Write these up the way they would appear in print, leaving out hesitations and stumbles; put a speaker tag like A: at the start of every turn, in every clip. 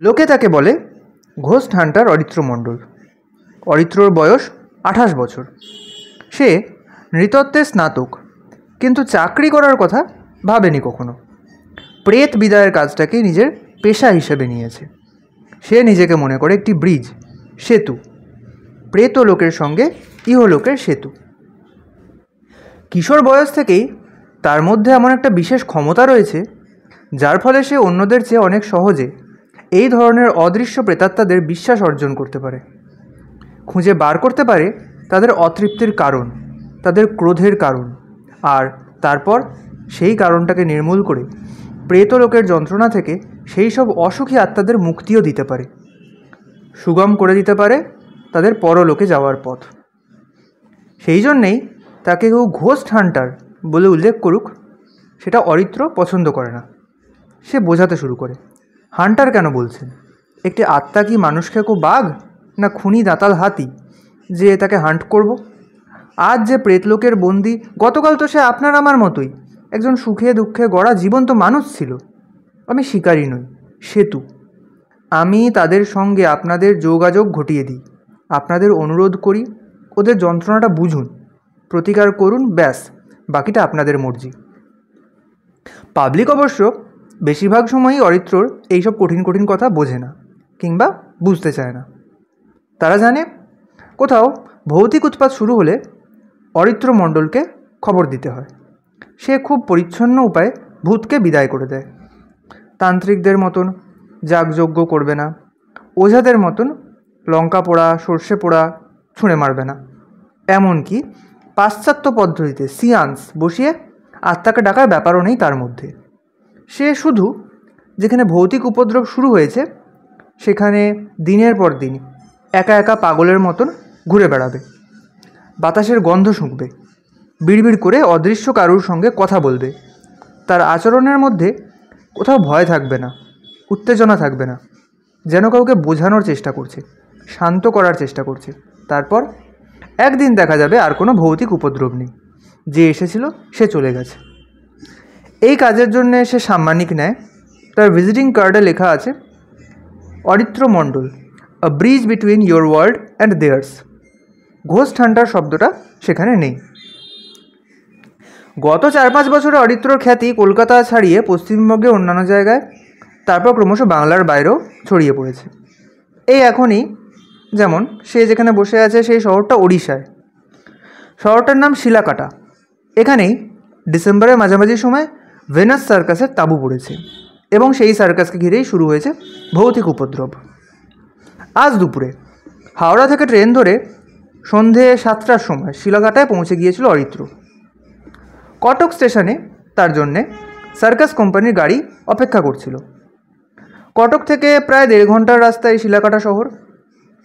A: লোকে তাকে বলে ঘোস্ট হান্টার অরিত্র মণ্ডল। অরিত্রর বয়স 28 বছর। সে নৃতত্ত্বে স্নাতক, কিন্তু চাকরি করার কথা ভাবেনি কখনো। প্রেত বিদায়ের কাজটাকে নিজের পেশা হিসেবে নিয়েছে। সে নিজেকে মনে করে একটি ব্রিজ, সেতু, প্রেত লোকের সঙ্গে ইহলোকের সেতু। কিশোর বয়স থেকেই তার মধ্যে এমন একটা বিশেষ ক্ষমতা রয়েছে, যার ফলে সে অন্যদের চেয়ে অনেক সহজে এই ধরনের অদৃশ্য প্রেতাত্মাদের বিশ্বাস অর্জন করতে পারে। খুঁজে বার করতে পারে তাদের অতৃপ্তির কারণ, তাদের ক্রোধের কারণ, আর তারপর সেই কারণটাকে নির্মূল করে প্রেতলোকের যন্ত্রণা থেকে সেই সব অসুখী আত্মাদের মুক্তিও দিতে পারে, সুগম করে দিতে পারে তাদের পরলোকে যাওয়ার পথ। সেই জন্যেই তাকে কেউ ঘোস্ট হান্টার বলে উল্লেখ করুক, সেটা অরিত্র পছন্দ করে না। সে বোঝাতে শুরু করে, হান্টার কেন বলছেন? একটি আত্মা কি মানুষ খেকো বাঘ, না খুনি দাঁতাল হাতি যে তাকে হান্ট করব? আজ যে প্রেতলোকের বন্দি, গতকাল তো সে আপনার আমার মতোই একজন সুখে দুঃখে গড়া জীবন্ত মানুষ ছিল। আমি শিকারী নই, সেতু। আমি তাদের সঙ্গে আপনাদের যোগাযোগ ঘটিয়ে দিই, আপনাদের অনুরোধ করি ওদের যন্ত্রণাটা বুঝুন, প্রতিকার করুন, ব্যাস, বাকিটা আপনাদের মর্জি। পাবলিক অবশ্য বেশিরভাগ সময়ই অরিত্রর এইসব কঠিন কঠিন কথা বোঝে না, কিংবা বুঝতে চায় না। তারা জানে কোথাও ভৌতিক উৎপাত শুরু হলে অরিত্র মণ্ডলকে খবর দিতে হয়। সে খুব পরিচ্ছন্ন উপায়ে ভূতকে বিদায় করে দেয়। তান্ত্রিকদের মতন যাগযজ্ঞ করবে না, ওঝাদের মতন লঙ্কা পোড়া সর্ষে পোড়া ছুঁড়ে মারবে না। এমনকি পাশ্চাত্য পদ্ধতিতে সিয়ান্স বসিয়ে আত্মাকে ডাকার ব্যাপারও নেই তার মধ্যে। সে শুধু যেখানে ভৌতিক উপদ্রব শুরু হয়েছে সেখানে দিনের পর দিন একা একা পাগলের মতন ঘুরে বেড়াবে, বাতাসের গন্ধ শুঁকবে, বিড়বিড় করে অদৃশ্য কারুর সঙ্গে কথা বলবে। তার আচরণের মধ্যে কোথাও ভয় থাকবে না, উত্তেজনা থাকবে না, যেন কাউকে বোঝানোর চেষ্টা করছে, শান্ত করার চেষ্টা করছে। তারপর একদিন দেখা যাবে আর কোনো ভৌতিক উপদ্রব নেই, যে এসেছিল সে চলে গেছে। এই কাজের জন্যে সে সাম্মানিক নেয়। তার ভিজিটিং কার্ডে লেখা আছে, Aritra Mondal, a bridge between your world and theirs. Ghost hunter শব্দটা সেখানে নেই। গত 4-5 বছরে অরিত্রর খ্যাতি কলকাতা ছাড়িয়ে পশ্চিমবঙ্গে অন্যান্য জায়গায়, তারপর ক্রমশ বাংলার বাইরেও ছড়িয়ে পড়েছে। এই এখনই যেমন সে যেখানে বসে আছে সেই শহরটা ওড়িশায়। শহরটার নাম শিলাকাটা। এখানেই ডিসেম্বরের মাঝামাঝি সময় ভেনাস সার্কাসের তাঁবু পড়েছে, এবং সেই সার্কাসকে ঘিরেই শুরু হয়েছে ভৌতিক উপদ্রব। আজ দুপুরে হাওড়া থেকে ট্রেন ধরে সন্ধে 7টার সময় শিলাকাটায় পৌঁছে গিয়েছিল অরিত্র। কটক স্টেশনে তার জন্যে সার্কাস কোম্পানির গাড়ি অপেক্ষা করছিল। কটক থেকে প্রায় 1.5 ঘন্টার রাস্তায় শিলাকাটা শহর।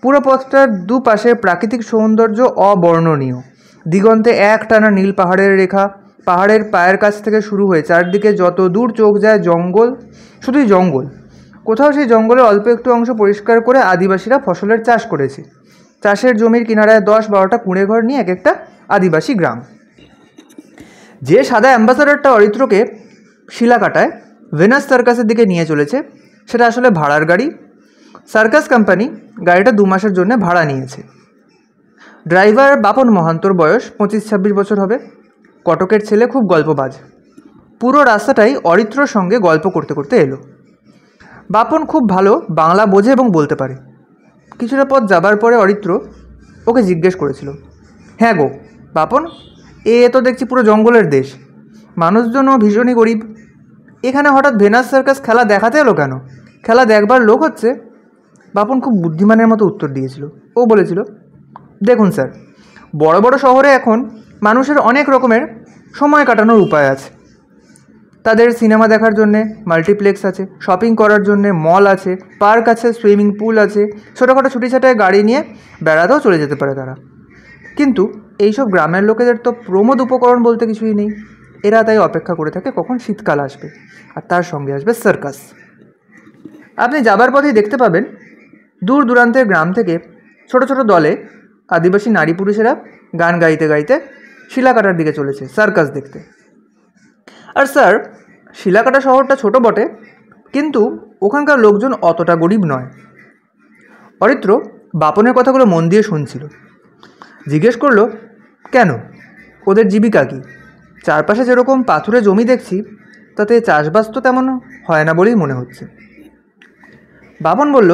A: পুরো পথটার দুপাশের প্রাকৃতিক সৌন্দর্য অবর্ণনীয়। দিগন্তে একটানা নীল পাহাড়ের রেখা, পাহাড়ের পায়ের কাছ থেকে শুরু হয়ে চারদিকে যত দূর চোখ যায় জঙ্গল, শুধুই জঙ্গল। কোথাও সেই জঙ্গলের অল্প একটু অংশ পরিষ্কার করে আদিবাসীরা ফসলের চাষ করেছে। চাষের জমির কিনারায় 10-12টা কুঁড়ে ঘর নিয়ে এক একটা আদিবাসী গ্রাম। যে সাদা অ্যাম্বাসাডারটা অরিত্রকে শিলাকাটায় ভেনাস সার্কাসের দিকে নিয়ে চলেছে, সেটা আসলে ভাড়ার গাড়ি। সার্কাস কোম্পানি গাড়িটা 2 মাসের জন্য ভাড়া নিয়েছে। ড্রাইভার বাপন মহান্তর বয়স 25-26 বছর হবে। কটকের ছেলে, খুব গল্পবাজ। পুরো রাস্তাটাই অরিত্রর সঙ্গে গল্প করতে করতে এলো। বাপন খুব ভালো বাংলা বোঝে এবং বলতে পারে। কিছুটা পথ যাবার পরে অরিত্র ওকে জিজ্ঞেস করেছিল, হ্যাঁ গো বাপন, এ তো দেখছি পুরো জঙ্গলের দেশ, মানুষজনও ভীষণই গরিব, এখানে হঠাৎ ভেনাস সার্কাস খেলা দেখাতে এলো কেন? খেলা দেখবার লোক হচ্ছে? বাপন খুব বুদ্ধিমানের মতো উত্তর দিয়েছিল। ও বলেছিল, দেখুন স্যার, বড় বড় শহরে এখন মানুষের অনেক রকমের সময় কাটানোর উপায় আছে। তাদের সিনেমা দেখার জন্যে মাল্টিপ্লেক্স আছে, শপিং করার জন্যে মল আছে, পার্ক আছে, সুইমিং পুল আছে, ছোটোখাটো ছুটিছাটায় গাড়ি নিয়ে বেড়াতেও চলে যেতে পারে তারা। কিন্তু এইসব গ্রামের লোকেদের তো প্রমোদ উপকরণ বলতে কিছুই নেই। এরা তাই অপেক্ষা করে থাকে কখন শীতকাল আসবে আর তার সঙ্গে আসবে সার্কাস। আপনি যাবার পথেই দেখতে পাবেন দূর দূরান্তের গ্রাম থেকে ছোট ছোট দলে আদিবাসী নারী পুরুষেরা গান গাইতে গাইতে শিলাকাটার দিকে চলেছে সার্কাস দেখতে। আর স্যার, শিলাকাটা শহরটা ছোট বটে, কিন্তু ওখানকার লোকজন অতটা গরিব নয়। অরিত্র বাপনের কথাগুলো মন দিয়ে শুনছিল। জিজ্ঞেস করলো, কেন, ওদের জীবিকা কী? চারপাশে যেরকম পাথুরে জমি দেখছি, তাতে চাষবাস তো তেমন হয় না বলেই মনে হচ্ছে। বাপন বলল,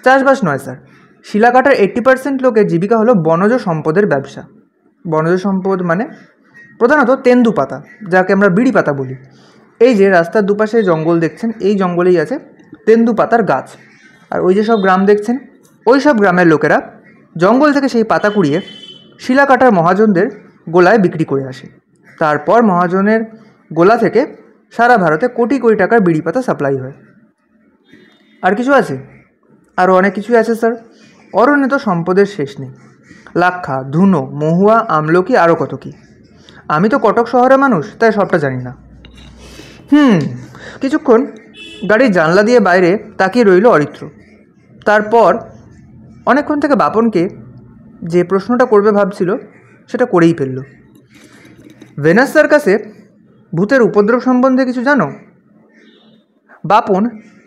A: চাষবাস নয় স্যার, শিলাকাটার 80% লোকের জীবিকা হলো বনজ সম্পদের ব্যবসা। বনজ সম্পদ মানে প্রধানত তেন্দু পাতা, যাকে আমরা বিড়ি পাতা বলি। এই যে রাস্তার দুপাশে জঙ্গল দেখছেন, এই জঙ্গলেই আছে তেন্দু পাতার গাছ। আর ওই যে সব গ্রাম দেখছেন, ওই সব গ্রামের লোকেরা জঙ্গল থেকে সেই পাতা কুড়িয়ে শিলাকাটার মহাজনদের গোলায় বিক্রি করে আসে। তারপর মহাজনের গোলা থেকে সারা ভারতে কোটি কোটি টাকার বিড়ি পাতা সাপ্লাই হয়। আর কিছু আছে? আরও অনেক কিছুই আছে স্যার। অরণ্যে তো সম্পদের শেষ নেই, লাক্ষা, ধুনো, মহুয়া, আমলকি, আরও কত কী। আমি তো কটক শহরের মানুষ, তাই সবটা জানি না। কিছুক্ষণ গাড়ির জানলা দিয়ে বাইরে তাকিয়ে রইল অরিত্র। তারপর অনেকক্ষণ থেকে বাপনকে যে প্রশ্নটা করবে ভাবছিল সেটা করেই ফেলল। ভেনাস সার্কাসে ভূতের উপদ্রব সম্বন্ধে কিছু জানো? বাপন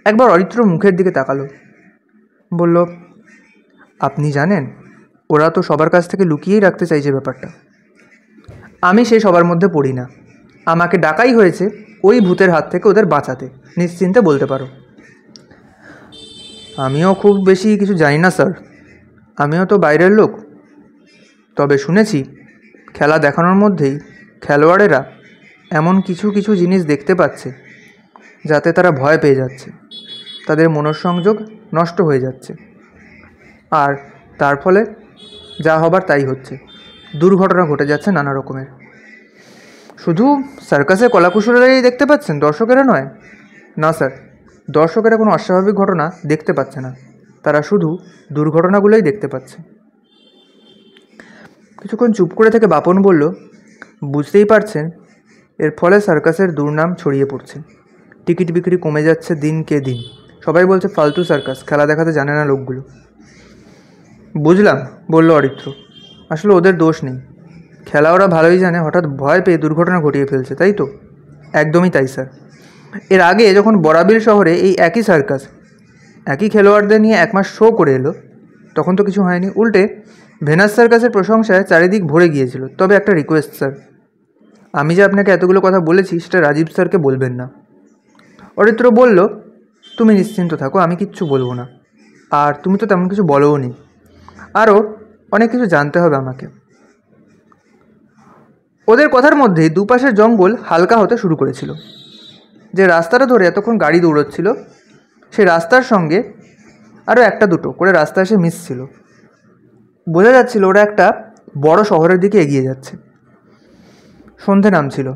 A: একবার অরিত্রর মুখের দিকে তাকালো, বলল, আপনি জানেন, ওরা তো সবার কাছ থেকে লুকিয়েই রাখতে চাইছে ব্যাপারটা। আমি সেই সবার মধ্যে পড়ি না। আমাকে ডাকাই হয়েছে ওই ভূতের হাত থেকে ওদের বাঁচাতে, নিশ্চিন্তে বলতে পারো। আমিও খুব বেশি কিছু জানি না স্যার, আমিও তো বাইরের লোক। তবে শুনেছি খেলা দেখানোর মধ্যেই খেলোয়াড়েরা এমন কিছু কিছু জিনিস দেখতে পাচ্ছে যাতে তারা ভয় পেয়ে যাচ্ছে, তাদের মনঃসংযোগ নষ্ট হয়ে যাচ্ছে, আর তার ফলে যা হবার তাই হচ্ছে, দুর্ঘটনা ঘটে যাচ্ছে নানা রকমের। শুধু সার্কাসে কলাকুশলীরাই দেখতে পাচ্ছেন, দর্শকেরা নয়? না স্যার, দর্শকেরা কোনো অস্বাভাবিক ঘটনা দেখতে পাচ্ছে না, তারা শুধু দুর্ঘটনাগুলোই দেখতে পাচ্ছে। কিছুক্ষণ চুপ করে থেকে বাপন বলল, বুঝতেই পারছেন এর ফলে সার্কাসের দুর্নাম ছড়িয়ে পড়ছে, টিকিট বিক্রি কমে যাচ্ছে দিনকে দিন, সবাই বলছে ফালতু সার্কাস, খেলা দেখাতে জানে না লোকগুলো। বুঝলাম, বলল অরিত্র, আসলে ওদের দোষ নেই, খেলা ওরা ভালোই জানে, হঠাৎ ভয় পেয়ে দুর্ঘটনা ঘটিয়ে ফেলছে, তাই তো? একদমই তাই স্যার। এর আগে যখন বরাবিল শহরে এই একই সার্কাস একই খেলোয়াড়দের নিয়ে 1 মাস শো করে এলো, তখন তো কিছু হয়নি, উল্টে ভেনাস সার্কাসের প্রশংসায় চারিদিক ভরে গিয়েছিল। তবে একটা রিকোয়েস্ট স্যার, আমি যে আপনাকে এতগুলো কথা বলেছি সেটা রাজীব স্যারকে বলবেন না। অরিত্র বলল, তুমি নিশ্চিন্ত থাকো, আমি কিচ্ছু বলবো না, আর তুমি তো তেমন কিছু বলোও নি, আরও অনেক কিছু জানতে হবে আমাকে। ওদের কথার মধ্যেই দুপাশের জঙ্গল হালকা হতে শুরু করেছিল। যে রাস্তাটা ধরে এতক্ষণ গাড়ি দৌড়চ্ছিল, সেই রাস্তার সঙ্গে আরও একটা দুটো করে রাস্তা এসে মিশছিল। বোঝা যাচ্ছিল ওরা একটা বড় শহরের দিকে এগিয়ে যাচ্ছে। সন্ধে নামছিল।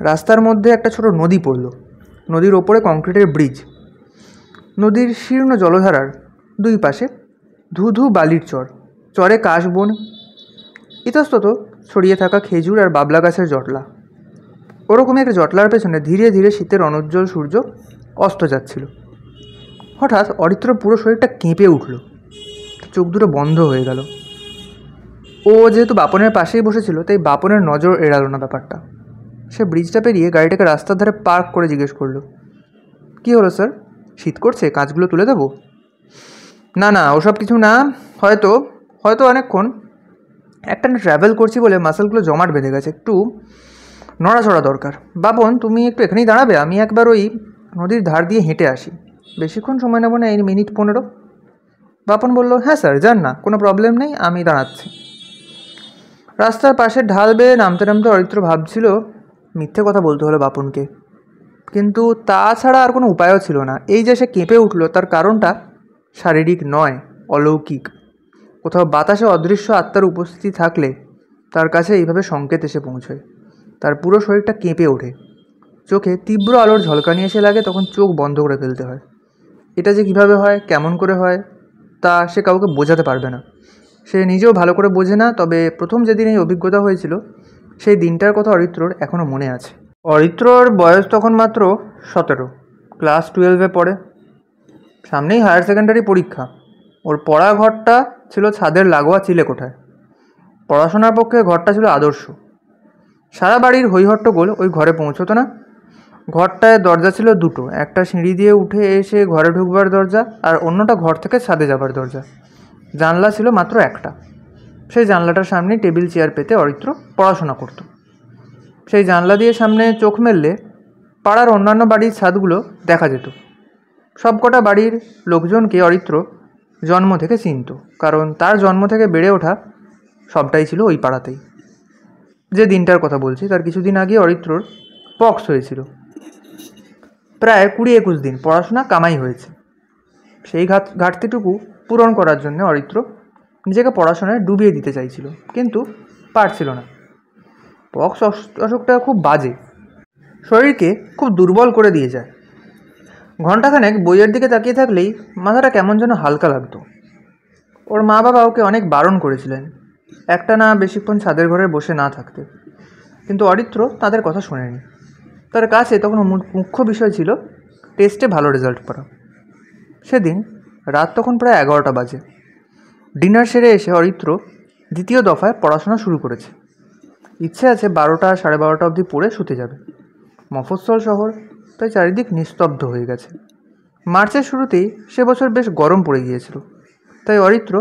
A: রাস্তার মধ্যে একটা ছোট নদী পড়ল, নদীর ওপরে কংক্রিটের ব্রিজ। নদীর শীর্ণ জলধারার দুই পাশে ধু ধু বালির চর, চরে কাশবন, ইতস্তত ছড়িয়ে থাকা খেজুর আর বাবলা গাছের জটলা। ওরকমই একটা জটলার পেছনে ধীরে ধীরে শীতের অনুজ্জ্বল সূর্য অস্ত যাচ্ছিল। হঠাৎ অরিত্রর পুরো শরীরটা কেঁপে উঠল, চোখ দুটো বন্ধ হয়ে গেল। ও যেহেতু বাপনের পাশেই বসেছিল, তাই বাপনের নজর এড়ালো না ব্যাপারটা। সে ব্রিজটা পেরিয়ে গাড়িটাকে রাস্তার ধারে পার্ক করে জিজ্ঞেস করলো, কী হলো স্যার, শীত করছে, কাঁচগুলো তুলে দেবো? না না, ওসব কিছু না, হয়তো হয়তো অনেকক্ষণ একটানা ট্র্যাভেল করছি বলে মাসেলগুলো জমাট বেঁধে গেছে, একটু নড়াচড়া দরকার। বাপন, তুমি একটু এখানেই দাঁড়াবে, আমি একবার ওই নদীর ধার দিয়ে হেঁটে আসি, বেশিক্ষণ সময় নেব না, এই মিনিট 15। বাপন বলল, হ্যাঁ স্যার, যান না, কোনো প্রবলেম নেই, আমি দাঁড়াচ্ছি। রাস্তার পাশে ঢাল বেয়ে নামতে নামতে অরিত্র ভাবছিল মিথ্যে কথা বলতে হলো বাপনকে, কিন্তু তাছাড়া আর কোনো উপায়ও ছিল না। এই যে সে কেঁপে উঠল, তার কারণটা শারীরিক নয়, অলৌকিক। কোথাও বাতাসে অদৃশ্য আত্মার উপস্থিতি থাকলে তার কাছে এইভাবে সংকেত এসে পৌঁছয়, তার পুরো শরীরটা কেঁপে ওঠে, চোখে তীব্র আলোর ঝলকানি এসে লাগে, তখন চোখ বন্ধ করে ফেলতে হয়। এটা যে কীভাবে হয়, কেমন করে হয়, তা সে কাউকে বোঝাতে পারবে না, সে নিজেও ভালো করে বোঝে না। তবে প্রথম যেদিন এই অভিজ্ঞতা হয়েছিল, সেই দিনটার কথা অরিত্রর এখনও মনে আছে। অরিত্রর বয়স তখন মাত্র 17, ক্লাস 12-এ পড়ে। সামনেই হায়ার সেকেন্ডারি পরীক্ষা। ওর পড়া ঘরটা ছিল ছাদের লাগোয়া চিলেকোঠায়। পড়াশোনার পক্ষে ঘরটা ছিল আদর্শ। সারা বাড়ির হৈহট্টগোল ওই ঘরে পৌঁছতো না। ঘরটায় দরজা ছিল দুটো, একটা সিঁড়ি দিয়ে উঠে এসে ঘরে ঢুকবার দরজা, আর অন্যটা ঘর থেকে ছাদে যাবার দরজা। জানলা ছিল মাত্র একটা। সেই জানলাটার সামনে টেবিল চেয়ার পেতে অরিত্র পড়াশোনা করত। সেই জানলা দিয়ে সামনে চোখ মেললে পাড়ার অন্যান্য বাড়ির ছাদগুলো দেখা যেত। সবকটা বাড়ির লোকজনকে অরিত্র জন্ম থেকে চিনত, কারণ তার জন্ম থেকে বেড়ে ওঠা সবটাই ছিল ওই পাড়াতেই। যে দিনটার কথা বলছি তার কিছুদিন আগে অরিত্রর পক্স হয়েছিল। প্রায় 20-21 দিন পড়াশোনা কামাই হয়েছে। সেই ঘাটতিটুকু পূরণ করার জন্য অরিত্র নিজেকে পড়াশোনায় ডুবিয়ে দিতে চাইছিল, কিন্তু পারছিল না। পক্স অসুখটা খুব বাজে, শরীরকে খুব দুর্বল করে দিয়ে যায়। ঘণ্টাখানেক বইয়ের দিকে তাকিয়ে থাকলেই মাথাটা কেমন যেন হালকা লাগতো। ওর মা বাবা ওকে অনেক বারণ করেছিলেন একটা না বেশিক্ষণ ছাদের ঘরে বসে না থাকতে, কিন্তু অরিত্র তাদের কথা শোনেনি। তার কাছে তখন মুখ্য বিষয় ছিল টেস্টে ভালো রেজাল্ট করা। সেদিন রাত তখন প্রায় 11টা বাজে। ডিনার সেরে এসে অরিত্র দ্বিতীয় দফায় পড়াশোনা শুরু করেছে। ইচ্ছে আছে 12টা 12:30 অবধি পড়ে শুতে যাবে। মফস্বল শহর, তাই চারিদিক নিস্তব্ধ হয়ে গেছে। মার্চের শুরুতেই সে বছর বেশ গরম পড়ে গিয়েছিল, তাই অরিত্র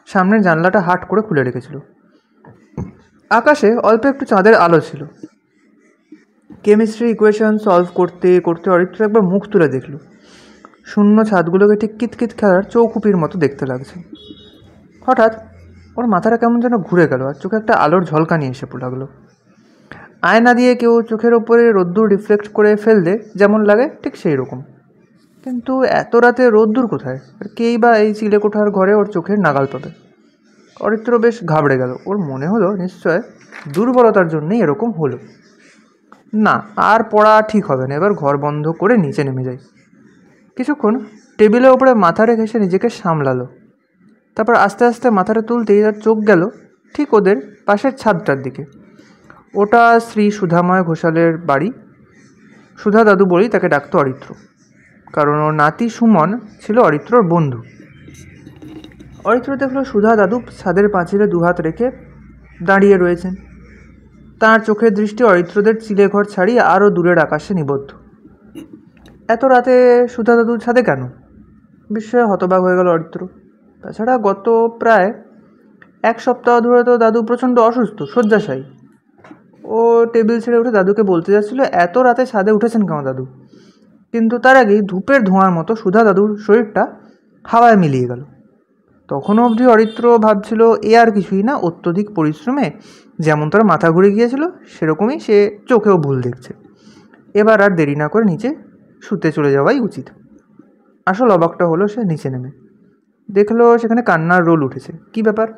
A: সামনের জানলাটা হাট করে খুলে রেখেছিল। আকাশে অল্প একটু চাঁদের আলো ছিল। কেমিস্ট্রি ইকুয়েশন সলভ করতে করতে অরিত্র একবার মুখ তুলে দেখল। শূন্য ছাদগুলোকে ঠিক কিতকিত খেলার চৌকুপির মতো দেখতে লাগছে। হঠাৎ ওর মাথাটা কেমন যেন ঘুরে গেল, আর চোখে একটা আলোর ঝলকানি এসে লাগলো। আয়না দিয়ে কেউ চোখের ওপরে রোদ্দুর রিফ্লেক্ট করে ফেললে যেমন লাগে ঠিক সেই রকম। কিন্তু এত রাতে রোদ্দুর কোথায়, আর কেই বা এই চিলেকোঠার ঘরে ওর চোখের নাগাল পাবে? অরিত্র বেশ ঘাবড়ে গেল। ওর মনে হলো নিশ্চয় দুর্বলতার জন্যই এরকম হলো। না, আর পড়া ঠিক হবে না, এবার ঘর বন্ধ করে নিচে নেমে যাই। কিছুক্ষণ টেবিলের ওপরে মাথা রেখে সে নিজেকে সামলালো। তারপর আস্তে আস্তে মাথাটা তুলতেই তার চোখ গেল ঠিক ওদের পাশের ছাদটার দিকে। ওটা শ্রী সুধাময় ঘোষালের বাড়ি। সুধা দাদু বলেই তাকে ডাকতো অরিত্র, কারণ ওর নাতি সুমন ছিল অরিত্রর বন্ধু। অরিত্র দেখলো সুধা দাদু ছাদের পাঁচিলে দুহাত রেখে দাঁড়িয়ে রয়েছেন। তাঁর চোখের দৃষ্টি অরিত্রদের চিলেঘর ছাড়িয়ে আরও দূরের আকাশে নিবদ্ধ। এত রাতে সুধা দাদু ছাদে কেন? বিস্ময়ে হতবাক হয়ে গেল অরিত্র। তাছাড়া গত প্রায় 1 সপ্তাহ ধরে তো দাদু প্রচণ্ড অসুস্থ, শয্যাশায়ী। ও টেবিল ছেড়ে উঠে দাদুকে বলতে যাচ্ছিল, এত রাতে ছাদে উঠেছেন কেন দাদু? কিন্তু তার আগেই ধূপের ধোঁয়ার মতো সুধা দাদুর শরীরটা হাওয়ায় মিলিয়ে গেল। তখনও অবধি অরিত্র ভাবছিল এ আর কিছুই না, অত্যধিক পরিশ্রমে যেমন তার মাথা ঘুরে গিয়েছিল সেরকমই সে চোখেও ভুল দেখছে। এবার আর দেরি না করে নিচে শুতে চলে যাওয়াই উচিত। আসল অবাকটা হলো সে নিচে নেমে দেখলো সেখানে কান্নার রোল উঠেছে। কি ব্যাপার?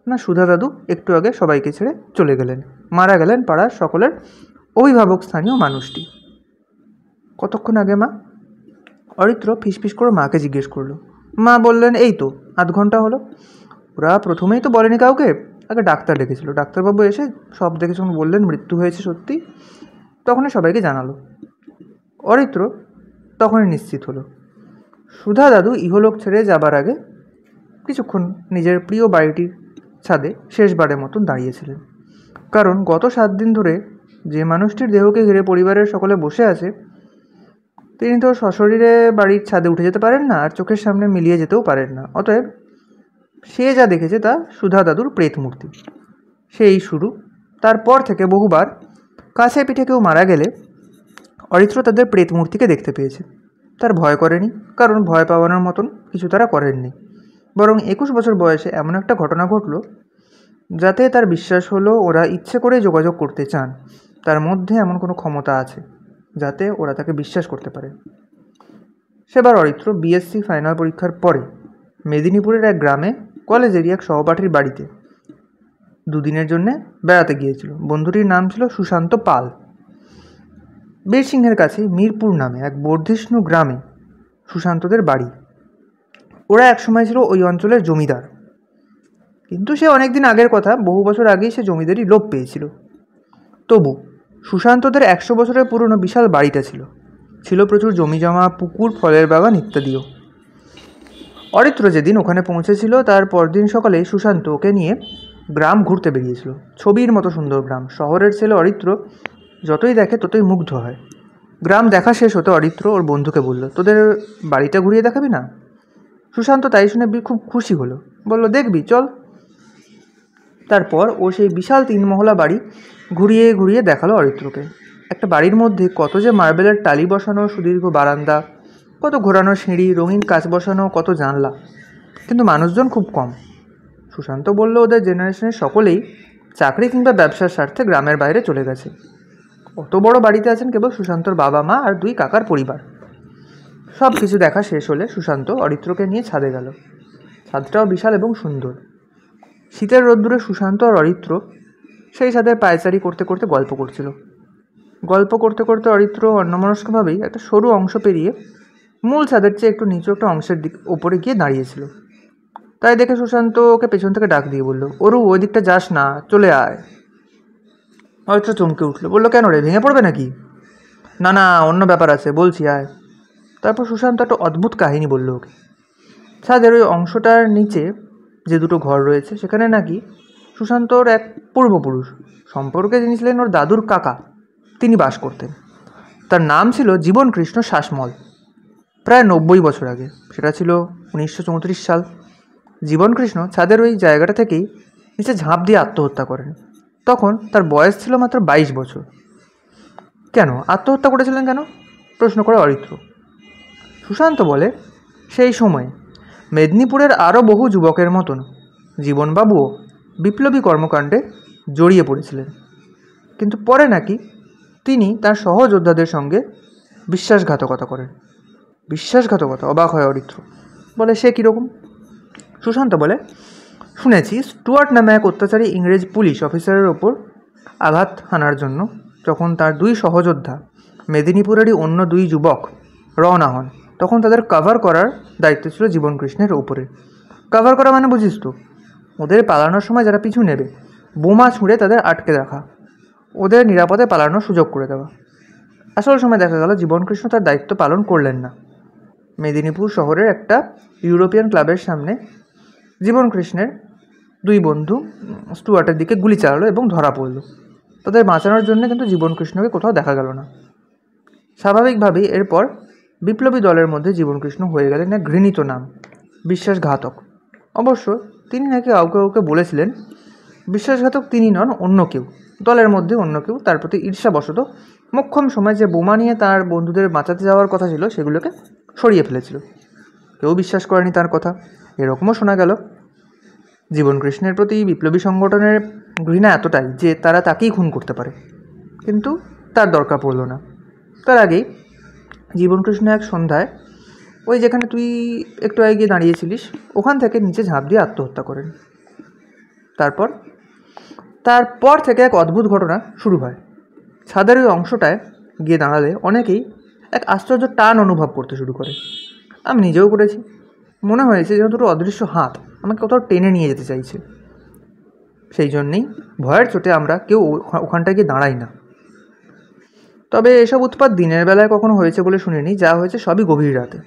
A: না, সুধা দাদু একটু আগে সবাইকে ছেড়ে চলে গেলেন, মারা গেলেন পাড়ার সকলের অভিভাবক স্থানীয় মানুষটি। কতক্ষণ আগে মা? অরিত্র ফিসফিস করে মাকে জিজ্ঞেস করলো। মা বললেন, এই তো আধ ঘন্টা হলো। ওরা প্রথমেই তো বলেনি কাউকে, আগে ডাক্তার ডেকেছিল। ডাক্তারবাবু এসে সব দেখে যখন বললেন মৃত্যু হয়েছে সত্যি, তখনই সবাইকে জানালো। অরিত্র তখনই নিশ্চিত হলো সুধা দাদু ইহলোক ছেড়ে যাবার আগে কিছুক্ষণ নিজের প্রিয় বাড়িটির ছাদে শেষবারের মতন দাঁড়িয়েছিলেন। কারণ গত 7 দিন ধরে যে মানুষটির দেহকে ঘিরে পরিবারের সকলে বসে আছে, তিনি তো সশরীরে বাড়ির ছাদে উঠে যেতে পারেন না, আর চোখের সামনে মিলিয়ে যেতেও পারেন না। অতএব সে যা দেখেছে তা সুধা দাদুর প্রেত মূর্তি। সেই শুরু। তারপর থেকে বহুবার কাছে পিঠে কেউ মারা গেলে অরিত্র তাদের প্রেত মূর্তিকে দেখতে পেয়েছে। তার ভয় করেনি, কারণ ভয় পাওয়ানোর মতন কিছু তারা করেননি। বরং 21 বছর বয়সে এমন একটা ঘটনা ঘটল যাতে তার বিশ্বাস হলো ওরা ইচ্ছে করে যোগাযোগ করতে চান, তার মধ্যে এমন কোনো ক্ষমতা আছে যাতে ওরা তাকে বিশ্বাস করতে পারে। সেবার অরিত্র বিএসসি ফাইনাল পরীক্ষার পরে মেদিনীপুরের এক গ্রামে কলেজেরই এক সহপাঠীর বাড়িতে 2 দিনের জন্যে বেড়াতে গিয়েছিল। বন্ধুটির নাম ছিল সুশান্ত পাল। বীরসিংহের কাছে মিরপুর নামে এক বর্ধিষ্ণু গ্রামে সুশান্তদের বাড়ি। ওরা একসময় ছিল ওই অঞ্চলের জমিদার, কিন্তু সে অনেক দিন আগের কথা, বহু বছর আগেই সে জমিদারি লোপ পেয়েছিল। তবু সুশান্তদের 100 বছরের পুরনো বিশাল বাড়িটা ছিল। ছিল প্রচুর জমিজমা, পুকুর, ফলের বাগান ইত্যাদিও। অরিত্র যেদিন ওখানে পৌঁছেছিল তার পরদিন সকালেই সুশান্ত ওকে নিয়ে গ্রাম ঘুরতে বেরিয়েছিল। ছবির মতো সুন্দর গ্রাম। শহরের ছেলে অরিত্র যতই দেখে ততই মুগ্ধ হয়। গ্রাম দেখা শেষ হতে অরিত্র ওর বন্ধুকে বলল, তোদের বাড়িটা ঘুরিয়ে দেখাবি না? সুশান্ত তাই শুনে খুব খুশি হলো, বলল, দেখবি, চল। তারপর ও সেই বিশাল 3 মহলা বাড়ি ঘুরিয়ে ঘুরিয়ে দেখালো অরিত্রকে। একটা বাড়ির মধ্যে কত যে মার্বেলের টালি বসানো সুদীর্ঘ বারান্দা, কত ঘোরানো সিঁড়ি, রঙিন কাচ বসানো, কত জানলা, কিন্তু মানুষজন খুব কম। সুশান্ত বলল, ওদের জেনারেশনের সকলেই চাকরি কিংবা ব্যবসার স্বার্থে গ্রামের বাইরে চলে গেছে। অত বড় বাড়িতে আছেন কেবল সুশান্তর বাবা মা আর 2 কাকার পরিবার। সব কিছু দেখা শেষ হলে সুশান্ত অরিত্রকে নিয়ে ছাদে গেল। ছাদটাও বিশাল এবং সুন্দর। শীতের রোদ্দুরে সুশান্ত আর অরিত্র সেই ছাদের পায়চারি করতে করতে গল্প করছিল। গল্প করতে করতে অরিত্র অন্যমনস্কভাবেই একটা সরু অংশ পেরিয়ে মূল ছাদের চেয়ে একটু নিচু একটা অংশের ওপরে গিয়ে দাঁড়িয়েছিল। তাই দেখে সুশান্ত ওকে পেছন থেকে ডাক দিয়ে বলল, অরু, ওই দিকটা যাস না, চলে আয়। অরিত্র চমকে উঠল, বলল, কেন রে, ভেঙে পড়বে নাকি? না না, অন্য ব্যাপার আছে, বলছি, আয়। তারপর সুশান্ত একটা অদ্ভুত কাহিনী বলল ওকে। ছাদের ওই অংশটার নিচে যে 2টো ঘর রয়েছে, সেখানে নাকি সুশান্তর এক পূর্বপুরুষ সম্পর্কে যিনি ছিলেন ওর দাদুর কাকা, তিনি বাস করতেন। তার নাম ছিল জীবনকৃষ্ণ শাসমল। প্রায় 90 বছর আগে, সেটা ছিল 1934 সাল, জীবনকৃষ্ণ ছাদের ওই জায়গাটা থেকেই নিচে ঝাঁপ দিয়ে আত্মহত্যা করেন। তখন তার বয়স ছিল মাত্র 22 বছর। কেন আত্মহত্যা করেছিলেন, কেন, প্রশ্ন করে অরিত্র। সুশান্ত বলে, সেই সময়ে মেদিনীপুরের আরও বহু যুবকের মতন জীবনবাবুও বিপ্লবী কর্মকাণ্ডে জড়িয়ে পড়েছিলেন, কিন্তু পরে নাকি তিনি তার সহযোদ্ধাদের সঙ্গে বিশ্বাসঘাতকতা করেন। বিশ্বাসঘাতকতা? অবাক হয় অরিত্র, বলে, সে কীরকম? সুশান্ত বলে, শুনেছি স্টুয়ার্ট নামে এক অত্যাচারী ইংরেজ পুলিশ অফিসারের ওপর আঘাত হানার জন্য যখন তার 2 সহযোদ্ধা মেদিনীপুরেরই অন্য 2 যুবক রওনা হন, তখন তাদের কভার করার দায়িত্ব ছিল জীবনকৃষ্ণের ওপরে। কভার করা মানে বুঝিস তো? ওদের পালানোর সময় যারা পিছু নেবে, বোমা ছুঁড়ে তাদের আটকে রাখা, ওদের নিরাপদে পালানোর সুযোগ করে দেওয়া। আসল সময় দেখা গেল জীবনকৃষ্ণ তার দায়িত্ব পালন করলেন না। মেদিনীপুর শহরের একটা ইউরোপিয়ান ক্লাবের সামনে জীবনকৃষ্ণের 2 বন্ধু স্টুয়ার্টের দিকে গুলি চালালো এবং ধরা পড়ল। তাদের বাঁচানোর জন্য কিন্তু জীবনকৃষ্ণকে কোথাও দেখা গেল না। স্বাভাবিকভাবেই এরপর বিপ্লবী দলের মধ্যে জীবনকৃষ্ণ হয়ে গেলেন এক ঘৃণিত নাম, বিশ্বাসঘাতক। অবশ্য তিনি নাকি কাউকে কাউকে বলেছিলেন বিশ্বাসঘাতক তিনি নন, অন্য কেউ, দলের মধ্যে অন্য কেউ তার প্রতি ঈর্ষাবশত মোক্ষম সময় যে বোমা নিয়ে তার বন্ধুদের বাঁচাতে যাওয়ার কথা ছিল সেগুলোকে সরিয়ে ফেলেছিল। কেউ বিশ্বাস করেনি তার কথা। এরকমও শোনা গেল জীবনকৃষ্ণের প্রতি বিপ্লবী সংগঠনের ঘৃণা এতটাই যে তারা তাকেই খুন করতে পারে, কিন্তু তার দরকার পড়ল না। তার আগেই জীবনকৃষ্ণ এক সন্ধ্যায় ওই যেখানে তুই একটু আগে গিয়ে দাঁড়িয়েছিলিস ওখান থেকে নিচে ঝাঁপ দিয়ে আত্মহত্যা করেন। তারপর থেকে এক অদ্ভুত ঘটনা শুরু হয়। ছাদের ওই অংশটায় গিয়ে দাঁড়ালে অনেকেই এক আশ্চর্য টান অনুভব করতে শুরু করে। আমি নিজেও করেছি। মনে হয়েছে যেন 2টো অদৃশ্য হাত আমাকে কোথাও টেনে নিয়ে যেতে চাইছে। সেই জন্যেই ভয়ের চোটে আমরা কেউ ওখানটায় গিয়ে দাঁড়াই না। তবে এসব উৎপাত দিনের বেলায় কখনো হয়েছে বলে শুনিনি, যা হয়েছে সবই গভীর রাতে।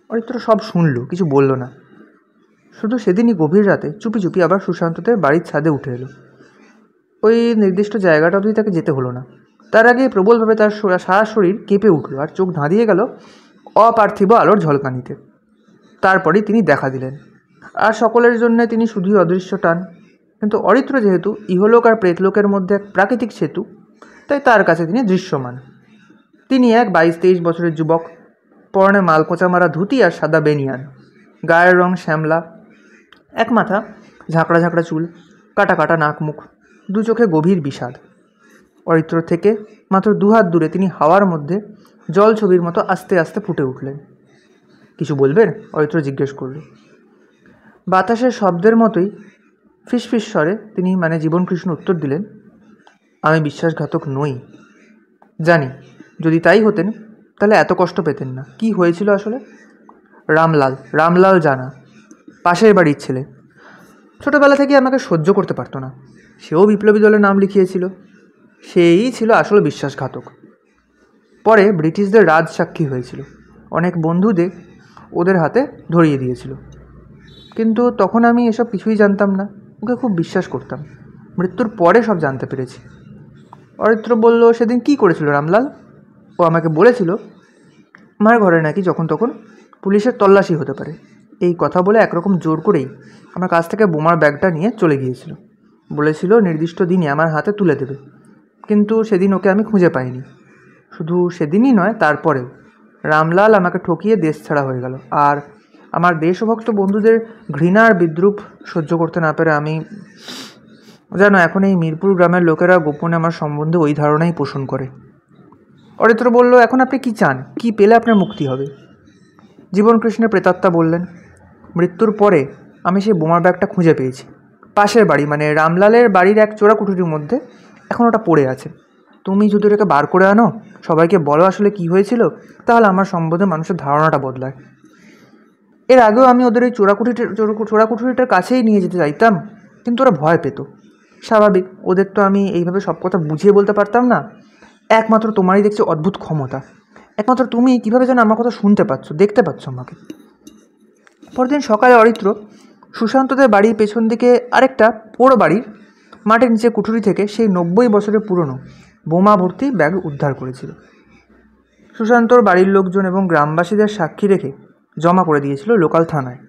A: অরিত্র সব শুনল, কিছু বলল না। শুধু সেদিনই গভীর রাতে চুপি চুপি আবার সুশান্তদের বাড়ির ছাদে উঠে এলো। ওই নির্দিষ্ট জায়গাটা অবধি তাকে যেতে হলো না। তার আগে প্রবলভাবে তার সারা শরীর কেঁপে উঠল আর চোখ ধাঁধিয়ে গেল অপার্থিব আলোর ঝলকানিতে। তারপরেই তিনি দেখা দিলেন, আর সকলের জন্য তিনি শুধুই অদৃশ্য টান। কিন্তু অরিত্র যেহেতু ইহলোক আর প্রেতলোকের মধ্যে এক প্রাকৃতিক সেতু, তাই তার কাছে তিনি দৃশ্যমান। তিনি এক 22-23 বছরের যুবক, পরনে মালকোঁচা মারা ধুতি আর সাদা বেনিয়ান, গায়ের রং শ্যামলা, এক মাথা ঝাঁকড়া ঝাঁকড়া চুল, কাটা কাটা নাক মুখ, 2 চোখে গভীর বিষাদ। অরিত্র থেকে মাত্র 2 হাত দূরে তিনি হাওয়ার মধ্যে জল ছবির মতো আস্তে আস্তে ফুটে উঠলেন। কিছু বলবেন? অরিত্র জিজ্ঞেস করল। বাতাসের শব্দের মতোই ফিসফিস স্বরে তিনি জীবনকৃষ্ণ উত্তর দিলেন, আমি বিশ্বাসঘাতক নই। জানি যদি তাই হতেন তাহলে এত কষ্ট পেতেন না। কি হয়েছিল আসলে? রামলাল জানা, পাশের বাড়ির ছেলে। ছোটোবেলা থেকে আমাকে সহ্য করতে পারতো না। সেও বিপ্লবী দলে নাম লিখিয়েছিল। সেই ছিল আসল বিশ্বাসঘাতক। পরে ব্রিটিশদের রাজসাক্ষী হয়েছিল, অনেক বন্ধুদের ওদের হাতে ধরিয়ে দিয়েছিল। কিন্তু তখন আমি এসব কিছুই জানতাম না, ওকে খুব বিশ্বাস করতাম। মৃত্যুর পরে সব জানতে পেরেছি। অরিত্র বলল, সেদিন কি করেছিল রামলাল? ও আমাকে বলেছিল আমার ঘরে নাকি যখন তখন পুলিশের তল্লাশি হতে পারে। এই কথা বলে একরকম জোর করেই আমার কাছ থেকে বোমার ব্যাগটা নিয়ে চলে গিয়েছিল। বলেছিল নির্দিষ্ট দিনই আমার হাতে তুলে দেবে, কিন্তু সেদিন ওকে আমি খুঁজে পাইনি। শুধু সেদিনই নয়, তারপরেও রামলাল আমাকে ঠকিয়ে দেশ ছাড়া হয়ে গেল। আর আমার দেশভক্ত বন্ধুদের ঘৃণা আর বিদ্রুপ সহ্য করতে না পেরে আমি যেন এখন এই মিরপুর গ্রামের লোকেরা গোপনে আমার সম্বন্ধে ওই ধারণাই পোষণ করে। অরিত্র বলল, এখন আপনি কি চান? কি পেলে আপনার মুক্তি হবে? জীবনকৃষ্ণের প্রেতাত্মা বললেন, মৃত্যুর পরে আমি সেই বোমার ব্যাগটা খুঁজে পেয়েছি। পাশের বাড়ি, মানে রামলালের বাড়ির এক চোরা কুঠুরির মধ্যে এখন ওটা পড়ে আছে। তুমি যদি ওটাকে বার করে আনো, সবাইকে বলো আসলে কি হয়েছিল, তাহলে আমার সম্বন্ধে মানুষের ধারণাটা বদলায়। এর আগেও আমি ওদের ওই চোরা কুঠুরিটার কাছেই নিয়ে যেতে চাইতাম, কিন্তু ওরা ভয় পেত। স্বাভাবিক, ওদের তো আমি এইভাবে সব কথা বুঝিয়ে বলতে পারতাম না। একমাত্র তোমারই দেখছি অদ্ভুত ক্ষমতা। একমাত্র তুমি কীভাবে যেন আমার কথা শুনতে পাচ্ছ, দেখতে পাচ্ছ আমাকে। পরদিন সকালে অরিত্র সুশান্তদের বাড়ির পেছন দিকে আরেকটা পোড়ো বাড়ির মাটির নিচে কুঠুরি থেকে সেই 90 বছরের পুরনো বোমা ভর্তি ব্যাগ উদ্ধার করেছিল। সুশান্তর বাড়ির লোকজন এবং গ্রামবাসীদের সাক্ষী রেখে জমা করে দিয়েছিল লোকাল থানায়।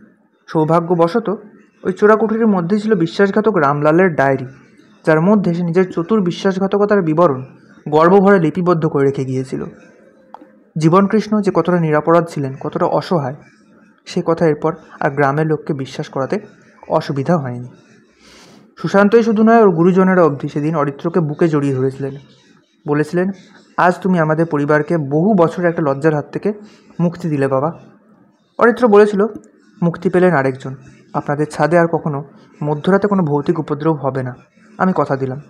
A: সৌভাগ্যবশত ওই চোরাকুঠুরির মধ্যেই ছিল বিশ্বাসঘাতক রামলালের ডায়েরি, যার মধ্যে সে নিজের চতুর বিশ্বাসঘাতকতার বিবরণ গর্বভরে লিপিবদ্ধ করে রেখে গিয়েছিল। জীবনকৃষ্ণ যে কতটা নিরাপরাধ ছিলেন, কতটা অসহায়, সে কথা এরপর আর গ্রামের লোককে বিশ্বাস করাতে অসুবিধা হয়নি। সুশান্তই শুধু নয়, ওর গুরুজনেরা অবধি সেদিন অরিত্রকে বুকে জড়িয়ে ধরেছিলেন। বলেছিলেন, আজ তুমি আমাদের পরিবারকে বহু বছরের একটা লজ্জার হাত থেকে মুক্তি দিলে বাবা। অরিত্র বলেছিল, মুক্তি পেলেন আরেকজন। আপনাদের ছাদে আর কখনো মধ্যরাতে কোনো ভৌতিক উপদ্রব হবে না, আমি কথা দিলাম।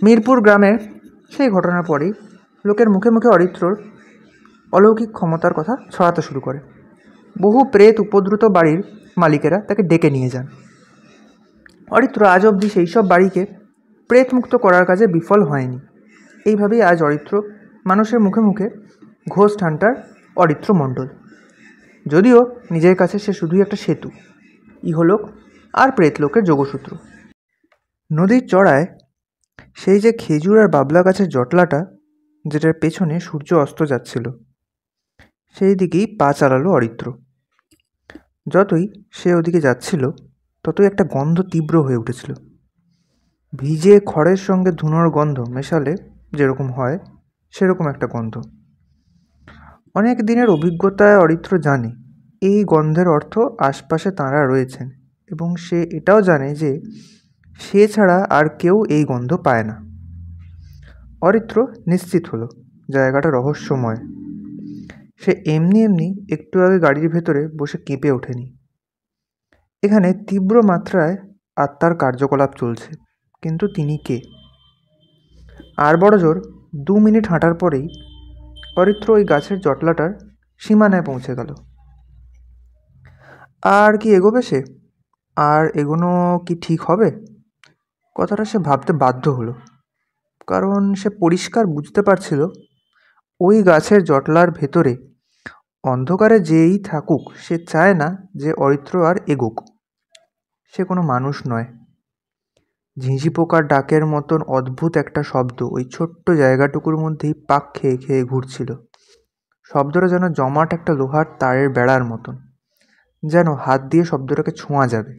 A: মিরপুর গ্রামের সেই ঘটনার পরেই লোকের মুখে মুখে অরিত্রর অলৌকিক ক্ষমতার কথা ছড়াতে শুরু করে। বহু প্রেত উপদ্রুত বাড়ির মালিকেরা তাকে ডেকে নিয়ে যান। অরিত্র আজ অবধি সেই সব বাড়িকে প্রেতমুক্ত করার কাজে বিফল হয়নি। এইভাবেই আজ অরিত্র মানুষের মুখে মুখে ঘোস্ট হান্টার অরিত্র মণ্ডল। যদিও নিজের কাছে সে শুধুই একটা সেতু, ইহলোক আর প্রেতলোকের যোগসূত্র। নদীর চড়ায় সেই যে খেজুর আর বাবলা গাছের জটলাটা, যেটার পেছনে সূর্য অস্ত যাচ্ছিল, সেই দিকেই পা চালালো অরিত্র। যতই সে ওদিকে যাচ্ছিল, ততই একটা গন্ধ তীব্র হয়ে উঠেছিল। ভিজে খড়ের সঙ্গে ধুনোর গন্ধ মেশালে যেরকম হয়, সেরকম একটা গন্ধ। অনেক দিনের অভিজ্ঞতায় অরিত্র জানে এই গন্ধের অর্থ আশপাশে তাঁরা রয়েছেন, এবং সে এটাও জানে যে সে ছাড়া আর কেউ এই গন্ধ পায় না। অরিত্র নিশ্চিত হলো জায়গাটা রহস্যময়। সে এমনি এমনি একটু আগে গাড়ির ভেতরে বসে কেঁপে ওঠেনি। এখানে তীব্র মাত্রায় আত্মার কার্যকলাপ চলছে, কিন্তু তিনি কে? আর বড় জোর 2 মিনিট হাঁটার পরেই অরিত্র ওই গাছের জটলাটার সীমানায় পৌঁছে গেল। আর কি এগোবে সে? আর এগোনো কি ঠিক হবে? কথাটা সে ভাবতে বাধ্য হলো, কারণ সে পরিষ্কার বুঝতে পারছিল ওই গাছের জটলার ভেতরে অন্ধকারে যেই থাকুক, সে চায় না যে অরিত্র আর এগোক। সে কোনো মানুষ নয়। ঝিঁঝি পোকার ডাকের মতন অদ্ভুত একটা শব্দ ওই ছোট্ট জায়গাটুকুর মধ্যেই পাক খেয়ে খেয়ে ঘুরছিল। শব্দটা যেন জমাট একটা লোহার তারের বেড়ার মতন, যেন হাত দিয়ে শব্দটাকে ছোঁয়া যাবে।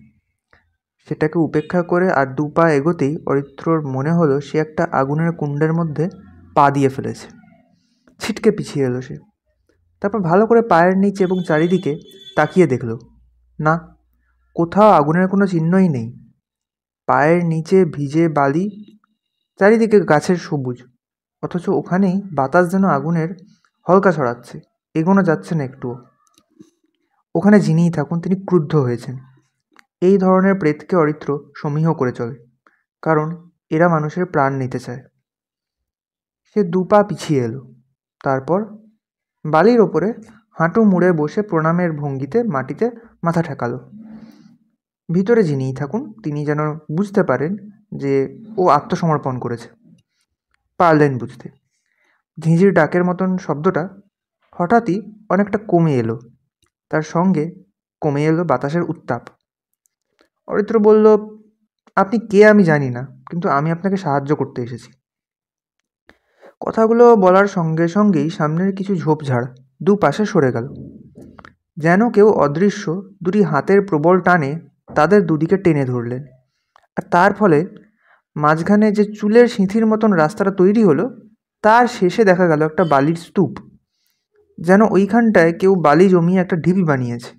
A: সেটাকে উপেক্ষা করে আর 2 পা এগোতেই অরিত্রর মনে হলো সে একটা আগুনের কুণ্ডের মধ্যে পা দিয়ে ফেলেছে। ছিটকে পিছিয়ে এলো সে। তারপর ভালো করে পায়ের নিচে এবং চারিদিকে তাকিয়ে দেখল, না, কোথাও আগুনের কোনো চিহ্নই নেই। পায়ের নিচে ভিজে বালি, চারিদিকে গাছের সবুজ, অথচ ওখানেই বাতাস যেন আগুনের হলকা ছড়াচ্ছে। এগোনো যাচ্ছে না একটুও। ওখানে যিনিই থাকুন, তিনি ক্রুদ্ধ হয়েছেন। এই ধরনের প্রেতকে অরিত্র সমীহ করে চলে, কারণ এরা মানুষের প্রাণ নিতে চায়। সে 2 পা পিছিয়ে এলো, তারপর বালির ওপরে হাঁটু মুড়ে বসে প্রণামের ভঙ্গিতে মাটিতে মাথা ঠেকালো। ভিতরে যিনিই থাকুন, তিনি যেন বুঝতে পারেন যে ও আত্মসমর্পণ করেছে। পারলেন বুঝতে। ঝিঁঝির ডাকের মতন শব্দটা হঠাৎই অনেকটা কমে এলো। তার সঙ্গে কমে এলো বাতাসের উত্তাপ। অরিত্র বলল, আপনি কে আমি জানি না, কিন্তু আমি আপনাকে সাহায্য করতে এসেছি। কথাগুলো বলার সঙ্গে সঙ্গেই সামনের কিছু ঝোপঝাড় দুপাশে সরে গেল, যেন কেউ অদৃশ্য দুটি হাতের প্রবল টানে তাদের দুদিকে টেনে ধরলেন। আর তার ফলে মাঝখানে যে চুলের সিঁথির মতন রাস্তাটা তৈরি হলো, তার শেষে দেখা গেল একটা বালির স্তূপ, যেন ওইখানটায় কেউ বালি জমিয়ে একটা ঢিপি বানিয়েছে।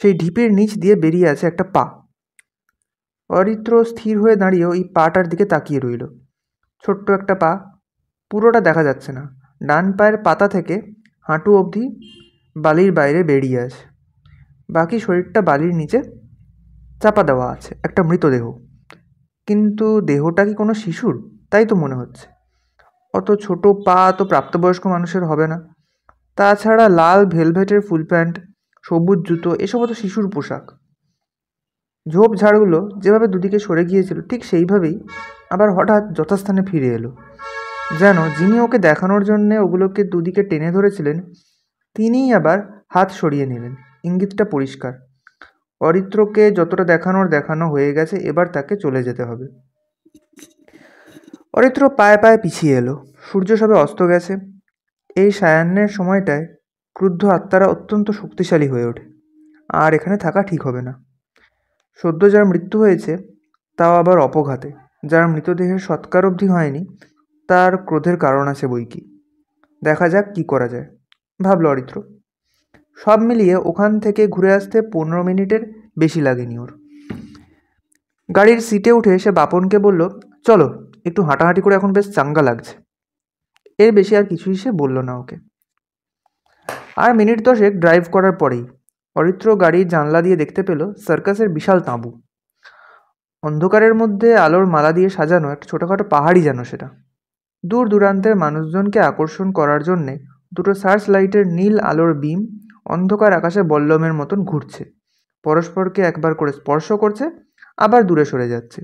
A: সেই ঢিপের নিচ দিয়ে বেরিয়ে আছে একটা পা। অরিত্র স্থির হয়ে দাঁড়িয়ে ওই পাটার দিকে তাকিয়ে রইল। ছোট্ট একটা পা, পুরোটা দেখা যাচ্ছে না। ডান পায়ের পাতা থেকে হাঁটু অবধি বালির বাইরে বেরিয়ে আছে, বাকি শরীরটা বালির নিচে চাপা দেওয়া আছে, একটা মৃতদেহ। কিন্তু দেহটা কি কোনো শিশুর? তাই তো মনে হচ্ছে। অত ছোট পা তো প্রাপ্তবয়স্ক মানুষের হবে না। তাছাড়া লাল ভেলভেটের ফুল প্যান্ট, সবুজ জুতো, এসবও তো শিশুর পোশাক। ঝোপঝাড়গুলো যেভাবে দুদিকে সরে গিয়েছিল ঠিক সেইভাবেই আবার হঠাৎ যথাস্থানে ফিরে এলো, যেন যিনি ওকে দেখানোর জন্যে ওগুলোকে দুদিকে টেনে ধরেছিলেন তিনিই আবার হাত সরিয়ে নিলেন। ইঙ্গিতটা পরিষ্কার, অরিত্রকে যতটা দেখানোর দেখানো হয়ে গেছে, এবার তাকে চলে যেতে হবে। অরিত্র পায়ে পায়ে পিছিয়ে এলো। সূর্য সবে অস্ত গেছে। এই সায়াহ্নের সময়টায় ক্রুদ্ধ আত্মারা অত্যন্ত শক্তিশালী হয়ে ওঠে, আর এখানে থাকা ঠিক হবে না। সদ্য যার মৃত্যু হয়েছে, তাও আবার অপঘাতে, যার মৃতদেহের সৎকার অবধি হয়নি, তার ক্রোধের কারণ আছে বই কি। দেখা যাক কি করা যায়, ভাবল অরিত্র। সব মিলিয়ে ওখান থেকে ঘুরে আসতে 15 মিনিটের বেশি লাগেনি ওর। গাড়ির সিটে উঠে সে বাপনকে বলল, চলো একটু হাঁটাহাঁটি করে, এখন বেশ চাঙ্গা লাগছে। এর বেশি আর কিছুই সে বলল না ওকে। আর মিনিট 10 ড্রাইভ করার পরেই অরিত্র গাড়ির জানলা দিয়ে দেখতে পেল সার্কাসের বিশাল তাঁবু। অন্ধকারের মধ্যে আলোর মালা দিয়ে সাজানো একটা ছোটোখাটো পাহাড়ি যেন সেটা। দূর দূরান্তের মানুষজনকে আকর্ষণ করার জন্যে দুটো সার্চ লাইটের নীল আলোর বিম অন্ধকার আকাশে বল্লমের মতন ঘুরছে, পরস্পরকে একবার করে স্পর্শ করছে, আবার দূরে সরে যাচ্ছে।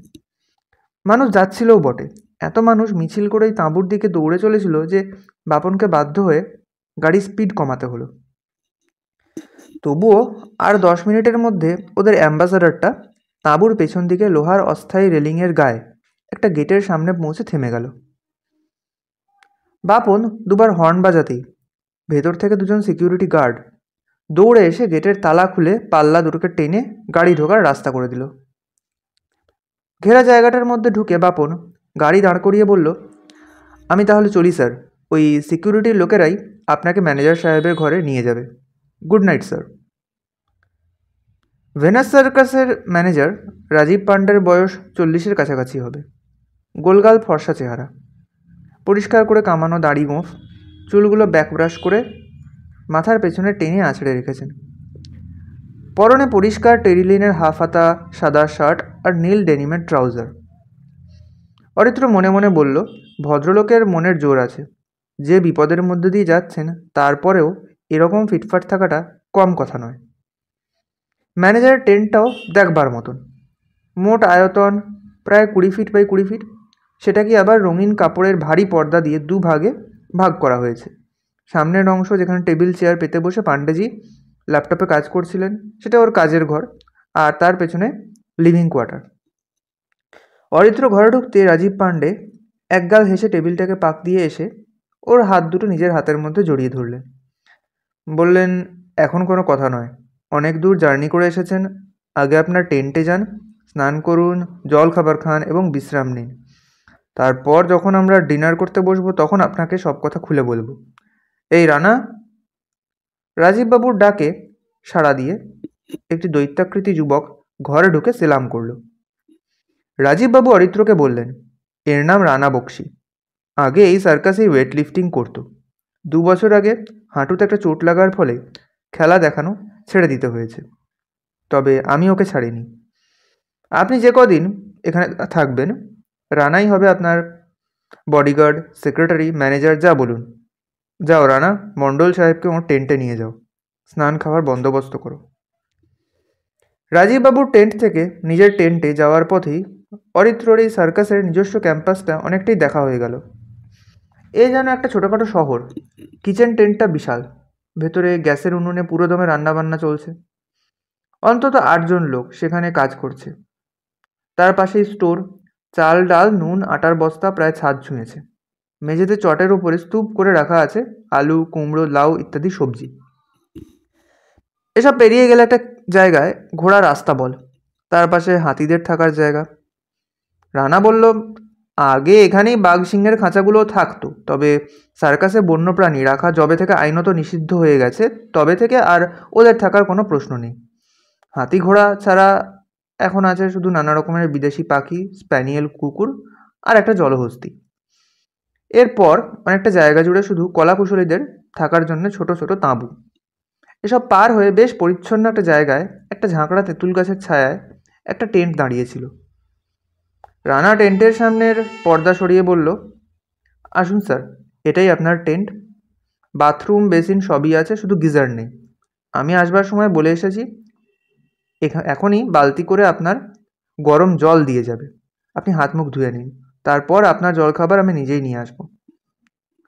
A: মানুষ যাচ্ছিলও বটে। এত মানুষ মিছিল করেই তাঁবুর দিকে দৌড়ে চলেছিল যে বাপনকে বাধ্য হয়ে গাড়ির স্পিড কমাতে হলো। তবুও আর 10 মিনিটের মধ্যে ওদের অ্যাম্বাসাডারটা তাঁবুর পেছন দিকে লোহার অস্থায়ী রেলিংয়ের গায়ে একটা গেটের সামনে পৌঁছে থেমে গেল। বাপন দুবার হর্ন বাজাতেই ভেতর থেকে দুজন সিকিউরিটি গার্ড দৌড়ে এসে গেটের তালা খুলে পাল্লা দুটোকে টেনে গাড়ি ঢোকার রাস্তা করে দিল। ঘেরা জায়গাটার মধ্যে ঢুকে বাপন গাড়ি দাঁড় করিয়ে বলল, আমি তাহলে চলি স্যার, ওই সিকিউরিটির লোকেরাই আপনাকে ম্যানেজার সাহেবের ঘরে নিয়ে যাবে। Good night sir. ভেনাস সার্কাসের ম্যানেজার রাজীব পান্ডের বয়স 40-এর কাছাকাছি হবে। গোলগাল ফর্সা চেহারা, পরিষ্কার করে কামানো দাড়ি গোঁফ, চুলগুলো ব্যাকব্রাশ করে মাথার পেছনে টেনে আছড়ে রেখেছেন। পরনে পরিষ্কার টেরিলিনের হাফ হাতা সাদা শার্ট আর নীল ডেনিমের ট্রাউজার। অরিত্র মনে মনে বলল, ভদ্রলোকের মনের জোর আছে। যে বিপদের মধ্যে দিয়ে যাচ্ছেন, তারপরেও এরকম ফিটফাট থাকাটা কম কথা নয়। ম্যানেজারের টেন্টটাও দেখবার মতন। মোট আয়তন প্রায় 20 ফিট বাই 20 ফিট। সেটাকে আবার রঙিন কাপড়ের ভারী পর্দা দিয়ে দুভাগে ভাগ করা হয়েছে। সামনের অংশ, যেখানে টেবিল চেয়ার পেতে বসে পাণ্ডেজি ল্যাপটপে কাজ করছিলেন, সেটা ওর কাজের ঘর, আর তার পেছনে লিভিং কোয়ার্টার। অরিত্র ঘরে ঢুকতে রাজীব পাণ্ডে একগাল হেসে টেবিলটাকে পাক দিয়ে এসে ওর হাত দুটো নিজের হাতের মধ্যে জড়িয়ে ধরলেন। বললেন, এখন কোনো কথা নয়, অনেক দূর জার্নি করে এসেছেন, আগে আপনার টেন্টে যান, স্নান করুন, জল খাবার খান এবং বিশ্রাম নিন। তারপর যখন আমরা ডিনার করতে বসবো, তখন আপনাকে সব কথা খুলে বলবো। এই রানা। রাজীববাবুর ডাকে সাড়া দিয়ে একটি দৈত্যাকৃতি যুবক ঘরে ঢুকে সেলাম করল। রাজীববাবু অরিত্রকে বললেন, এর নাম রানা বক্সি। আগে এই সার্কাসেই ওয়েট লিফটিং করতো। 2 বছর আগে হাঁটুতে একটা চোট লাগার ফলে খেলা দেখানো ছেড়ে দিতে হয়েছে। তবে আমি ওকে ছাড়িনি। আপনি যে কদিন এখানে থাকবেন, রানাই হবে আপনার বডিগার্ড, সেক্রেটারি, ম্যানেজার, যা বলুন। যাও রানা, মণ্ডল সাহেবকে ওর টেন্টে নিয়ে যাও, স্নান খাওয়ার বন্দোবস্ত করো। রাজীববাবুর টেন্ট থেকে নিজের টেন্টে যাওয়ার পথেই অরিত্রর এই সার্কাসের নিজস্ব ক্যাম্পাসটা অনেকটাই দেখা হয়ে গেল। এ যেন একটা ছোটোখাটো শহর। কিচেন টেন্টটা বিশাল, ভেতরে গ্যাসের উনুনে পুরোদমে রান্নাবান্না চলছে। অন্তত 8 জন লোক সেখানে কাজ করছে। তার পাশেই স্টোর, চাল ডাল নুন আটার বস্তা প্রায় ছাদ ছুঁয়েছে। মেঝেতে চটের উপরে স্তূপ করে রাখা আছে আলু, কুমড়ো, লাউ ইত্যাদি সবজি। এসব পেরিয়ে গেলে একটা জায়গায় ঘোড়ার রাস্তা বল, তার পাশে হাতিদের থাকার জায়গা। রানা বলল, আগে এখানেই বাঘ সিংহের খাঁচাগুলো থাকতো, তবে সার্কাসে বন্যপ্রাণী রাখা যবে থেকে আইনত নিষিদ্ধ হয়ে গেছে তবে থেকে আর ওদের থাকার কোনো প্রশ্ন নেই। হাতি ঘোড়া ছাড়া এখন আছে শুধু নানা রকমের বিদেশি পাখি, স্প্যানিয়েল কুকুর আর একটা জলহস্তি। এরপর অনেকটা জায়গা জুড়ে শুধু কলাকুশলীদের থাকার জন্য ছোট ছোট তাঁবু। এসব পার হয়ে বেশ পরিচ্ছন্ন একটা জায়গায় একটা ঝাঁকড়া তেঁতুল গাছের ছায়ায় একটা টেন্ট দাঁড়িয়েছিল। রানা টেন্টের সামনের পর্দা সরিয়ে বলল, আসুন স্যার, এটাই আপনার টেন্ট। বাথরুম, বেসিন সবই আছে, শুধু গিজার নেই। আমি আসবার সময় বলে এসেছি, এখনই বালতি করে আপনার গরম জল দিয়ে যাবে। আপনি হাত মুখ ধুয়ে নিন, তারপর আপনার জলখাবার আমি নিজেই নিয়ে আসবো।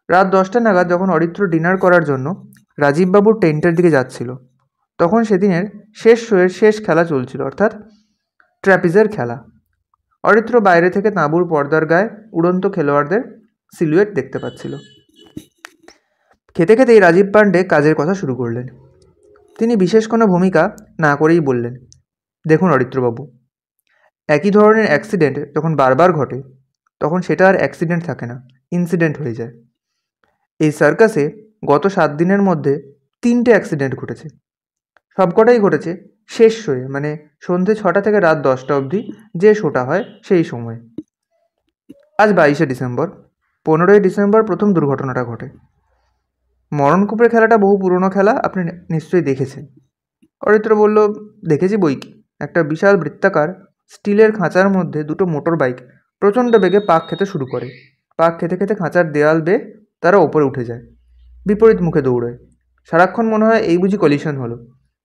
A: রাত 10টা নাগাদ যখন অরিত্র ডিনার করার জন্য রাজীববাবুর টেন্টের দিকে যাচ্ছিল, তখন সেদিনের শেষ শোয়ের শেষ খেলা চলছিল, অর্থাৎ ট্র্যাপিজের খেলা। অরিত্র বাইরে থেকে তাঁবুর পর্দার গায়ে উড়ন্ত খেলোয়াড়দের সিলুয়েট দেখতে পাচ্ছিল। খেতে খেতেই রাজীব পাণ্ডে কাজের কথা শুরু করলেন। তিনি বিশেষ কোনো ভূমিকা না করেই বললেন, দেখুন অরিত্রবাবু, একই ধরনের অ্যাক্সিডেন্ট যখন বারবার ঘটে তখন সেটা আর অ্যাক্সিডেন্ট থাকে না, ইনসিডেন্ট হয়ে যায়। এই সার্কাসে গত 7 দিনের মধ্যে 3টে অ্যাক্সিডেন্ট ঘটেছে। সবকটাই ঘটেছে শেষ শোয়ে, মানে সন্ধে 6টা থেকে রাত 10টা অবধি যে শোটা হয় সেই সময়। আজ 22শে ডিসেম্বর। 15ই ডিসেম্বর প্রথম দুর্ঘটনাটা ঘটে। মরণকূপের খেলাটা বহু পুরনো খেলা, আপনি নিশ্চয়ই দেখেছেন। অরিত্র বলল, দেখেছি বই কি। একটা বিশাল বৃত্তাকার স্টিলের খাঁচার মধ্যে দুটো মোটর বাইক প্রচণ্ড বেগে পাক খেতে শুরু করে। পাক খেতে খেতে খাঁচার দেয়াল বেয়ে তারা ওপরে উঠে যায়, বিপরীত মুখে দৌড়ায়। সারাক্ষণ মনে হয় এই বুঝি কলিশন হলো।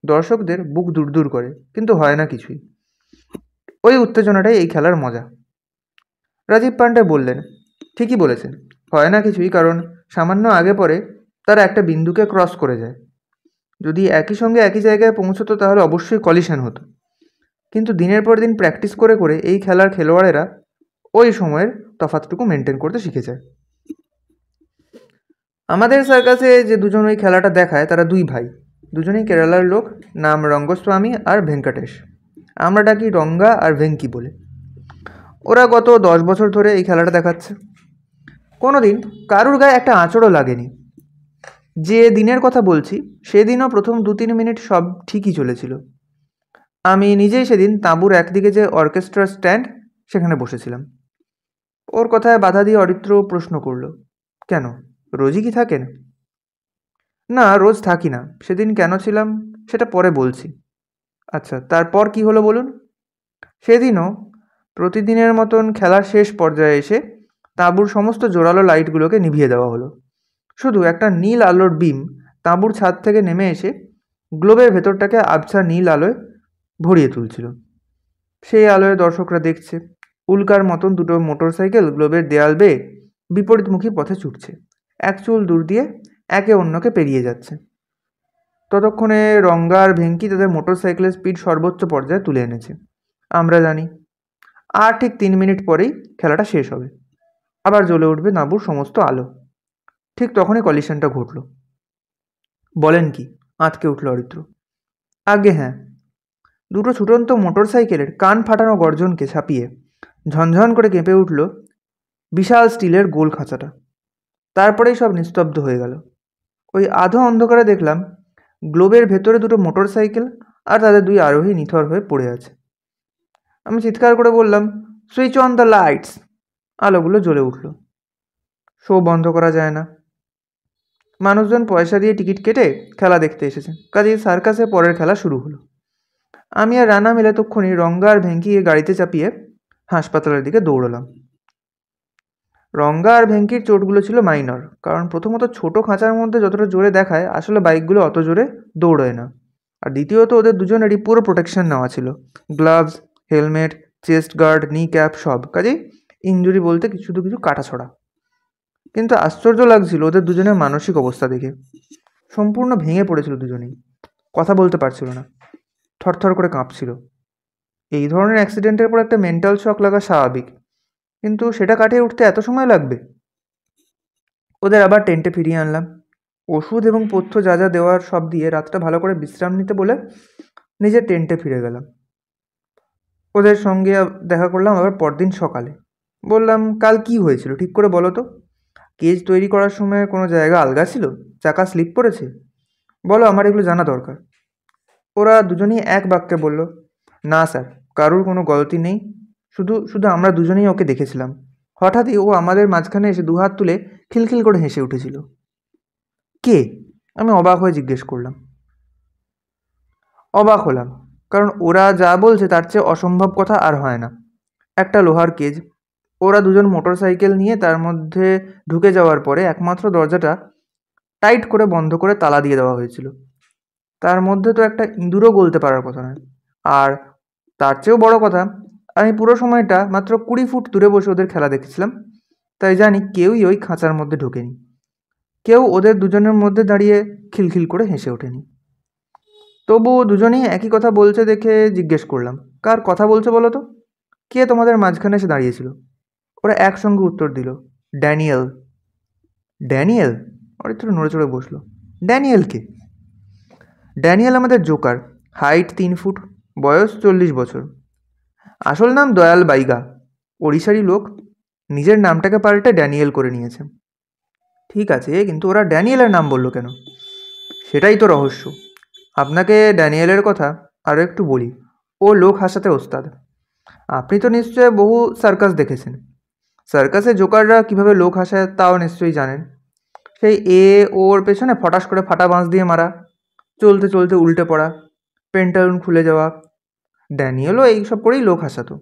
A: দর্শকদের বুক দূর করে, কিন্তু হয় না কিছুই। ওই উত্তেজনাটাই এই খেলার মজা। রাজীব পাণ্ডে বললেন, ঠিকই বলেছেন, হয় না কিছুই, কারণ সামান্য আগে পরে তারা একটা বিন্দুকে ক্রস করে যায়। যদি একই সঙ্গে একই জায়গায় পৌঁছতো তাহলে অবশ্যই কলিশন হতো। কিন্তু দিনের পর দিন প্র্যাকটিস করে করে এই খেলার খেলোয়াড়েরা ওই সময়ের তফাৎটুকু মেনটেন করতে শিখে যায়। আমাদের সার্কাসে যে দুজন ওই খেলাটা দেখায় তারা 2 ভাই, দুজনেই কেরালার লোক, নাম রঙ্গস্বামী আর ভেঙ্কটেশ। আমরা ডাকি রঙ্গা আর ভেঙ্কি বলে। ওরা গত 10 বছর ধরে এই খেলাটা দেখাচ্ছে। কোনো দিন কারুর গায়ে একটা আঁচড়ও লাগেনি। যে দিনের কথা বলছি সেদিনও প্রথম 2-3 মিনিট সব ঠিকই চলেছিল। আমি নিজেই সেদিন তাঁবুর একদিকে যে অর্কেস্ট্রার স্ট্যান্ড, সেখানে বসেছিলাম। ওর কথায় বাধা দিয়ে অরিত্র প্রশ্ন করল, কেন, রোজই কি থাকেন? না, রোজ থাকি না। সেদিন কেন ছিলাম সেটা পরে বলছি। আচ্ছা, তারপর কি হলো বলুন। সেদিনও প্রতিদিনের মতন খেলার শেষ পর্যায়ে এসে তাঁবুর সমস্ত জোরালো লাইটগুলোকে নিভিয়ে দেওয়া হলো। শুধু একটা নীল আলোর বিম তাঁবুর ছাদ থেকে নেমে এসে গ্লোবের ভেতরটাকে আবছা নীল আলোয় ভরিয়ে তুলছিল। সেই আলোয় দর্শকরা দেখছে উল্কার মতন দুটো মোটরসাইকেল গ্লোবের দেয়াল বেয়ে বিপরীতমুখী পথে ছুটছে, এক চুল দূর দিয়ে একে অন্যকে পেরিয়ে যাচ্ছে। ততক্ষণে রঙ্গা আর ভেঙ্কি তাদের মোটরসাইকেলের স্পিড সর্বোচ্চ পর্যায়ে তুলে এনেছে। আমরা জানি আর ঠিক 3 মিনিট পরেই খেলাটা শেষ হবে, আবার জ্বলে উঠবে তাঁবুর সমস্ত আলো। ঠিক তখনই কলিশনটা ঘটল। বলেন কি, আঁতকে উঠল অরিত্র। আগে হ্যাঁ, দুটো ছুটন্ত মোটরসাইকেলের কান ফাটানো গর্জনকে ছাপিয়ে ঝনঝন করে কেঁপে উঠল বিশাল স্টিলের গোল খাঁচাটা। তারপরেই সব নিস্তব্ধ হয়ে গেল। ওই আধো অন্ধকারে দেখলাম গ্লোবের ভেতরে দুটো মোটরসাইকেল আর তাদের 2 আরোহী নিথর হয়ে পড়ে আছে। আমি চিৎকার করে বললাম, সুইচ অন দ্য লাইটস। আলোগুলো জ্বলে উঠল। শো বন্ধ করা যায় না। মানুষজন পয়সা দিয়ে টিকিট কেটে খেলা দেখতে এসেছে, কাজেই সার্কাসে পরের খেলা শুরু হলো। আমি আর রানা মিলে তক্ষুনি রঙ্গা আর ভেঙ্কিকে গাড়িতে চাপিয়ে হাসপাতালের দিকে দৌড়লাম। রঙ্গা আর ভেঙ্কির চোটগুলো ছিল মাইনর, কারণ প্রথমত ছোট খাঁচার মধ্যে যতটা জোরে দেখায় আসলে বাইকগুলো অত জোরে দৌড়য় না, আর দ্বিতীয়ত ওদের দুজনেরই পুরো প্রোটেকশন নেওয়া ছিল, গ্লাভস, হেলমেট, চেস্ট গার্ড, নি ক্যাপ সব, কাজেই ইঞ্জুরি বলতে শুধু কিছু কাটাছড়া। কিন্তু আশ্চর্য লাগছিল ওদের দুজনের মানসিক অবস্থা দেখে। সম্পূর্ণ ভেঙে পড়েছিল দুজনেই, কথা বলতে পারছিল না, থরথর করে কাঁপছিল। এই ধরনের অ্যাক্সিডেন্টের পর একটা মেন্টাল শক লাগা স্বাভাবিক, কিন্তু সেটা কাটিয়ে উঠতে এত সময় লাগবে। ওদের আবার টেন্টে ফিরিয়ে আনলাম। ওষুধ এবং পথ্য যা যা দেওয়ার সব দিয়ে রাতটা ভালো করে বিশ্রাম নিতে বলে নিজের টেন্টে ফিরে গেলাম। ওদের সঙ্গে দেখা করলাম আবার পরদিন সকালে। বললাম, কাল কি হয়েছিল ঠিক করে বলো তো? কেজ তৈরি করার সময় কোনো জায়গা আলগা ছিল? চাকা স্লিপ করেছে? বলো, আমার এগুলো জানা দরকার। ওরা দুজনেই এক বাক্যে বলল, না স্যার, কারুর কোনো গলতি নেই, শুধু শুধু আমরা দুজনেই ওকে দেখেছিলাম। হঠাৎই ও আমাদের মাঝখানে এসে দুহাত তুলে খিলখিল করে হেসে উঠেছিল। কে? আমি অবাক হয়ে জিজ্ঞেস করলাম। অবাক হলাম, কারণ ওরা যা বলছে তার চেয়ে অসম্ভব কথা আর হয় না। একটা লোহার কেজ, ওরা দুজন মোটর সাইকেল নিয়ে তার মধ্যে ঢুকে যাওয়ার পরে একমাত্র দরজাটা টাইট করে বন্ধ করে তালা দিয়ে দেওয়া হয়েছিল। তার মধ্যে তো একটা ইঁদুরও গলতে পারার কথা নয়। আর তার চেয়েও বড় কথা, আমি পুরো সময়টা মাত্র 20 ফুট দূরে বসে ওদের খেলা দেখেছিলাম, তাই জানি কেউই ওই খাঁচার মধ্যে ঢোকেনি। কেউ ওদের দুজনের মধ্যে দাঁড়িয়ে খিলখিল করে হেসে ওঠেনি। তবু দুজনেই একই কথা বলছে দেখে জিজ্ঞেস করলাম, কার কথা বলছো বলো তো? কে তোমাদের মাঝখানে এসে দাঁড়িয়েছিল? ওরা একসঙ্গে উত্তর দিল, ড্যানিয়েল। ড্যানিয়েল? অরিত্র নড়ে চড়ে বসলো। Daniel K? ড্যানিয়েল আমাদের জোকার। হাইট 3 ফুট, বয়স 40 বছর। আসল নাম দয়াল বাইগা, ওড়িশারই লোক। নিজের নামটাকে পাল্টে ড্যানিয়েল করে নিয়েছে। ঠিক আছে, কিন্তু ওরা ড্যানিয়েলের নাম বললো কেন? সেটাই তো রহস্য। আপনাকে ড্যানিয়েলের কথা আরও একটু বলি। ও লোক হাসাতে ওস্তাদ। আপনি তো নিশ্চয় বহু সার্কাস দেখেছেন। সার্কাসে জোকাররা কিভাবে লোক হাসায় তাও নিশ্চয়ই জানেন। সেই ওর পেছনে ফটাস করে ফাটা বাঁশ দিয়ে মারা, চলতে চলতে উল্টে পড়া, পেন্টালুন খুলে যাওয়া। ড্যানিয়েলও এইসব করেই লোক হাসাতো।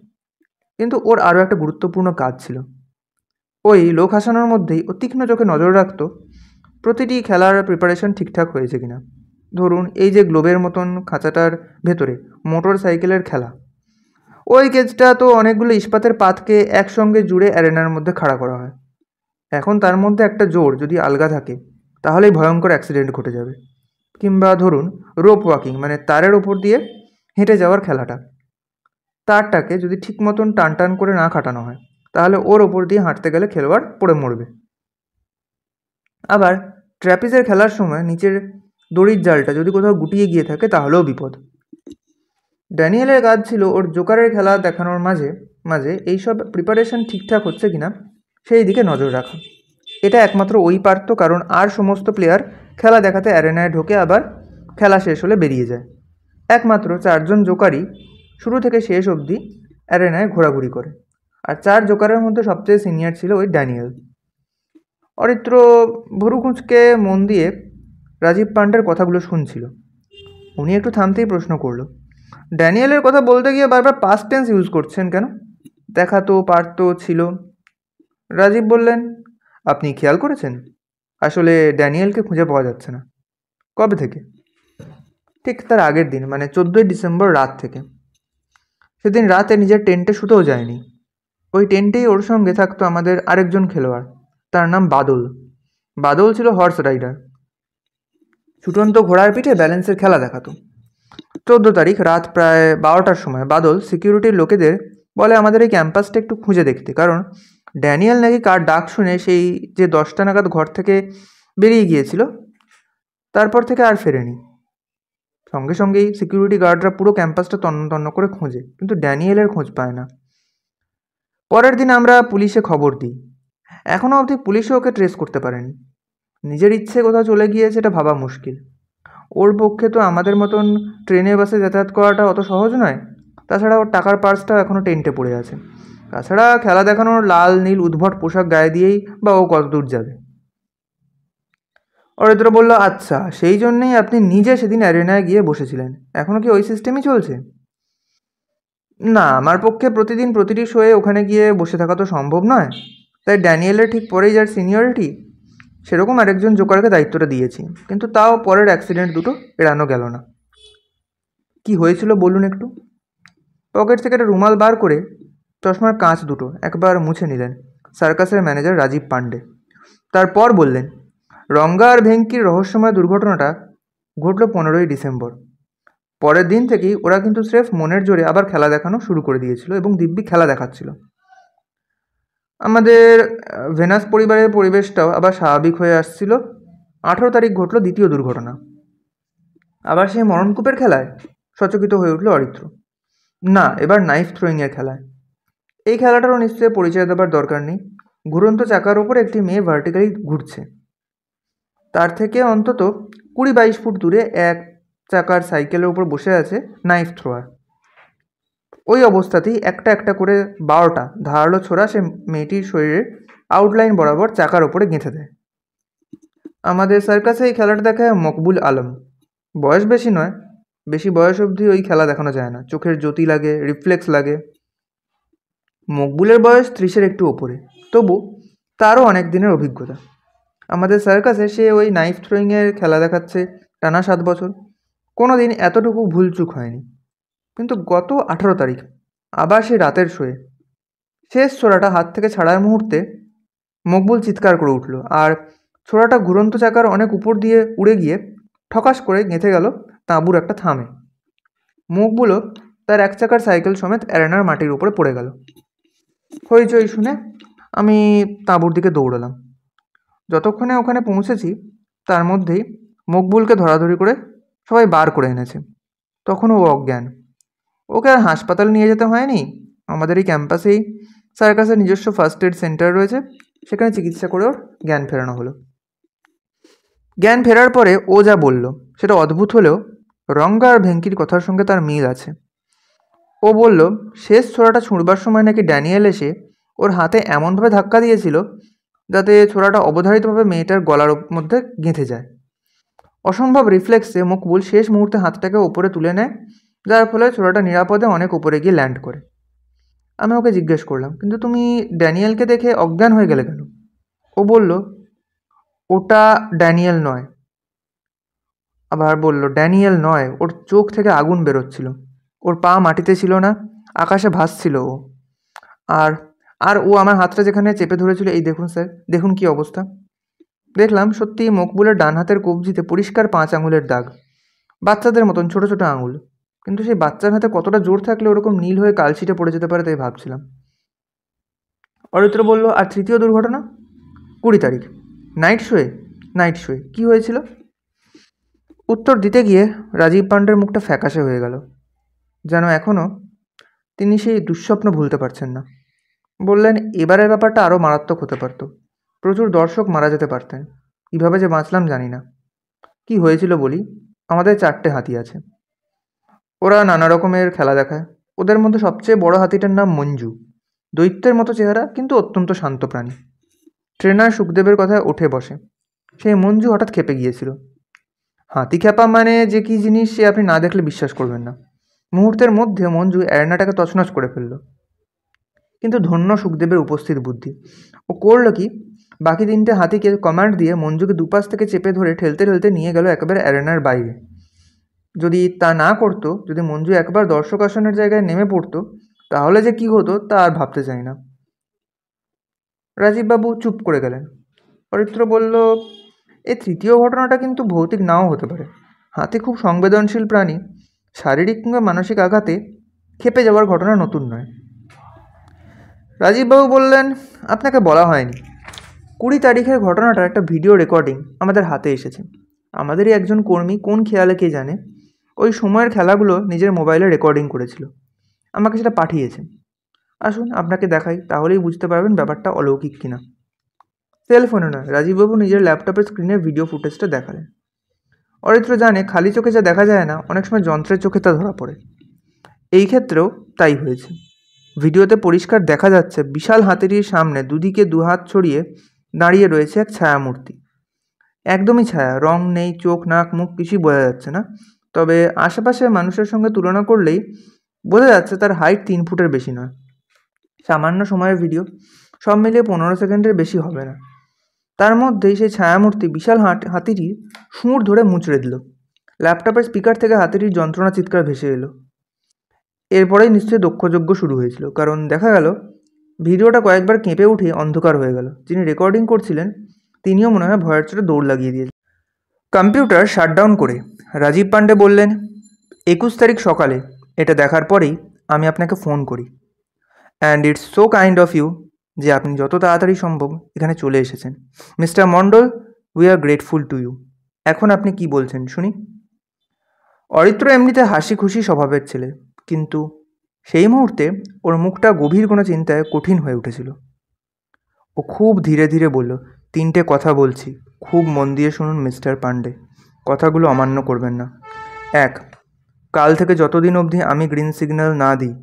A: কিন্তু ওর আরও একটা গুরুত্বপূর্ণ কাজ ছিল। ওই লোক হাসানোর মধ্যেই ও তীক্ষ্ণ চোখে নজর রাখতো প্রতিটি খেলার প্রিপারেশন ঠিকঠাক হয়েছে কিনা। ধরুন, এই যে গ্লোবের মতন খাঁচাটার ভেতরে মোটর সাইকেলের খেলা, ওই কেজটা তো অনেকগুলো ইস্পাতের পাতকে একসঙ্গে জুড়ে অ্যারেনার মধ্যে খাড়া করা হয়। এখন তার মধ্যে একটা জোর যদি আলগা থাকে তাহলেই ভয়ঙ্কর অ্যাক্সিডেন্ট ঘটে যাবে। কিংবা ধরুন রোপ ওয়াকিং, মানে তারের ওপর দিয়ে হেঁটে যাওয়ার খেলাটা, তারটাকে যদি ঠিক মতন টান টান করে না খাটানো হয় তাহলে ওর ওপর দিয়ে হাঁটতে গেলে খেলোয়াড় পড়ে মরবে। আবার ট্র্যাপিজের খেলার সময় নিচের দড়ির জালটা যদি কোথাও গুটিয়ে গিয়ে থাকে তাহলেও বিপদ। ড্যানিয়েলের কাজ ছিল ওর জোকারের খেলা দেখানোর মাঝে মাঝে এইসব প্রিপারেশন ঠিকঠাক হচ্ছে কিনা সেই দিকে নজর রাখা। এটা একমাত্র ওই পারত, কারণ আর সমস্ত প্লেয়ার খেলা দেখাতে অ্যারেনায় ঢোকে, আবার খেলা শেষ হলে বেরিয়ে যায়। একমাত্র 4জন জোকারই শুরু থেকে শেষ অবধি অ্যারেনায় ঘোরাঘুরি করে। আর 4 জোকারের মধ্যে সবচেয়ে সিনিয়র ছিল ওই ড্যানিয়েল। অরিত্র ভুরু কুঁচকে মন দিয়ে রাজীব পান্ডের কথাগুলো শুনছিল। উনি একটু থামতেই প্রশ্ন করলো, ড্যানিয়েলের কথা বলতে গিয়ে বারবার পাস্ট টেন্স ইউজ করছেন কেন? দেখাতো, পারতো, ছিল। রাজীব বললেন, আপনি খেয়াল করেছেন আসলে ড্যানিয়েলকে খুঁজে পাওয়া যাচ্ছে না। কবে থেকে? ঠিক তার আগের দিন, মানে 14ই ডিসেম্বর রাত থেকে। সেদিন রাতে নিজের টেন্টে শুতেও যায়নি। ওই টেন্টেই ওর সঙ্গে থাকতো আমাদের আরেকজন খেলোয়াড়, তার নাম বাদল। বাদল ছিল হর্স রাইডার। ছুটন্ত ঘোড়ার পিঠে ব্যালেন্সের খেলা দেখাতো। 14 তারিখ রাত প্রায় 12টার সময় বাদল সিকিউরিটির লোকেদের বলে আমাদের এই ক্যাম্পাসটা একটু খুঁজে দেখতে, কারণ ড্যানিয়েল নাকি কার ডাক শুনে সেই যে 10টা নাগাদ ঘর থেকে বেরিয়ে গিয়েছিল তারপর থেকে আর ফেরেনি। সঙ্গে সঙ্গেই সিকিউরিটি গার্ডরা পুরো ক্যাম্পাসটা তন্ন তন্ন করে খোঁজে, কিন্তু ড্যানিয়েলের খোঁজ পায় না। পরের দিন আমরা পুলিশে খবর দিই। এখনও অবধি পুলিশও ওকে ট্রেস করতে পারেনি। নিজের ইচ্ছে কোথাও চলে গিয়েছে এটা ভাবা মুশকিল। ওর পক্ষে তো আমাদের মতন ট্রেনে বাসে যাতায়াত করাটা অত সহজ নয়। তাছাড়া ওর টাকার পার্সটাও এখনও টেন্টে পড়ে আছে। তাছাড়া খেলা দেখানোর লাল নীল উদ্ভট পোশাক গায়ে দিয়েই বা ও কত দূর যাবে? অরিত্র বলল, আচ্ছা, সেই জন্যেই আপনি নিজে সেদিন অ্যারেনায় গিয়ে বসেছিলেন। এখনও কি ওই সিস্টেমই চলছে? না, আমার পক্ষে প্রতিদিন প্রতিটি শোয়ে ওখানে গিয়ে বসে থাকা তো সম্ভব নয়। তাই ড্যানিয়েলের ঠিক পরেই যার সিনিয়রিটি সেরকম আরেকজন জোকারকে দায়িত্বটা দিয়েছি, কিন্তু তাও পরের অ্যাক্সিডেন্ট দুটো এড়ানো গেল না। কি হয়েছিল বলুন একটু? পকেট থেকে একটা রুমাল বার করে চশমার কাঁচ দুটো একবার মুছে নিলেন সার্কাসের ম্যানেজার রাজীব পান্ডে। তারপর বললেন, রঙ্গা আর ভেঙ্কির রহস্যময় দুর্ঘটনাটা ঘটল 15ই ডিসেম্বর। পরের দিন থেকেই ওরা কিন্তু স্রেফ মনের জোরে আবার খেলা দেখানো শুরু করে দিয়েছিল এবং দিব্যি খেলা দেখাচ্ছিল। আমাদের ভেনাস পরিবারের পরিবেশটাও আবার স্বাভাবিক হয়ে আসছিল। 18 তারিখ ঘটল দ্বিতীয় দুর্ঘটনা। আবার সেই মরণকূপের খেলায় সচকিত হয়ে উঠল অরিত্র। না, এবার নাইফ থ্রোয়িংয়ের খেলায়। এই খেলাটারও নিশ্চয়ই পরিচয় দেবার দরকার নেই। ঘুরন্ত চাকার ওপর একটি মেয়ে ভার্টিক্যালি ঘুরছে। তার থেকে অন্তত 20-22 ফুট দূরে এক চাকার সাইকেলের উপর বসে আছে নাইফ থ্রোয়ার। ওই অবস্থাতেই একটা একটা করে 12টা ধারালো ছোরা সে মেয়েটির শরীরের আউটলাইন বরাবর চাকার ওপরে গেঁথে দেয়। আমাদের সার্কাসে এই খেলাটা দেখায় মকবুল আলম। বয়স বেশি নয়, বেশি বয়স অবধি ওই খেলা দেখানো যায় না, চোখের জ্যোতি লাগে, রিফ্লেক্স লাগে। মকবুলের বয়স 30-এর একটু ওপরে, তবু তারও অনেক দিনের অভিজ্ঞতা। আমাদের সার্কাসে সে ওই নাইফ থ্রোয়িংয়ের খেলা দেখাচ্ছে টানা 7 বছর, কোনো দিন এতটুকু ভুলচুক হয়নি। কিন্তু গত 18 তারিখ আবার সেই রাতের শোয়ে শেষ ছোরাটা হাত থেকে ছাড়ার মুহূর্তে মকবুল চিৎকার করে উঠল, আর ছোরাটা ঘুরন্ত চাকার অনেক উপর দিয়ে উড়ে গিয়ে ঠকাস করে গেঁথে গেল তাঁবুর একটা থামে। মকবুলও তার এক চাকার সাইকেল সমেত অ্যারেনার মাটির উপরে পড়ে গেল। হইচই শুনে আমি তাঁবুর দিকে দৌড়ালাম। যতক্ষণে ওখানে পৌঁছেছি তার মধ্যেই মকবুলকে ধরাধরি করে সবাই বার করে এনেছে। তখনও ও অজ্ঞান। ওকে আর হাসপাতালে নিয়ে যেতে হয়নি। আমাদের এই ক্যাম্পাসেই সার্কাসের নিজস্ব ফার্স্ট এড সেন্টার রয়েছে, সেখানে চিকিৎসা করে ওর জ্ঞান ফেরানো হলো। জ্ঞান ফেরার পরে ও যা বলল সেটা অদ্ভুত হলেও রঙ্গা আর ভেঙ্কির কথার সঙ্গে তার মিল আছে। ও বলল শেষ ছোরাটা ছুঁড়বার সময় নাকি ড্যানিয়েল এসে ওর হাতে এমনভাবে ধাক্কা দিয়েছিল যাতে ছোরাটা অবধারিতভাবে মেয়েটার গলার মধ্যে গেঁথে যায়। অসম্ভব রিফ্লেক্সে মকবুল শেষ মুহূর্তে হাতটাকে ওপরে তুলে নেয়, যার ফলে ছোরাটা নিরাপদে অনেক উপরে গিয়ে ল্যান্ড করে। আমি ওকে জিজ্ঞেস করলাম, কিন্তু তুমি ড্যানিয়েলকে দেখে অজ্ঞান হয়ে গেলে কেন? ও বলল ওটা ড্যানিয়েল নয়। আবার বলল ড্যানিয়েল নয়, ওর চোখ থেকে আগুন বেরোচ্ছিল, ওর পা মাটিতে ছিল না, আকাশে ভাসছিল ও। আর আর ও আমার হাতটা যেখানে চেপে ধরেছিল, এই দেখুন স্যার, দেখুন কি অবস্থা। দেখলাম সত্যি মকবুলের ডান হাতের কবজিতে পরিষ্কার 5 আঙুলের দাগ, বাচ্চাদের মতন ছোট ছোট আঙুল। কিন্তু সেই বাচ্চার হাতে কতটা জোর থাকলে ওরকম নীল হয়ে কালশিটে পড়ে যেতে পারে তাই ভাবছিলাম। অরিত্র বলল, আর তৃতীয় দুর্ঘটনা? 20 তারিখ নাইট শোয়ে কী হয়েছিল? উত্তর দিতে গিয়ে রাজীব পাণ্ডের মুখটা ফ্যাকাশে হয়ে গেল, যেন এখনও তিনি সেই দুঃস্বপ্ন ভুলতে পারছেন না। বললেন, এবারের ব্যাপারটা আরও মারাত্মক হতে পারত, প্রচুর দর্শক মারা যেতে পারতেন। কীভাবে যে বাঁচলাম জানি না। কি হয়েছিল বলি, আমাদের 4টে হাতি আছে। ওরা নানা রকমের খেলা দেখায়। ওদের মধ্যে সবচেয়ে বড় হাতিটার নাম মঞ্জু। দৈত্যের মতো চেহারা, কিন্তু অত্যন্ত শান্ত প্রাণী। ট্রেনার সুখদেবের কথায় উঠে বসে। সেই মঞ্জু হঠাৎ খেপে গিয়েছিল। হাতি খ্যাপা মানে যে কী জিনিস সে আপনি না দেখলে বিশ্বাস করবেন না। মুহূর্তের মধ্যে মঞ্জু অ্যারেনাটাকে তছনছ করে ফেলল। কিন্তু ধন্য সুখদেবের উপস্থিত বুদ্ধি। ও করল কি, বাকি 3টে হাতিকে কমান্ড দিয়ে মঞ্জুকে দুপাশ থেকে চেপে ধরে ঠেলতে ঠেলতে নিয়ে গেল একেবারে অ্যারেনার বাইরে। যদি তা না করতো, যদি মঞ্জু একবার দর্শক আসনের জায়গায় নেমে পড়তো, তাহলে যে কি হতো তা আর ভাবতে চাই না। রাজীববাবু চুপ করে গেলেন। অরিত্র বলল, এই তৃতীয় ঘটনাটা কিন্তু ভৌতিক নাও হতে পারে। হাতি খুব সংবেদনশীল প্রাণী, শারীরিক কিংবা মানসিক আঘাতে খেপে যাওয়ার ঘটনা নতুন নয়। রাজীববাবু বললেন, আপনাকে বলা হয়নি, 20 তারিখের ঘটনাটার একটা ভিডিও রেকর্ডিং আমাদের হাতে এসেছে। আমাদেরই একজন কর্মী কোন খেয়ালে কে জানে ওই সময়ের খেলাগুলো নিজের মোবাইলে রেকর্ডিং করেছিল, আমাকে সেটা পাঠিয়েছে। আসুন আপনাকে দেখাই, তাহলেই বুঝতে পারবেন ব্যাপারটা অলৌকিক কিনা। সেলফোনে নয়, রাজীববাবু নিজের ল্যাপটপের স্ক্রিনে ভিডিও ফুটেজটা দেখালেন। অরিত্র জানে খালি চোখে যা দেখা যায় না, অনেক সময় যন্ত্রের চোখে তা ধরা পড়ে। এই ক্ষেত্রেও তাই হয়েছে। ভিডিওতে পরিষ্কার দেখা যাচ্ছে বিশাল হাতিটির সামনে দুদিকে 2 হাত ছড়িয়ে দাঁড়িয়ে রয়েছে এক ছায়ামূর্তি। একদমই ছায়া, রং নেই, চোখ নাক মুখ কিছুই বোঝা যাচ্ছে না। তবে আশেপাশের মানুষের সঙ্গে তুলনা করলেই বোঝা যাচ্ছে তার হাইট 3 ফুটের বেশি নয়। সামান্য সময়ের ভিডিও, সব মিলিয়ে 15 সেকেন্ডের বেশি হবে না। তার মধ্যেই সেই ছায়ামূর্তি বিশাল হাতিটির সুঁড় ধরে মুচড়ে দিল। ল্যাপটপের স্পিকার থেকে হাতিটির যন্ত্রণা চিৎকার ভেসে এলো। এরপরেই নিশ্চয়ই দক্ষযজ্ঞ শুরু হয়েছিল, কারণ দেখা গেল ভিডিওটা কয়েকবার কেঁপে উঠে অন্ধকার হয়ে গেল। যিনি রেকর্ডিং করছিলেন তিনিও মনে হয় ভয়ের চোটে দৌড় লাগিয়ে দিয়েছেন। কম্পিউটার শাটডাউন করে রাজীব পাণ্ডে বললেন, 21 তারিখ সকালে এটা দেখার পরেই আমি আপনাকে ফোন করি। And it's so kind of you যে আপনি যত তাড়াতাড়ি সম্ভব এখানে চলে এসেছেন। Mister Mondal, we are grateful to you. এখন আপনি কি বলছেন শুনি। অরিত্র এমনিতে হাসি খুশি স্বভাবের ছেলে, কিন্তু সেই মুহূর্তে ওর মুখটা গভীর কোনো চিন্তায় কঠিন হয়ে উঠেছিল। ও খুব ধীরে ধীরে বলল, 3টে কথা বলছি, খুব মন দিয়ে শুনুন মিস্টার পান্ডে, কথাগুলো অমান্য করবেন না। 1, কাল থেকে যতদিন অবধি আমি গ্রিন সিগন্যাল না দিই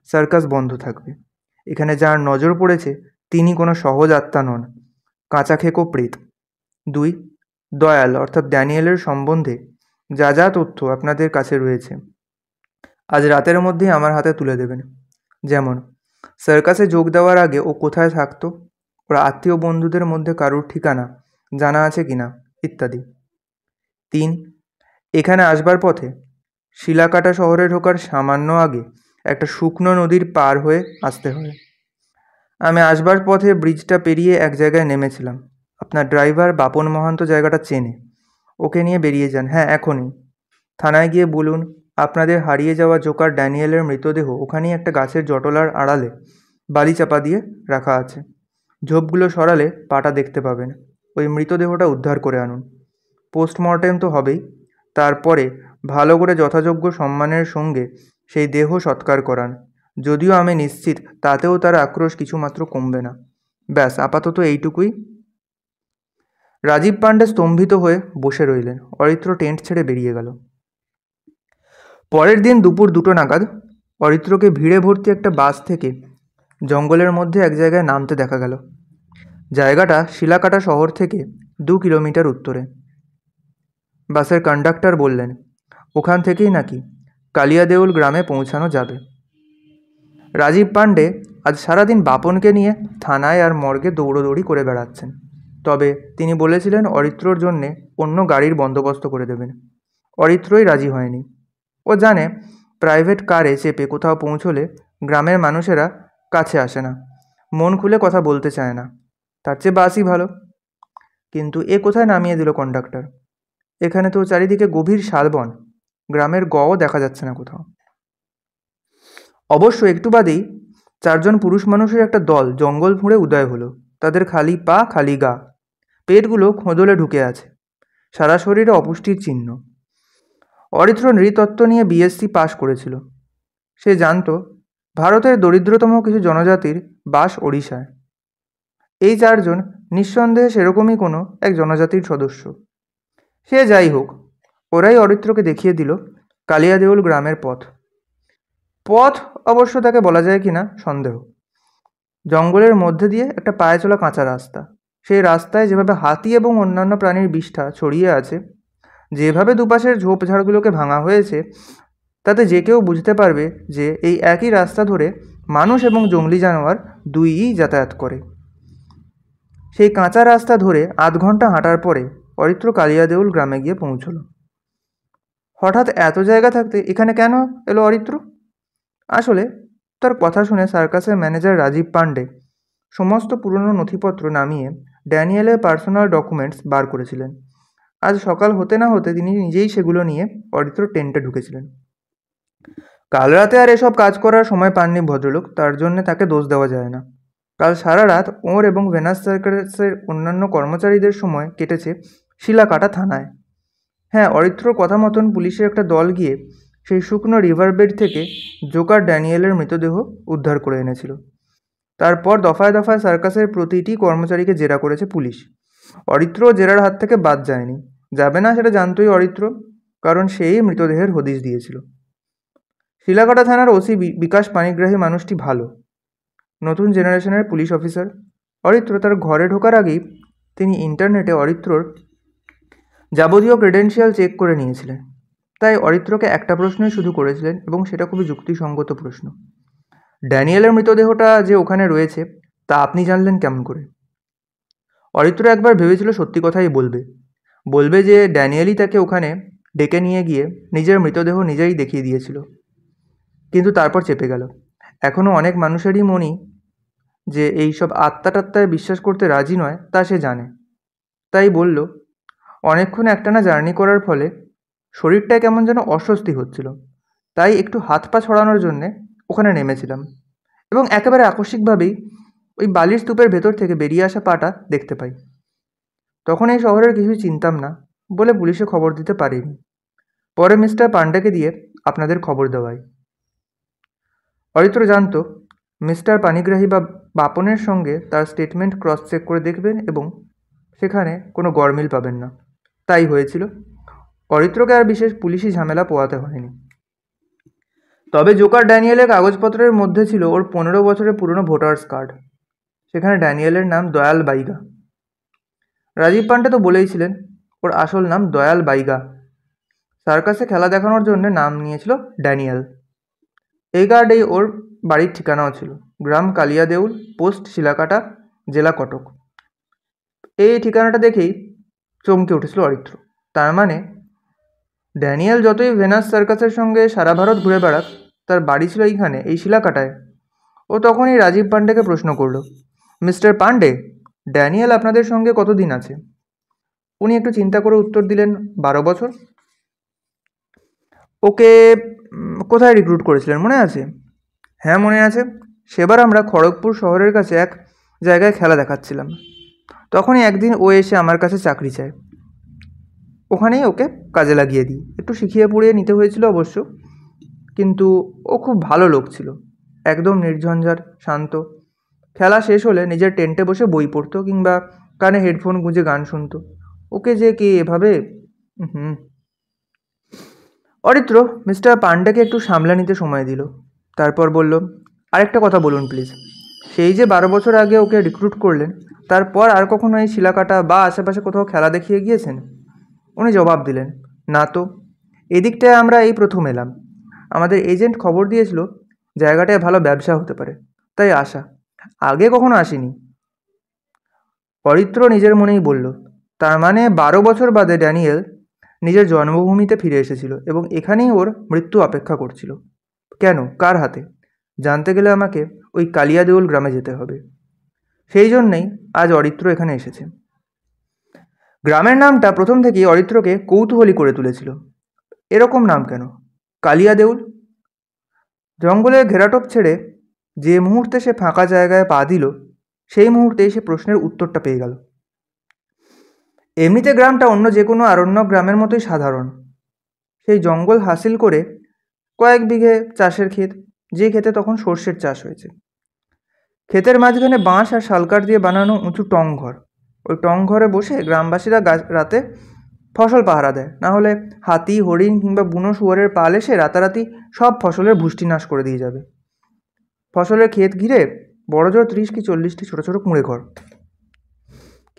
A: সার্কাস বন্ধ থাকবে। এখানে যার নজর পড়েছে তিনি কোনো সহজ আত্মা নন, কাঁচা খেকো প্রেত। 2, দয়াল অর্থাৎ ড্যানিয়েলের সম্বন্ধে যা যা তথ্য আপনাদের কাছে রয়েছে আজ রাতের মধ্যেই আমার হাতে তুলে দেবেন। যেমন সার্কাসে যোগ দেওয়ার আগে ও কোথায় থাকতো, ওর আত্মীয় বন্ধুদের মধ্যে কারুর ঠিকানা জানা আছে কিনা, ইত্যাদি। 3, এখানে আসবার পথে শিলাকাটা শহরে ঢোকার সামান্য আগে একটা শুকনো নদীর পার হয়ে আসতে হয়। আমি আসবার পথে ব্রিজটা পেরিয়ে এক জায়গায় নেমেছিলাম। আপনার ড্রাইভার বাপন মহান্ত জায়গাটা চেনে, ওকে নিয়ে বেরিয়ে যান। হ্যাঁ, এখনই থানায় গিয়ে বলুন আপনাদের হারিয়ে যাওয়া জোকার ড্যানিয়েলের মৃতদেহ ওখানেই একটা গাছের জটলার আড়ালে বালি চাপা দিয়ে রাখা আছে। ঝোপগুলো সরালে পাটা দেখতে পাবেন। ওই মৃতদেহটা উদ্ধার করে আনুন। পোস্টমর্টেম তো হবেই, তারপরে ভালো করে যথাযোগ্য সম্মানের সঙ্গে সেই দেহ সৎকার করান। যদিও আমি নিশ্চিত তাতেও তার আক্রোশ কিছুমাত্র কমবে না। ব্যাস, আপাতত এইটুকুই। রাজীব পাণ্ডে স্তম্ভিত হয়ে বসে রইলেন। অরিত্র টেন্ট ছেড়ে বেরিয়ে গেল। পরের দিন দুপুর 2টো নাগাদ অরিত্রকে ভিড়ে ভর্তি একটা বাস থেকে জঙ্গলের মধ্যে এক জায়গায় নামতে দেখা গেল। জায়গাটা শিলাকাটা শহর থেকে 2 কিলোমিটার উত্তরে। বাসের কন্ডাক্টর বললেন ওখান থেকেই নাকি কালিয়াদেউল গ্রামে পৌঁছানো যাবে। রাজীব পাণ্ডে আজ সারাদিন বাপনকে নিয়ে থানায় আর মর্গে দৌড়োদৌড়ি করে বেড়াচ্ছেন। তবে তিনি বলেছিলেন অরিত্রর জন্যে অন্য গাড়ির বন্দোবস্ত করে দেবেন। অরিত্রই রাজি হয়নি। ও জানে প্রাইভেট কারে চেপে কোথাও পৌঁছলে গ্রামের মানুষেরা কাছে আসে না, মন খুলে কথা বলতে চায় না, তার চেয়ে বাসই ভালো। কিন্তু এ কোথায় নামিয়ে দিল কন্ডাক্টর। এখানে তো চারিদিকে গভীর শালবন, গ্রামের গও দেখা যাচ্ছে না কোথাও। অবশ্য একটু বাদেই 4জন পুরুষ মানুষের একটা দল জঙ্গল ফুঁড়ে উদয় হলো। তাদের খালি পা খালি গা, পেটগুলো খোঁদলে ঢুকে আছে, সারা শরীরে অপুষ্টির চিহ্ন। অরিত্র নৃতত্ত্ব নিয়ে বিএসসি পাশ করেছিল। সে জানত ভারতের দরিদ্রতম কিছু জনজাতির বাস ওড়িশায়। এই 4জন নিঃসন্দেহে সেরকমই কোনো এক জনজাতির সদস্য। সে যাই হোক, ওরাই অরিত্রকে দেখিয়ে দিল কালিয়াদেউল গ্রামের পথ। পথ অবশ্য তাকে বলা যায় কিনা সন্দেহ। জঙ্গলের মধ্যে দিয়ে একটা পায়ে চলা কাঁচা রাস্তা। সেই রাস্তায় যেভাবে হাতি এবং অন্যান্য প্রাণীর বিষ্ঠা ছড়িয়ে আছে, যেভাবে দুপাশের ঝোপঝাড়গুলোকে ভাঙা হয়েছে, তাতে যে কেউ বুঝতে পারবে যে এই একই রাস্তা ধরে মানুষ এবং জংলি জানোয়ার দুইই যাতায়াত করে। সেই কাঁচা রাস্তা ধরে আধ ঘন্টা হাঁটার পরে অরিত্র কালিয়াদেউল গ্রামে গিয়ে পৌঁছল। হঠাৎ এত জায়গা থাকতে এখানে কেন এলো অরিত্র? আসলে তার কথা শুনে সার্কাসের ম্যানেজার রাজীব পাণ্ডে সমস্ত পুরনো নথিপত্র নামিয়ে ড্যানিয়েলের পার্সোনাল ডকুমেন্টস বার করেছিলেন। আজ সকাল হতে না হতে তিনি নিজেই সেগুলো নিয়ে অরিত্র টেন্টে ঢুকেছিলেন। কাল রাতে আর এসব কাজ করার সময় পাননি ভদ্রলোক, তার জন্যে তাকে দোষ দেওয়া যায় না। কাল সারা রাত ওর এবং ভেনাস সার্কাসের অন্যান্য কর্মচারীদের সময় কেটেছে শিলাকাটা থানায়। হ্যাঁ, অরিত্রর কথা মতন পুলিশের একটা দল গিয়ে সেই শুকনো রিভারবেড থেকে জোকার ড্যানিয়েলের মৃতদেহ উদ্ধার করে এনেছিল। তারপর দফায় দফায় সার্কাসের প্রতিটি কর্মচারীকে জেরা করেছে পুলিশ। অরিত্র জেরার হাত থেকে বাদ যায়নি। যাবে না সেটা জানতোই অরিত্র, কারণ সেই মৃতদেহের হদিশ দিয়েছিল। শিলাকাটা থানার ওসি বিকাশ পানিগ্রাহী মানুষটি ভালো, নতুন জেনারেশনের পুলিশ অফিসার। অরিত্র তার ঘরে ঢোকার আগেই তিনি ইন্টারনেটে অরিত্রর যাবতীয় ক্রেডেন্সিয়াল চেক করে নিয়েছিলেন। তাই অরিত্রকে একটা প্রশ্নই শুধু করেছিলেন, এবং সেটা খুবই যুক্তিসঙ্গত প্রশ্ন। ড্যানিয়েলের মৃতদেহটা যে ওখানে রয়েছে তা আপনি জানলেন কেমন করে? অরিত্র একবার ভেবেছিল সত্যি কথাই বলবে যে ড্যানিয়েলই তাকে ওখানে ডেকে নিয়ে গিয়ে নিজের মৃতদেহ নিজেই দেখিয়ে দিয়েছিল, কিন্তু তারপর চেপে গেল। এখনও অনেক মানুষেরই মনই যে এইসব আত্মাটাত্মায় বিশ্বাস করতে রাজি নয়, তা সে জানে। তাই বলল, অনেকক্ষণ একটানা জার্নি করার ফলে শরীরটায় কেমন যেন অস্বস্তি হচ্ছিল, তাই একটু হাত পা ছড়ানোর জন্যে ওখানে নেমেছিলাম, এবং একেবারে আকস্মিকভাবেই ওই বালির স্তূপের ভেতর থেকে বেরিয়ে আসা পাটা দেখতে পাই। তখন এই শহরের কিছুই চিনতাম না বলে পুলিশে খবর দিতে পারিনি। পরে মিস্টার পান্ডেকে দিয়ে আপনাদের খবর দেওয়াই। অরিত্র জানত মিস্টার পানিগ্রাহী বা বাপনের সঙ্গে তার স্টেটমেন্ট ক্রস চেক করে দেখবেন এবং সেখানে কোনো গরমিল পাবেন না। তাই হয়েছিল। অরিত্রকে আর বিশেষ পুলিশি ঝামেলা পোয়াতে হয়নি। তবে জোকার ড্যানিয়েলের কাগজপত্রের মধ্যে ছিল ওর 15 বছরের পুরনো ভোটার্স কার্ড। সেখানে ড্যানিয়েলের নাম দয়াল বাইগা। রাজীব পান্ডে তো বলেইছিলেন ওর আসল নাম দয়াল বাইগা। সার্কাসে খেলা দেখানোর জন্য নাম নিয়েছিল ড্যানিয়েল। এই কার্ডেই ওর বাড়ির ঠিকানাও ছিল, গ্রাম কালিয়া দেউল, পোস্ট শিলাকাটা, জেলা কটক। এই ঠিকানাটা দেখেই চমকে উঠেছিল অরিত্র। তার মানে ড্যানিয়েল যতই ভেনাস সার্কাসের সঙ্গে সারা ভারত ঘুরে বেড়াক, তার বাড়ি ছিল এইখানে, এই শিলাকাটায়। ও তখনই রাজীব পান্ডেকে প্রশ্ন করল, মিস্টার পান্ডে, ড্যানিয়েল আপনাদের সঙ্গে কতদিন আছে? উনি একটু চিন্তা করে উত্তর দিলেন, 12 বছর। ওকে কোথায় রিক্রুট করেছিলেন মনে আছে? হ্যাঁ মনে আছে। সেবার আমরা খড়গপুর শহরের কাছে এক জায়গায় খেলা দেখাচ্ছিলাম। তখনই একদিন ও এসে আমার কাছে চাকরি চায়। ওখানেই ওকে কাজে লাগিয়ে দিই। একটু শিখিয়ে পড়িয়ে নিতে হয়েছিল অবশ্য, কিন্তু ও খুব ভালো লোক ছিল, একদম নির্ঝঞ্ঝাট, শান্ত। খেলা শেষ হলে নিজের টেন্টে বসে বই পড়তো কিংবা কানে হেডফোন গুঁজে গান শুনতো। ওকে যে কে এভাবে অরিত্র মিস্টার পান্ডেকে একটু সামলে নিতে সময় দিল। তারপর বলল, আরেকটা কথা বলুন প্লিজ। সেই যে 12 বছর আগে ওকে রিক্রুট করলেন, তারপর আর কখনো এই শিলাকাটা বা আশেপাশে কোথাও খেলা দেখিয়ে গিয়েছেন? উনি জবাব দিলেন, না তো, এদিকটায় আমরা এই প্রথম এলাম। আমাদের এজেন্ট খবর দিয়েছিল জায়গাটায় ভালো ব্যবসা হতে পারে, তাই আসা। আগে কখনো আসিনি। অরিত্র নিজের মনেই বলল, তার মানে 12 বছর বাদে ড্যানিয়েল নিজের জন্মভূমিতে ফিরে এসেছিল এবং এখানেই ওর মৃত্যু অপেক্ষা করছিল। কেন, কার হাতে? জানতে গেলে আমাকে ওই কালিয়া দেউল গ্রামে যেতে হবে। সেই জন্যেই আজ অরিত্র এখানে এসেছে। গ্রামের নামটা প্রথম থেকেই অরিত্রকে কৌতূহলী করে তুলেছিল। এরকম নাম কেন, কালিয়া দেউল? জঙ্গলের ঘেরাটোপ ছেড়ে যে মুহূর্তে সে ফাঁকা জায়গায় পা দিল, সেই মুহূর্তেই সে প্রশ্নের উত্তরটা পেয়ে গেল। এমনিতে গ্রামটা অন্য যে কোনো আরণ্য গ্রামের মতোই সাধারণ। সেই জঙ্গল হাসিল করে কয়েক বিঘে চাষের ক্ষেত, যে ক্ষেতে তখন সর্ষের চাষ হয়েছে। ক্ষেতের মাঝখানে বাঁশ আর শালকাঠ দিয়ে বানানো উঁচু টং ঘর। ওই টং ঘরে বসে গ্রামবাসীরা রাতে ফসল পাহারা দেয়, না হলে হাতি, হরিণ কিংবা বুনো শুয়োরের পাল এসে রাতারাতি সব ফসলের ভুষ্টি নাশ করে দিয়ে যাবে। ফসলের ক্ষেত ঘিরে বড়জোর 30 কি 40টি ছোটো ছোটো কুঁড়ে ঘর।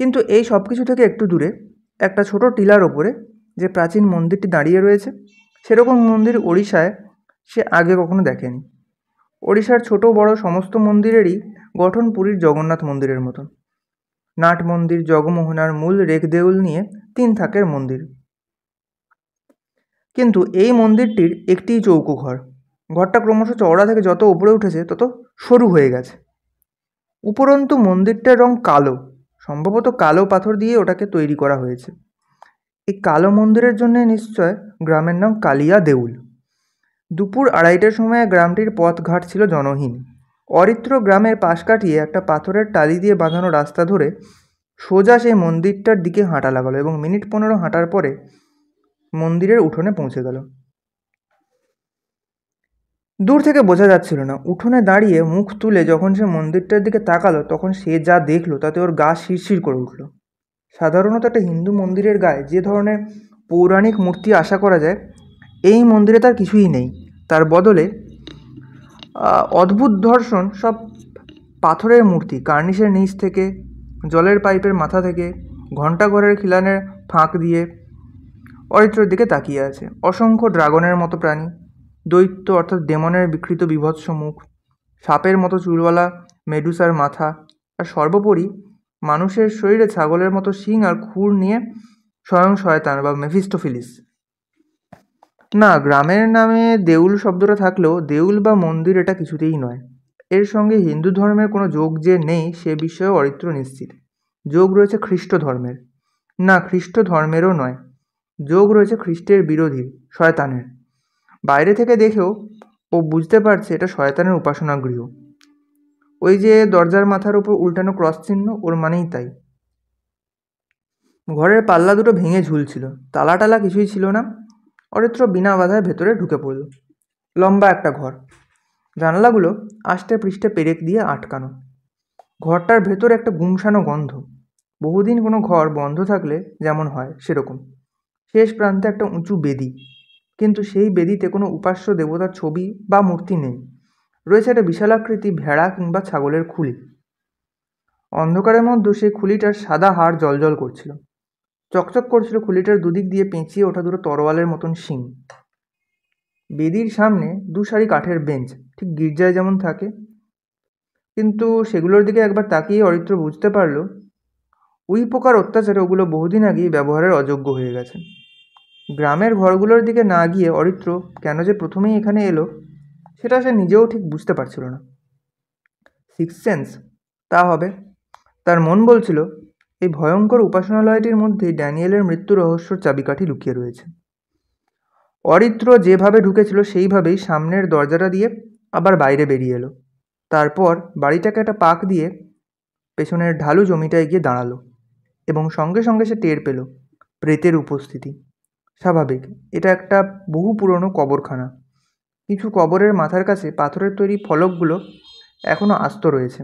A: কিন্তু এই সব কিছু থেকে একটু দূরে একটা ছোট টিলার ওপরে যে প্রাচীন মন্দিরটি দাঁড়িয়ে রয়েছে, সেরকম মন্দির ওড়িশায় সে আগে কখনো দেখেনি। ওড়িশার ছোট বড় সমস্ত মন্দিরেরই গঠন পুরীর জগন্নাথ মন্দিরের মতন। নাট মন্দির, জগমোহনার মূল রেখ দেউল নিয়ে 3 থাকের মন্দির। কিন্তু এই মন্দিরটির একটিই চৌকো ঘর। ঘরটা ক্রমশ চওড়া থেকে যত উপরে উঠেছে তত সরু হয়ে গেছে। উপরন্তু মন্দিরটার রং কালো, সম্ভবত কালো পাথর দিয়ে ওটাকে তৈরি করা হয়েছে। এই কালো মন্দিরের জন্য নিশ্চয় গ্রামের নাম কালিয়া দেউল। দুপুর 2:30টার সময় গ্রামটির পথঘাট ছিল জনহীন। অরিত্র গ্রামের পাশ কাটিয়ে একটা পাথরের টালি দিয়ে বাঁধানো রাস্তা ধরে সোজা সেই মন্দিরটার দিকে হাঁটা লাগালো এবং মিনিট 15 হাঁটার পরে মন্দিরের উঠোনে পৌঁছে গেল। দূর থেকে বোঝা যাচ্ছিল না। উঠোনে দাঁড়িয়ে মুখ তুলে যখন সে মন্দিরটার দিকে তাকালো, তখন সে যা দেখলো তাতে ওর গা শিরশির করে উঠল। সাধারণত একটা হিন্দু মন্দিরের গায়ে যে ধরনের পৌরাণিক মূর্তি আশা করা যায়, এই মন্দিরে তার কিছুই নেই। তার বদলে অদ্ভুত ধর্ষণ সব পাথরের মূর্তি, কার্নিশের নিচ থেকে, জলের পাইপের মাথা থেকে, ঘণ্টাঘরের খিলানের ফাঁক দিয়ে অরিত্রের দিকে তাকিয়ে আছে। অসংখ্য ড্রাগনের মতো প্রাণী, দৈত্য অর্থাৎ ডেমনের বিকৃত বিভৎস মুখ, সাপের মতো চুলওয়ালা মেডুসার মাথা, আর সর্বোপরি মানুষের শরীরে ছাগলের মতো শিং আর খুর নিয়ে স্বয়ং শয়তান বা মেফিস্টোফিলিস। না, গ্রামের নামে দেউল শব্দটা থাকলেও দেউল বা মন্দির এটা কিছুতেই নয়। এর সঙ্গে হিন্দু ধর্মের কোনো যোগ যে নেই সে বিষয়ে অরিত্র নিশ্চিত। যোগ রয়েছে খ্রিস্ট ধর্মের। না, খ্রিস্ট ধর্মেরও নয়, যোগ রয়েছে খ্রিস্টের বিরোধী, শয়তানের। বাইরে থেকে দেখেও ও বুঝতে পারছে এটা শয়তানের উপাসনা গৃহ। ওই যে দরজার মাথার উপর উল্টানো ক্রস চিহ্ন, ওর মানেই তাই। ঘরের পাল্লা দুটো ভেঙে ঝুলছিল, তালা টালা কিছুই ছিল না। অরিত্র বিনা বাধায় ভেতরে ঢুকে পড়ল। লম্বা একটা ঘর, জানলাগুলো আষ্টে পৃষ্ঠে পেরেক দিয়ে আটকানো। ঘরটার ভেতর একটা গুমসানো গন্ধ, বহুদিন কোনো ঘর বন্ধ থাকলে যেমন হয় সেরকম। শেষ প্রান্তে একটা উঁচু বেদি, কিন্তু সেই বেদিতে কোনো উপাস্য দেবতার ছবি বা মূর্তি নেই। রয়েছে একটা বিশালাকৃতি ভেড়া কিংবা ছাগলের খুলি। অন্ধকারের মধ্যে সেই খুলিটার সাদা হাড় জ্বলজ্বল করছিল, চকচক করছিল খুলিটার দুদিক দিয়ে পেঁচিয়ে ওঠা দুটো তরোয়ালের মতন শিং। বেদির সামনে দু সারি কাঠের বেঞ্চ, ঠিক গির্জায় যেমন থাকে। কিন্তু সেগুলোর দিকে একবার তাকিয়ে অরিত্র বুঝতে পারল উই পোকার অত্যাচারে ওগুলো বহুদিন আগেই ব্যবহারের অযোগ্য হয়ে গেছে। গ্রামের ঘরগুলোর দিকে না গিয়ে অরিত্র কেন যে প্রথমেই এখানে এলো সেটা সে নিজেও ঠিক বুঝতে পারছিল না। সিক্স সেন্স তা হবে। তার মন বলছিল এই ভয়ঙ্কর উপাসনালয়টির মধ্যেই ড্যানিয়েলের মৃত্যু রহস্যর চাবিকাঠি লুকিয়ে রয়েছে। অরিত্র যেভাবে ঢুকেছিল সেইভাবেই সামনের দরজাটা দিয়ে আবার বাইরে বেরিয়ে এলো। তারপর বাড়িটাকে একটা পাক দিয়ে পেছনের ঢালু জমিটায় গিয়ে দাঁড়ালো এবং সঙ্গে সঙ্গে সে টের পেল প্রেতের উপস্থিতি। স্বাভাবিক, এটা একটা বহু পুরনো কবরখানা। কিছু কবরের মাথার কাছে পাথরের তৈরি ফলকগুলো এখনও আস্ত রয়েছে।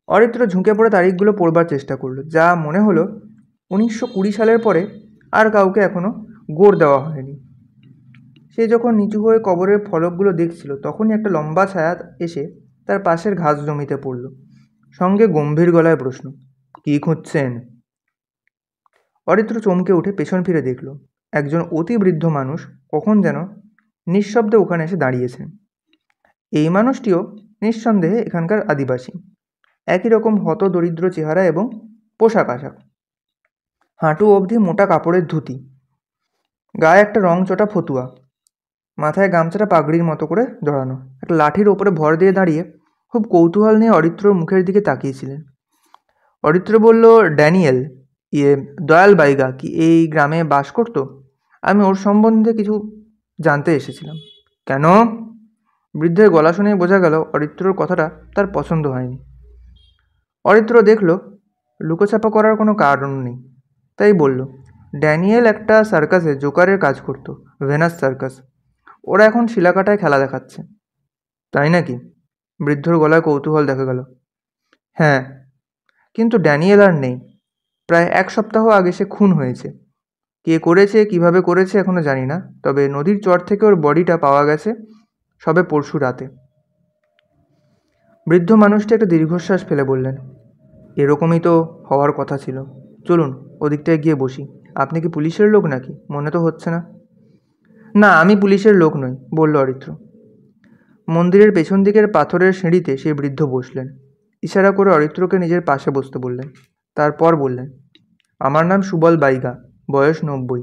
A: অরিত্র ঝুঁকে পড়ে তারিখগুলো পড়বার চেষ্টা করলো। যা মনে হলো 1920 সালের পরে আর কাউকে এখনও গোর দেওয়া হয়নি। সে যখন নিচু হয়ে কবরের ফলকগুলো দেখছিল তখনই একটা লম্বা ছায়া এসে তার পাশের ঘাস জমিতে পড়ল। সঙ্গে গম্ভীর গলায় প্রশ্ন, কী খুঁজছেন? অরিত্র চমকে উঠে পেছন ফিরে দেখল একজন অতি বৃদ্ধ মানুষ কখন যেন নিঃশব্দে ওখানে এসে দাঁড়িয়েছে। এই মানুষটিও নিঃসন্দেহে এখানকার আদিবাসী। একই রকম হত দরিদ্র চেহারা এবং পোশাক আশাক। হাঁটু অবধি মোটা কাপড়ের ধুতি, গায়ে একটা রংচটা ফতুয়া, মাথায় গামছাটা পাগড়ির মতো করে জড়ানো। একটা লাঠির ওপরে ভর দিয়ে দাঁড়িয়ে খুব কৌতূহল নিয়ে অরিত্রর মুখের দিকে তাকিয়েছিলেন। অরিত্র বলল, ড্যানিয়েল, দয়াল বাইগা কি এই গ্রামে বাস করত? আমি ওর সম্বন্ধে কিছু জানতে এসেছিলাম। কেন? বৃদ্ধের গলা শুনেই বোঝা গেল অরিত্রর কথাটা তার পছন্দ হয়নি। অরিত্র দেখল লুকোছাপা করার কোনো কারণ নেই, তাই বলল, ড্যানিয়েল একটা সার্কাসে জোকারের কাজ করত, ভেনাস সার্কাস। ওরা এখন শিলাকাটায় খেলা দেখাচ্ছে। তাই নাকি? বৃদ্ধর গলায় কৌতূহল দেখা গেল। হ্যাঁ, কিন্তু ড্যানিয়েল আর নেই। প্রায় 1 সপ্তাহ আগে সে খুন হয়েছে। কে করেছে, কিভাবে করেছে এখনও জানি না, তবে নদীর চর থেকে ওর বডিটা পাওয়া গেছে সবে পরশু রাতে। বৃদ্ধ মানুষটি একটা দীর্ঘশ্বাস ফেলে বললেন, এরকমই তো হওয়ার কথা ছিল। চলুন ওদিকটায় গিয়ে বসি। আপনি কি পুলিশের লোক নাকি? মনে তো হচ্ছে না। না, আমি পুলিশের লোক নই, বলল অরিত্র। মন্দিরের পেছন দিকের পাথরের সিঁড়িতে সেই বৃদ্ধ বসলেন। ইশারা করে অরিত্রকে নিজের পাশে বসতে বললেন। তারপর বললেন, আমার নাম সুবল বাইগা, বয়স 90।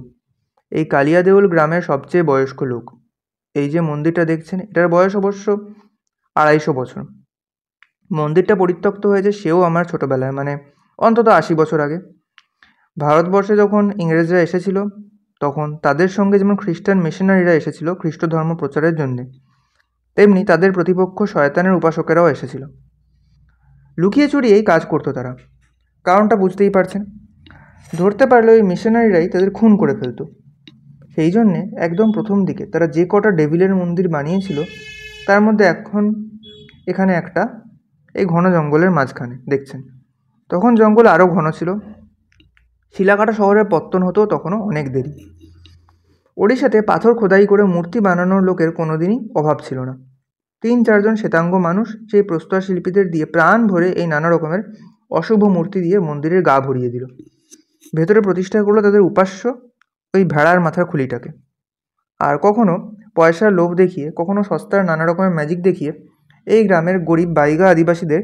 A: এই কালিয়া দেউল গ্রামের সবচেয়ে বয়স্ক লোক। এই যে মন্দিরটা দেখছেন, এটার বয়স অবশ্য 250 বছর। মন্দিরটা পরিত্যক্ত হয়েছে সেও আমার ছোটবেলায়, মানে অন্তত 80 বছর আগে। ভারতবর্ষে যখন ইংরেজরা এসেছিল তখন তাদের সঙ্গে যেমন খ্রিস্টান মিশনারিরা এসেছিল খ্রিস্ট ধর্ম প্রচারের জন্যে, তেমনি তাদের প্রতিপক্ষ শয়তানের উপাসকেরাও এসেছিল। লুকিয়ে চুরিয়েই কাজ করতো তারা। কারণটা বুঝতেই পারছেন। ধরতে পারলে ওই মিশনারিরাই তাদের খুন করে ফেলতো। সেই জন্যে একদম প্রথম দিকে তারা যে কটা ডেভিলের মন্দির বানিয়েছিল তার মধ্যে এখন এখানে একটা, এই ঘন জঙ্গলের মাঝখানে দেখছেন। তখন জঙ্গল আরও ঘন ছিল। শিলাকাটা শহরের পত্তন হতেও তখনও অনেক দেরি। ওড়িশাতে পাথর খোদাই করে মূর্তি বানানোর লোকের কোনোদিনই অভাব ছিল না। 3-4 জন শ্বেতাঙ্গ মানুষ সেই প্রস্তর শিল্পীদের দিয়ে প্রাণ ভরে এই নানা রকমের অশুভ মূর্তি দিয়ে মন্দিরের গা ভরিয়ে দিল। ভেতরে প্রতিষ্ঠা করলো তাদের উপাস্য ওই ভেড়ার মাথার খুলিটাকে। আর কখনো পয়সার লোভ দেখিয়ে, কখনো সস্তার নানা রকমের ম্যাজিক দেখিয়ে এই গ্রামের গরিব বাইগা আদিবাসীদের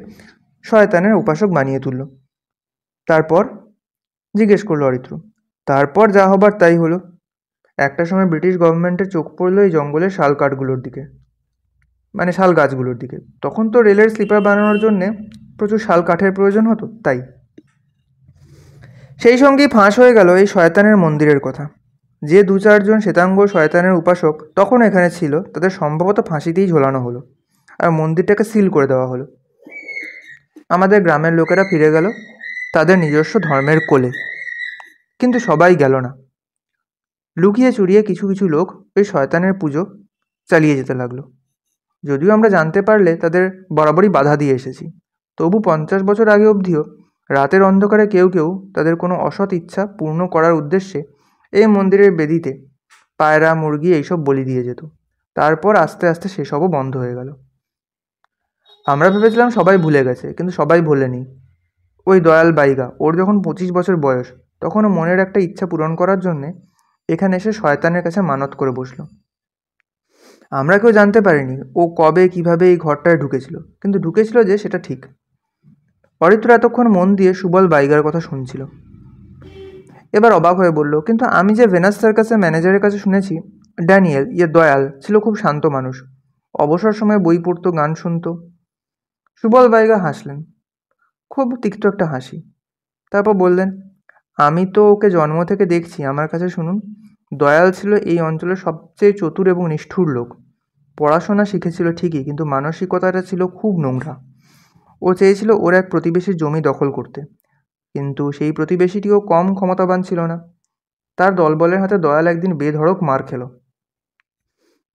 A: শয়তানের উপাসক বানিয়ে তুলল। তারপর? জিজ্ঞেস করলো অরিত্র। তারপর যা হবার তাই হলো। একটা সময় ব্রিটিশ গভর্নমেন্টের চোখ পড়লো এই জঙ্গলের শাল কাঠগুলোর দিকে, মানে শাল গাছগুলোর দিকে। তখন তো রেলের স্লিপার বানানোর জন্যে প্রচুর শাল কাঠের প্রয়োজন হতো, তাই সেই সঙ্গেই ফাঁস হয়ে গেল এই শয়তানের মন্দিরের কথা। যে 2-4 জন শ্বেতাঙ্গ শয়তানের উপাসক তখন এখানে ছিল তাদের সম্ভবত ফাঁসিতেই ঝোলানো হলো। আর মন্দিরটাকে সিল করে দেওয়া হলো। আমাদের গ্রামের লোকেরা ফিরে গেল তাদের নিজস্ব ধর্মের কোলে। কিন্তু সবাই গেল না। লুকিয়ে চুরিয়ে কিছু কিছু লোক ওই শয়তানের পুজো চালিয়ে যেতে লাগলো। যদিও আমরা জানতে পারলে তাদের বরাবরই বাধা দিয়ে এসেছি, তবু 50 বছর আগে অবধিও রাতের অন্ধকারে কেউ কেউ তাদের কোনো অসৎ ইচ্ছা পূর্ণ করার উদ্দেশ্যে এই মন্দিরের বেদিতে পায়রা, মুরগি এইসব বলি দিয়ে যেত। তারপর আস্তে আস্তে সেসবও বন্ধ হয়ে গেল। আমরা ভেবেছিলাম সবাই ভুলে গেছে, কিন্তু সবাই ভোলেনি। ওই দয়াল বাইগা, ওর যখন 25 বছর বয়স, তখনও মনের একটা ইচ্ছা পূরণ করার জন্যে এখানে এসে শয়তানের কাছে মানত করে বসলো। আমরা কেউ জানতে পারিনি ও কবে কিভাবে এই ঘরটায় ঢুকেছিল, কিন্তু ঢুকেছিল যে সেটা ঠিক। অরিত্র এতক্ষণ মন দিয়ে সুবল বাইগার কথা শুনছিল। এবার অবাক হয়ে বলল, কিন্তু আমি যে ভেনাস সার্কাসের ম্যানেজারের কাছে শুনেছি ড্যানিয়েল দয়াল ছিল খুব শান্ত মানুষ, অবসর সময়ে বই পড়তো, গান শুনতো। সুবল বাইগা হাসলেন, খুব তিক্ত একটা হাসি। তারপর বললেন, আমি তো ওকে জন্ম থেকে দেখছি। আমার কাছে শুনুন, দয়াল ছিল এই অঞ্চলের সবচেয়ে চতুর এবং নিষ্ঠুর লোক। পড়াশোনা শিখেছিল ঠিকই, কিন্তু মানসিকতাটা ছিল খুব নোংরা। ও চেয়েছিল ওর এক প্রতিবেশীর জমি দখল করতে, কিন্তু সেই প্রতিবেশীটিও কম ক্ষমতাবান ছিল না। তার দলবলের হাতে দয়াল একদিন বেধড়ক মার খেল।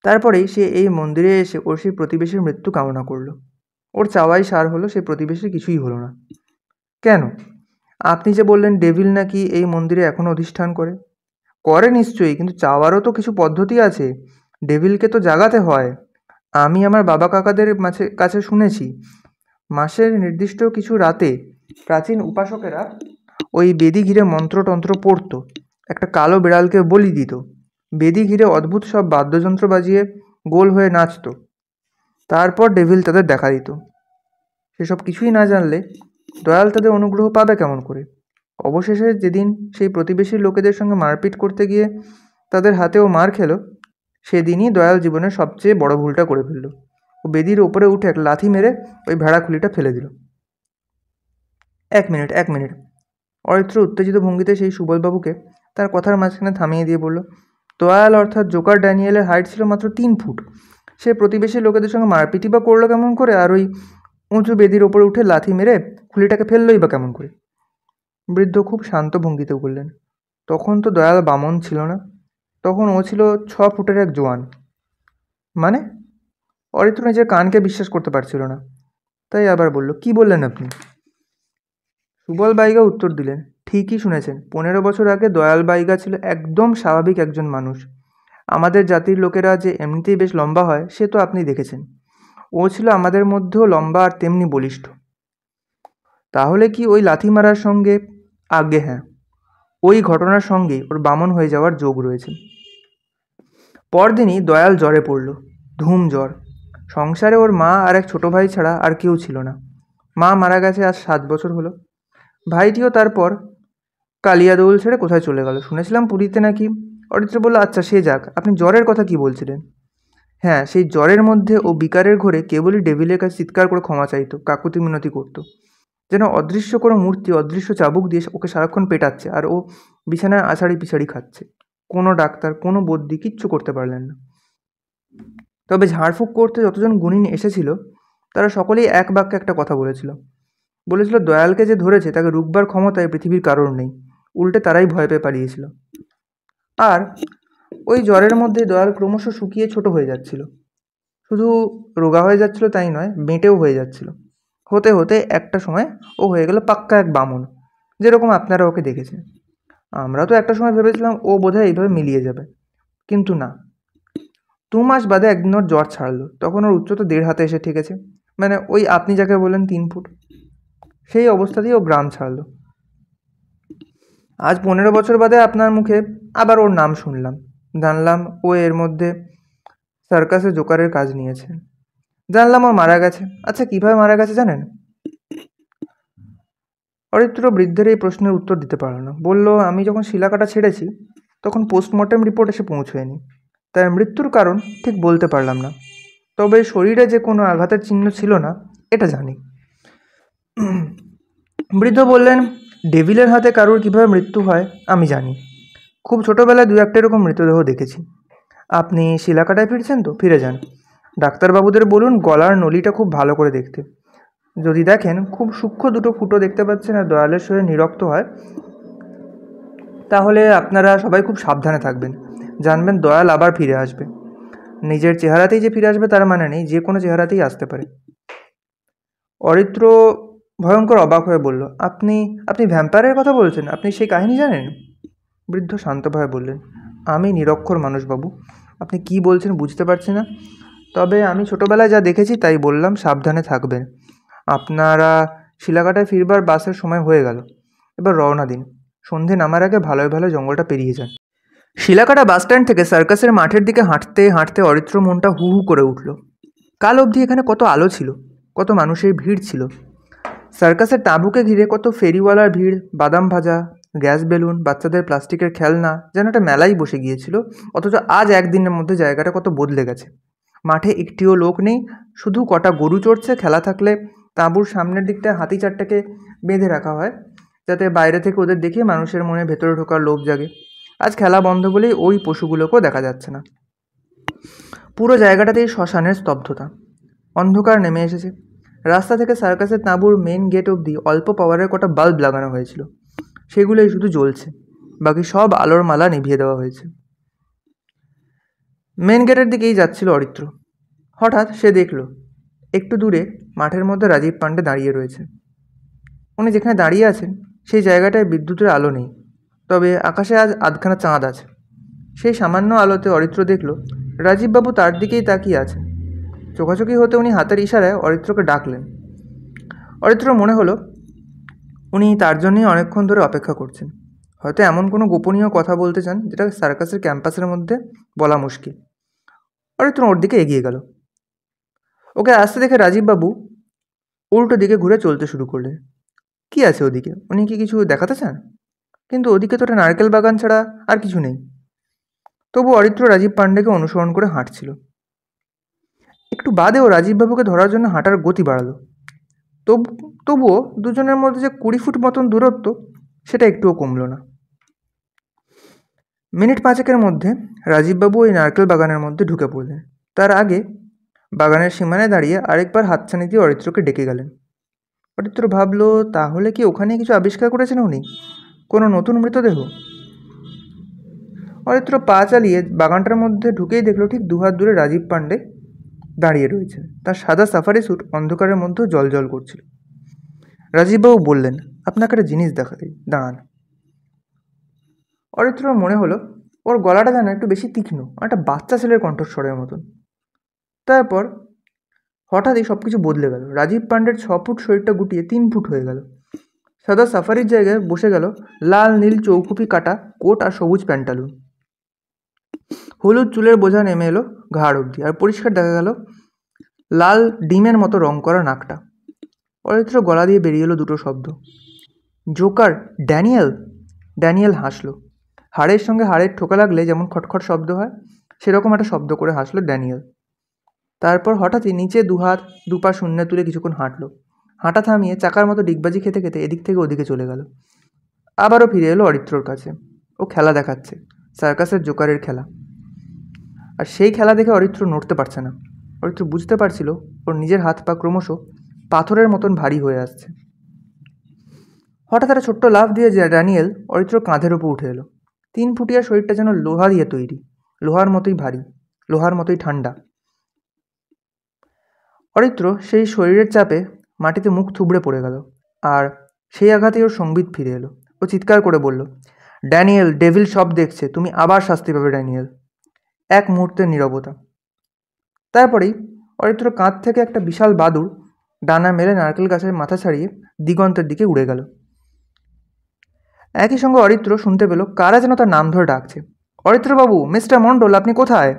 A: তারপরেই সে এই মন্দিরে এসে ওর সেই প্রতিবেশীর মৃত্যু কামনা করলো। ওর চাওয়াই সার হলো, সে প্রতিবেশীর কিছুই হলো না। কেন? আপনি যে বললেন ডেভিল নাকি এই মন্দিরে এখনও অধিষ্ঠান করে। করে নিশ্চয়ই, কিন্তু চাওয়ারও তো কিছু পদ্ধতি আছে। ডেভিলকে তো জাগাতে হয়। আমি আমার বাবা কাকাদের কাছে শুনেছি, মাসের নির্দিষ্ট কিছু রাতে প্রাচীন উপাসকেরা ওই বেদি ঘিরে মন্ত্রতন্ত্র পড়তো, একটা কালো বিড়ালকে বলি দিত, বেদি ঘিরে অদ্ভুত সব বাদ্যযন্ত্র বাজিয়ে গোল হয়ে নাচতো। তারপর ডেভিল তাদের দেখা দিত। সেসব কিছুই না জানলে দয়াল তাদের অনুগ্রহ পাবে কেমন করে? অবশেষে যেদিন সেই প্রতিবেশীর লোকেদের সঙ্গে মারপিট করতে গিয়ে তাদের হাতেও মার খেল, সেদিনই দয়াল জীবনের সবচেয়ে বড় ভুলটা করে ফেলল। ও বেদির ওপরে উঠে এক লাথি মেরে ওই ভেড়া খুলিটা ফেলে দিল। এক মিনিট। অরিত্র উত্তেজিত ভঙ্গিতে সেই সুবলবাবুকে তার কথার মাঝখানে থামিয়ে দিয়ে বলল, দয়াল অর্থাৎ জোকার ড্যানিয়েলের হাইট ছিল মাত্র 3 ফুট। সে প্রতিবেশী লোকেদের সঙ্গে মারপিটি বা করলো কেমন করে, আর ওই উঁচু বেদির ওপরে উঠে লাথি মেরে খুলিটাকে ফেললই বা কেমন করে? বৃদ্ধ খুব শান্ত ভঙ্গিতে বললেন, তখন তো দয়াল বামন ছিল না, তখন ও ছিল 6 ফুটের এক জোয়ান। মানে? অরিত্র নিজের কানকে বিশ্বাস করতে পারছিল না, তাই আবার বলল, কি বললেন আপনি? সুবল বাইগা উত্তর দিলেন, ঠিকই শুনেছেন। 15 বছর আগে দয়াল বাইগা ছিল একদম স্বাভাবিক একজন মানুষ। আমাদের জাতির লোকেরা যে এমনিতেই বেশ লম্বা হয়, সে তো আপনি দেখেছেন। ও ছিল আমাদের মধ্যেও লম্বা আর তেমনি বলিষ্ঠ। তাহলে কি ওই লাথি মারার সঙ্গে? আজ্ঞে হ্যাঁ, ওই ঘটনার সঙ্গেই ওর বামন হয়ে যাওয়ার যোগ রয়েছে। পরদিনই দয়াল জ্বরে পড়ল, ধুম জ্বর। সংসারে ওর মা আর এক ছোট ভাই ছাড়া আর কেউ ছিল না। মা মারা গেছে আজ 7 বছর হলো। ভাইটিও তারপর কালিয়াদৌল ছেড়ে কোথায় চলে গেল, শুনেছিলাম পুরীতে নাকি। অরিত্র বলল, আচ্ছা সে যাক, আপনি জ্বরের কথা কি বলছিলেন? হ্যাঁ, সেই জ্বরের মধ্যে ও বিকারের ঘরে কেবলই ডেভিলের কাছে চিৎকার করে ক্ষমা চাইতো, কাকুতি মিনতি করতো, যেন অদৃশ্য কোনো মূর্তি অদৃশ্য চাবুক দিয়ে ওকে সারাক্ষণ পেটাচ্ছে, আর ও বিছানায় আছাড়ি পিছাড়ি খাচ্ছে। কোনো ডাক্তার, কোনো বদ্যি কিচ্ছু করতে পারলেন না। তবে ঝাড়ফুঁক করতে যতজন গুণিন এসেছিল, তারা সকলেই এক বাক্যে একটা কথা বলেছিল। দয়ালকে যে ধরেছে তাকে রুখবার ক্ষমতায় পৃথিবীর কারোর নেই, উল্টে তারাই ভয় পেয়ে পালিয়েছিল। আর ওই জ্বরের মধ্যে দয়াল ক্রমশ শুকিয়ে ছোট হয়ে যাচ্ছিল। শুধু রোগা হয়ে যাচ্ছিল তাই নয়, বেঁটেও হয়ে যাচ্ছিল। হতে হতে একটা সময় ও হয়ে গেল পাক্কা এক বামন, যেরকম আপনারা ওকে দেখেছেন। আমরা তো একটা সময় ভেবেছিলাম ও বোধহয় এইভাবে মিলিয়ে যাবে, কিন্তু না। 2 মাস বাদে একদিন ওর জ্বর ছাড়লো, তখন ওর উচ্চতা 1.5 হাতে এসে ঠেকেছে, মানে ওই আপনি যাকে বললেন 3 ফুট। সেই অবস্থাতেই ও গ্রাম ছাড়লো। আজ 15 বছর বাদে আপনার মুখে আবার ওর নাম শুনলাম, জানলাম ও এর মধ্যে সার্কাসে জোকারের কাজ নিয়েছে। জানলাম ও মারা গেছে। আচ্ছা, কিভাবে মারা গেছে জানেন? অরিত্র বৃদ্ধের এই প্রশ্নের উত্তর দিতে পারল না। বলল, আমি যখন শিলাকাটা ছেড়েছি তখন পোস্টমর্টেম রিপোর্ট এসে পৌঁছয়নি, তাই মৃত্যুর কারণ ঠিক বলতে পারলাম না। তবে শরীরে যে কোনো আঘাতের চিহ্ন ছিল না, এটা জানি। বৃদ্ধ বললেন, ডেভিলের হাতে কারুর কীভাবে মৃত্যু হয় আমি জানি। খুব ছোটোবেলায় 2-1 এরকম মৃতদেহ দেখেছি। আপনি শিলাকাটায় ফিরছেন তো, ফিরে যান। ডাক্তারবাবুদের বলুন গলার নলিটা খুব ভালো করে দেখতে। যদি দেখেন খুব সূক্ষ্ম দুটো ফুটো দেখতে পাচ্ছেন আর দয়ালের সঙ্গে নিরক্ত হয়, তাহলে আপনারা সবাই খুব সাবধানে থাকবেন। জানবেন দয়াল আবার ফিরে আসবে। নিজের চেহারাতেই যে ফিরে আসবে তার মানে নেই, যে কোনো চেহারাতেই আসতে পারে। অরিত্র ভয়ঙ্কর অবাক হয়ে বলল, আপনি আপনি ভ্যাম্পায়ারের কথা বলছেন? আপনি সেই কাহিনী জানেন? বৃদ্ধ শান্তভাবে বললেন, আমি নিরক্ষর মানুষ বাবু, আপনি কি বলছেন বুঝতে পারছি না। তবে আমি ছোটোবেলায় যা দেখেছি তাই বললাম, সাবধানে থাকবেন। আপনারা শিলাঘাটায় ফিরবার বাসের সময় হয়ে গেল, এবার রওনা দিন। সন্ধে নামার আগে ভালোই ভালো জঙ্গলটা পেরিয়ে যান। শিলাকাটা বাসস্ট্যান্ড থেকে সার্কাসের মাঠের দিকে হাঁটতে হাঁটতে অরিত্র মনটা হু হু করে উঠল। কাল অবধি এখানে কত আলো ছিল, কত মানুষের ভিড় ছিল। সার্কাসের তাঁবুকে ঘিরে কত ফেরিওয়ালার ভিড়, বাদাম ভাজা, গ্যাস বেলুন, বাচ্চাদের প্লাস্টিকের খেলনা, যেন একটা মেলাই বসে গিয়েছিল। অথচ আজ একদিনের মধ্যে জায়গাটা কত বদলে গেছে। মাঠে একটিও লোক নেই, শুধু কটা গরু চড়ছে। খেলা থাকলে তাঁবুর সামনের দিকটা হাতি চারটাকে বেঁধে রাখা হয়, যাতে বাইরে থেকে ওদের দেখে মানুষের মনে ভেতরে ঢোকার লোভ জাগে। আজ খেলা বন্ধ বলেই ওই পশুগুলোকেও দেখা যাচ্ছে না। পুরো জায়গাটাতেই শ্মশানের স্তব্ধতা। অন্ধকার নেমে এসেছে। রাস্তা থেকে সার্কাসের তাঁবুর মেন গেট অবধি অল্প পাওয়ারের কটা বাল্ব লাগানো হয়েছিল, সেগুলোই শুধু জ্বলছে। বাকি সব আলোর মালা নিভিয়ে দেওয়া হয়েছে। মেন গেটের দিকেই যাচ্ছিল অরিত্র। হঠাৎ সে দেখল একটু দূরে মাঠের মধ্যে রাজীব পাণ্ডে দাঁড়িয়ে রয়েছে। উনি যেখানে দাঁড়িয়ে আছেন সেই জায়গাটায় বিদ্যুতের আলো নেই, তবে আকাশে আজ আধখানা চাঁদ আছে। সেই সামান্য আলোতে অরিত্র দেখল রাজীববাবু তার দিকেই তাকিয়ে আছেন। চোখাচোখি হতে উনি হাতের ইশারায় অরিত্রকে ডাকলেন। অরিত্রর মনে হলো উনি তার জন্যই অনেকক্ষণ ধরে অপেক্ষা করছেন। হয়তো এমন কোনো গোপনীয় কথা বলতে চান যেটা সার্কাসের ক্যাম্পাসের মধ্যে বলা মুশকিল। অরিত্র ওর দিকে এগিয়ে গেল। ওকে আসতে দেখে রাজীববাবু উল্টো দিকে ঘুরে চলতে শুরু করলেন। কি আছে ওদিকে? উনি কি কিছু দেখাতে চান? কিন্তু ওদিকে তো একটা নারকেল বাগান ছাড়া আর কিছু নেই। তবু অরিত্র রাজীব পাণ্ডেকে অনুসরণ করে হাঁটছিল। একটু বাদেও রাজীববাবুকে ধরার জন্য হাঁটার গতি বাড়ালো। তবুও দুজনের মধ্যে যে 20 ফুট মতন দূরত্ব, সেটা একটুও কমল না। মিনিট 5 মধ্যে রাজীববাবু ওই নারকেল বাগানের মধ্যে ঢুকে পড়লেন। তার আগে বাগানের সীমানায় দাঁড়িয়ে আরেকবার হাতছানি দিয়ে অরিত্রকে ডেকে গেলেন। অরিত্র ভাবল, তাহলে কি ওখানে কিছু আবিষ্কার করেছেন উনি? কোনো নতুন মৃতদেহ? অরিত্র পা চালিয়ে বাগানটার মধ্যে ঢুকেই দেখল ঠিক 2 হাত দূরে রাজীব পাণ্ডে দাঁড়িয়ে রয়েছে। তার সাদা সাফারি স্যুট অন্ধকারের মধ্যেও জলজল করছিল। রাজীববাবু বললেন, আপনাকে একটা জিনিস দেখাতে, দাঁড়ান। অরিত্রর মনে হলো ওর গলাটা যেন একটু বেশি তীক্ষ্ণ, একটা বাচ্চা ছেলের কণ্ঠস্বরের মতন। তারপর হঠাৎই সব কিছু বদলে গেল। রাজীব পাণ্ডের 6 ফুট শরীরটা গুটিয়ে 3 ফুট হয়ে গেল। সাদা সাফারির জায়গায় বসে গেল লাল নীল চৌকুপি কাটা কোট আর সবুজ প্যান্টালুন। হলুদ চুলের বোঝা নেমে এলো ঘাড় অবধি, আর পরিষ্কার দেখা গেল লাল ডিমের মতো রং করা নাকটা। অরিত্র গলা দিয়ে বেরিয়ে এলো দুটো শব্দ, জোকার, ড্যানিয়েল। ড্যানিয়েল হাসলো। হাড়ের সঙ্গে হাড়ের ঠোকা লাগলে যেমন খটখট শব্দ হয়, সেরকম একটা শব্দ করে হাসলো ড্যানিয়েল। তারপর হঠাৎই নিচে 2 হাত 2 পা শূন্য তুলে কিছুক্ষণ হাঁটলো। হাঁটা থামিয়ে চাকার মতো ডিগবাজি খেতে খেতে এদিক থেকে ওদিকে চলে গেল। আবারও ফিরে এলো অরিত্রর কাছে। ও খেলা দেখাচ্ছে, সার্কাসের জোকারের খেলা। আর সেই খেলা দেখে অরিত্র নড়তে পারছে না। অরিত্র বুঝতে পারছিল ওর নিজের হাত পা ক্রমশ পাথরের মতন ভারী হয়ে আসছে। হঠাৎ একটা ছোট্ট লাফ দিয়ে ড্যানিয়েল অরিত্রর কাঁধের ওপর উঠে এলো। 3 ফুটিয়া শরীরটা যেন লোহা দিয়ে তৈরি, লোহার মতোই ভারী, লোহার মতোই ঠান্ডা। অরিত্র সেই শরীরের চাপে মাটিতে মুখ থুবড়ে পড়ে গেল। আর সেই আঘাতেই ওর সংবিত ফিরে এলো। ও চিৎকার করে বলল, ড্যানিয়েল, ডেভিল সব দেখছে, তুমি আবার শাস্তি পাবে ড্যানিয়েল। এক মুহূর্তের নীরবতা। তারপরেই অরিত্র কাঁধ থেকে একটা বিশাল বাদুড় ডানা মেলে নারকেল গাছের মাথা ছাড়িয়ে দিগন্তের দিকে উড়ে গেল। একই সঙ্গে অরিত্র শুনতে পেল কারা যেন তার নাম ধরে ডাকছে, অরিত্রবাবু, মিস্টার মণ্ডল, আপনি কোথায়?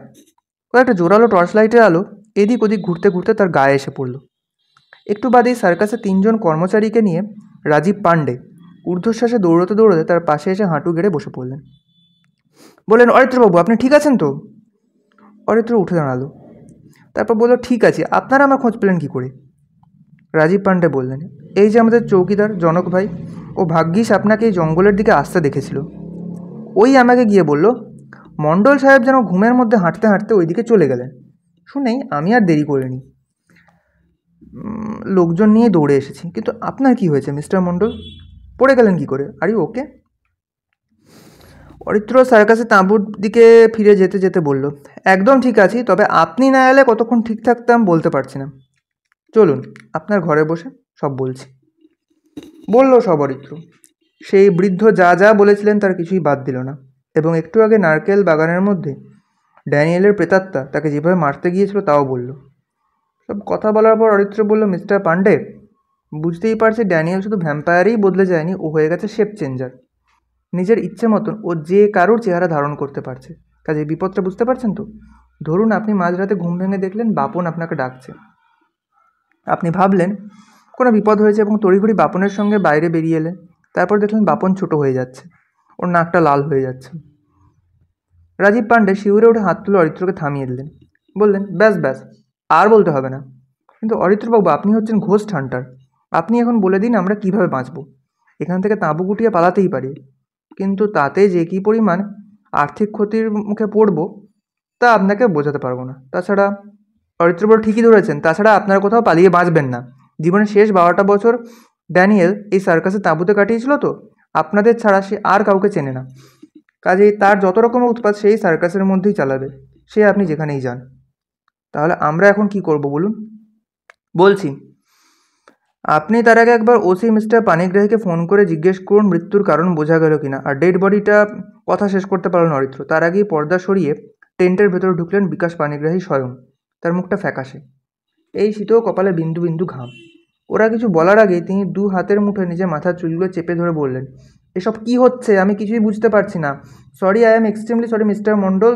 A: ও একটা জোরালো টর্চ লাইটের আলো এদিক ওদিক ঘুরতে ঘুরতে তার গায়ে এসে পড়ল। একটু বাদেই সার্কাসের 3 জন কর্মচারীকে নিয়ে রাজীব পাণ্ডে ঊর্ধ্বশ্বাসে দৌড়তে দৌড়তে তার পাশে এসে হাঁটু গেড়ে বসে পড়লেন। বললেন, অরিত্রবাবু, আপনি ঠিক আছেন তো? অরিত্র উঠে দাঁড়ালো। তারপর বলল, ঠিক আছে, আপনারা আমার খোঁজ পেলেন কী করে? রাজীব পাণ্ডে বললেন, এই যে আমাদের চৌকিদার জনক ভাই, ও ভাগ্যিস আপনাকে এই জঙ্গলের দিকে আসতে দেখেছিল। ওই আমাকে গিয়ে বলল, মণ্ডল সাহেব যেন ঘুমের মধ্যে হাঁটতে হাঁটতে ওই দিকে চলে গেলেন। শুনেই আমি আর দেরি করিনি, লোকজন নিয়ে দৌড়ে এসেছি। কিন্তু আপনার কি হয়েছে মিস্টার মণ্ডল? পড়ে গেলেন কি করে? Are you okay? অরিত্র সার্কাসে তাঁবুর দিকে ফিরে যেতে যেতে বলল, একদম ঠিক আছি, তবে আপনি না এলে কতক্ষণ ঠিক থাকতাম বলতে পারছি না। চলুন আপনার ঘরে বসে সব বলছি। বলল সব অরিত্র। সেই বৃদ্ধ যা যা বলেছিলেন তার কিছুই বাদ দিল না, এবং একটু আগে নারকেল বাগানের মধ্যে ড্যানিয়েলের প্রেতাত্মা তাকে যেভাবে মারতে গিয়েছিল তাও বলল। সব কথা বলার পর অরিত্র বলল, মিস্টার পান্ডে, বুঝতেই পারছি ড্যানিয়েল শুধু ভ্যাম্পায়ারেই বদলে যায়নি, ও হয়ে গেছে শেপ চেঞ্জার। নিজের ইচ্ছে মতন ও যে কারোর চেহারা ধারণ করতে পারছে। কাজে বিপদটা বুঝতে পারছেন তো? ধরুন আপনি মাঝরাতে ঘুম ভেঙে দেখলেন বাপন আপনাকে ডাকছে। আপনি ভাবলেন কোনো বিপদ হয়েছে এবং তড়িঘড়ি বাপনের সঙ্গে বাইরে বেরিয়ে এলেন। তারপর দেখলেন বাপন ছোট হয়ে যাচ্ছে, ওর নাকটা লাল হয়ে যাচ্ছে। রাজীব পান্ডে শিউরে উঠে হাত তুলে অরিত্রকে থামিয়ে দিলেন। বললেন, ব্যাস ব্যাস, আর বলতে হবে না। কিন্তু অরিত্রবাবু, আপনি হচ্ছেন ঘোস্ট হান্টার। আপনি এখন বলে দিন আমরা কিভাবে বাঁচব। এখান থেকে তাঁবু গুটিয়ে পালাতেই পারি, কিন্তু তাতে যে কী পরিমাণ আর্থিক ক্ষতির মুখে পড়ব তা আপনাকে বোঝাতে পারবো না। তাছাড়া অরিত্রবাবু ঠিকই ধরেছেন, তাছাড়া আপনার কোথাও পালিয়ে বাঁচবেন না। জীবনের শেষ 12টা বছর ড্যানিয়েল এই সার্কাসে তাঁবুতে কাটিয়েছিল তো, আপনাদের ছাড়া সে আর কাউকে চেনে না। কাজেই তার যত রকমের উৎপাত সেই সার্কাসের মধ্যেই চালাবে, সে আপনি যেখানেই যান। তাহলে আমরা এখন কি করব বলুন? বলছি, আপনি তার আগে একবার ওসি মিস্টার পানিগ্রাহীকে ফোন করে জিজ্ঞেস করুন মৃত্যুর কারণ বোঝা গেল কিনা। আর ডেড বডিটা কথা শেষ করতে পারলেন অরিত্র। তার আগেই পর্দা সরিয়ে টেন্টের ভেতরে ঢুকলেন বিকাশ পানিগ্রাহী স্বয়ং। তার মুখটা ফ্যাকাশে, এই শীতেও কপালে বিন্দু বিন্দু ঘাম। ওরা কিছু বলার আগেই তিনি 2 হাতের মুঠে নিজের মাথার চুলগুলো চেপে ধরে বললেন, এসব কি হচ্ছে? আমি কিছুই বুঝতে পারছি না। Sorry, I am extremely sorry mister Mondal.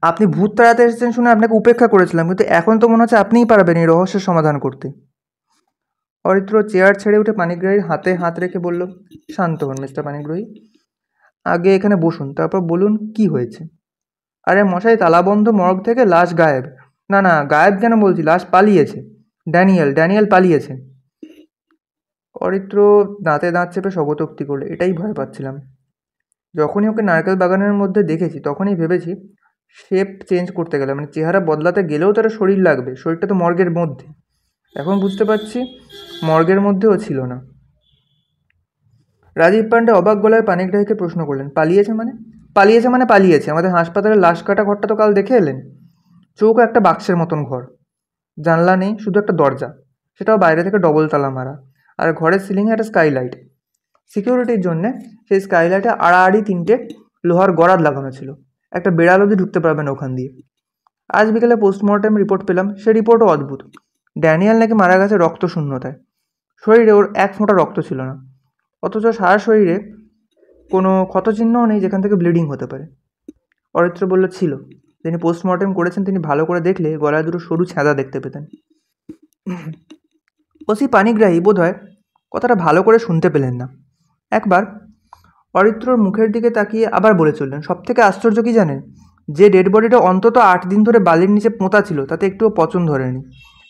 A: আপনি ভূত তাড়াতে এসেছেন শুনে আপনাকে উপেক্ষা করেছিলাম, কিন্তু এখন তো মনে হচ্ছে আপনিই পারবেন এই রহস্যের সমাধান করতে। অরিত্র চেয়ার ছেড়ে উঠে পানিগ্রাহীর হাতে হাত রেখে বলল, শান্ত হন মিস্টার পানিগ্রাহী, আগে এখানে বসুন, তারপর বলুন কি হয়েছে। আরে মশাই, তালাবন্ধ মর্গ থেকে লাশ গায়েব। না না, গায়েব কেন বলছি, লাশ পালিয়েছে। ড্যানিয়েল পালিয়েছে। অরিত্র দাঁতে দাঁত চেপে স্বগতোক্তি করলে, এটাই ভয় পাচ্ছিলাম। যখনই ওকে নারকেল বাগানের মধ্যে দেখেছি তখনই ভেবেছি শেপ চেঞ্জ করতে গেলে, মানে চেহারা বদলাতে গেলেও তার শরীর লাগবে, শরীরটা তো মর্গের মধ্যে। এখন বুঝতে পারছি মর্গের মধ্যেও ছিল না। রাজীব পান্ডে অবাক গলায় পানিগ্রাহীকে প্রশ্ন করলেন, পালিয়েছে মানে? পালিয়েছে, আমাদের হাসপাতালের লাশ কাটা ঘরটা তো কাল দেখে এলেন। চৌকো একটা বাক্সের মতন ঘর, জানলা নেই, শুধু একটা দরজা, সেটাও বাইরে থেকে ডবল তালা মারা। আর ঘরের সিলিংয়ে একটা স্কাইলাইট। সিকিউরিটির জন্যে সেই স্কাইলাইটে আড়াআড়ি 3টে লোহার গরাদ লাগানো ছিল। একটা বেড়াল অবধি ঢুকতে পারবে না ওখান দিয়ে। আজ বিকেলে পোস্টমর্টেম রিপোর্ট পেলাম, সে রিপোর্টও অদ্ভুত। ড্যানিয়েল নাকি মারা গেছে রক্ত শূন্যতায়। শরীরে ওর 1 ফোঁটা রক্ত ছিল না, অথচ সারা শরীরে কোনো ক্ষতচিহ্নও নেই যেখান থেকে ব্লিডিং হতে পারে। অরিত্র বলল, ছিল। যিনি পোস্টমর্টেম করেছেন তিনি ভালো করে দেখলে গলায় 2টো সরু ছ্যাঁদা দেখতে পেতেন। ওসি পানিগ্রাহী বোধহয় কথাটা ভালো করে শুনতে পেলেন না। একবার অরিত্রর মুখের দিকে তাকিয়ে আবার বলে চললেন, সবথেকে আশ্চর্য কি জানেন? যে ডেড বডিটা অন্তত 8 দিন ধরে বালির নিচে পোঁতা ছিল তাতে একটুও পচন ধরেনি।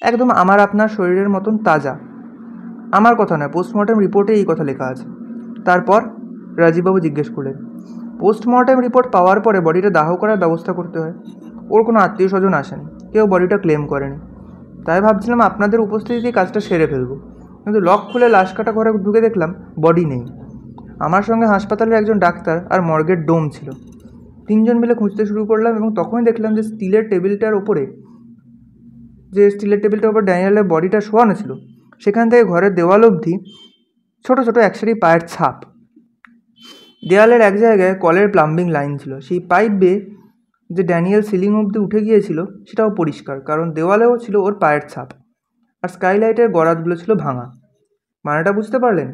A: একদম আমার আপনার শরীরের মতন তাজা। আমার কথা নয়, পোস্টমর্টেম রিপোর্টে এই কথা লেখা আছে। তারপর রাজীববাবু জিজ্ঞেস করলেন, পোস্টমর্টেম রিপোর্ট পাওয়ার পরে বডিটা দাহ করার ব্যবস্থা করতে হয়। ওর কোনো আত্মীয় স্বজন আসেনি, কেউ বডিটা ক্লেম করেনি। তাই ভাবছিলাম আপনাদের উপস্থিতিতেই কাজটা সেরে ফেলবো, কিন্তু লক খুলে লাশ কাটা ঘরে ঢুকে দেখলাম বডি নেই। আমার সঙ্গে হাসপাতালের একজন ডাক্তার আর মর্গের ডোম ছিল। 3জন মিলে খুঁজতে শুরু করলাম, এবং তখনই দেখলাম যে স্টিলের টেবিলটার ওপর ড্যানিয়েলের বডিটা শোয়ানো ছিল, সেখান থেকে ঘরের দেওয়াল অবধি ছোট ছোট একসারি পায়ের ছাপ। দেওয়ালের এক জায়গায় কলের প্লাম্বিং লাইন ছিল, সেই পাইপ বেয়ে যে ড্যানিয়েল সিলিং অবধি উঠে গিয়েছিল সেটাও পরিষ্কার, কারণ দেওয়ালেও ছিল ওর পায়ের ছাপ। আর স্কাইলাইটের গরাদগুলো ছিল ভাঙা। মানেটা বুঝতে পারলেন?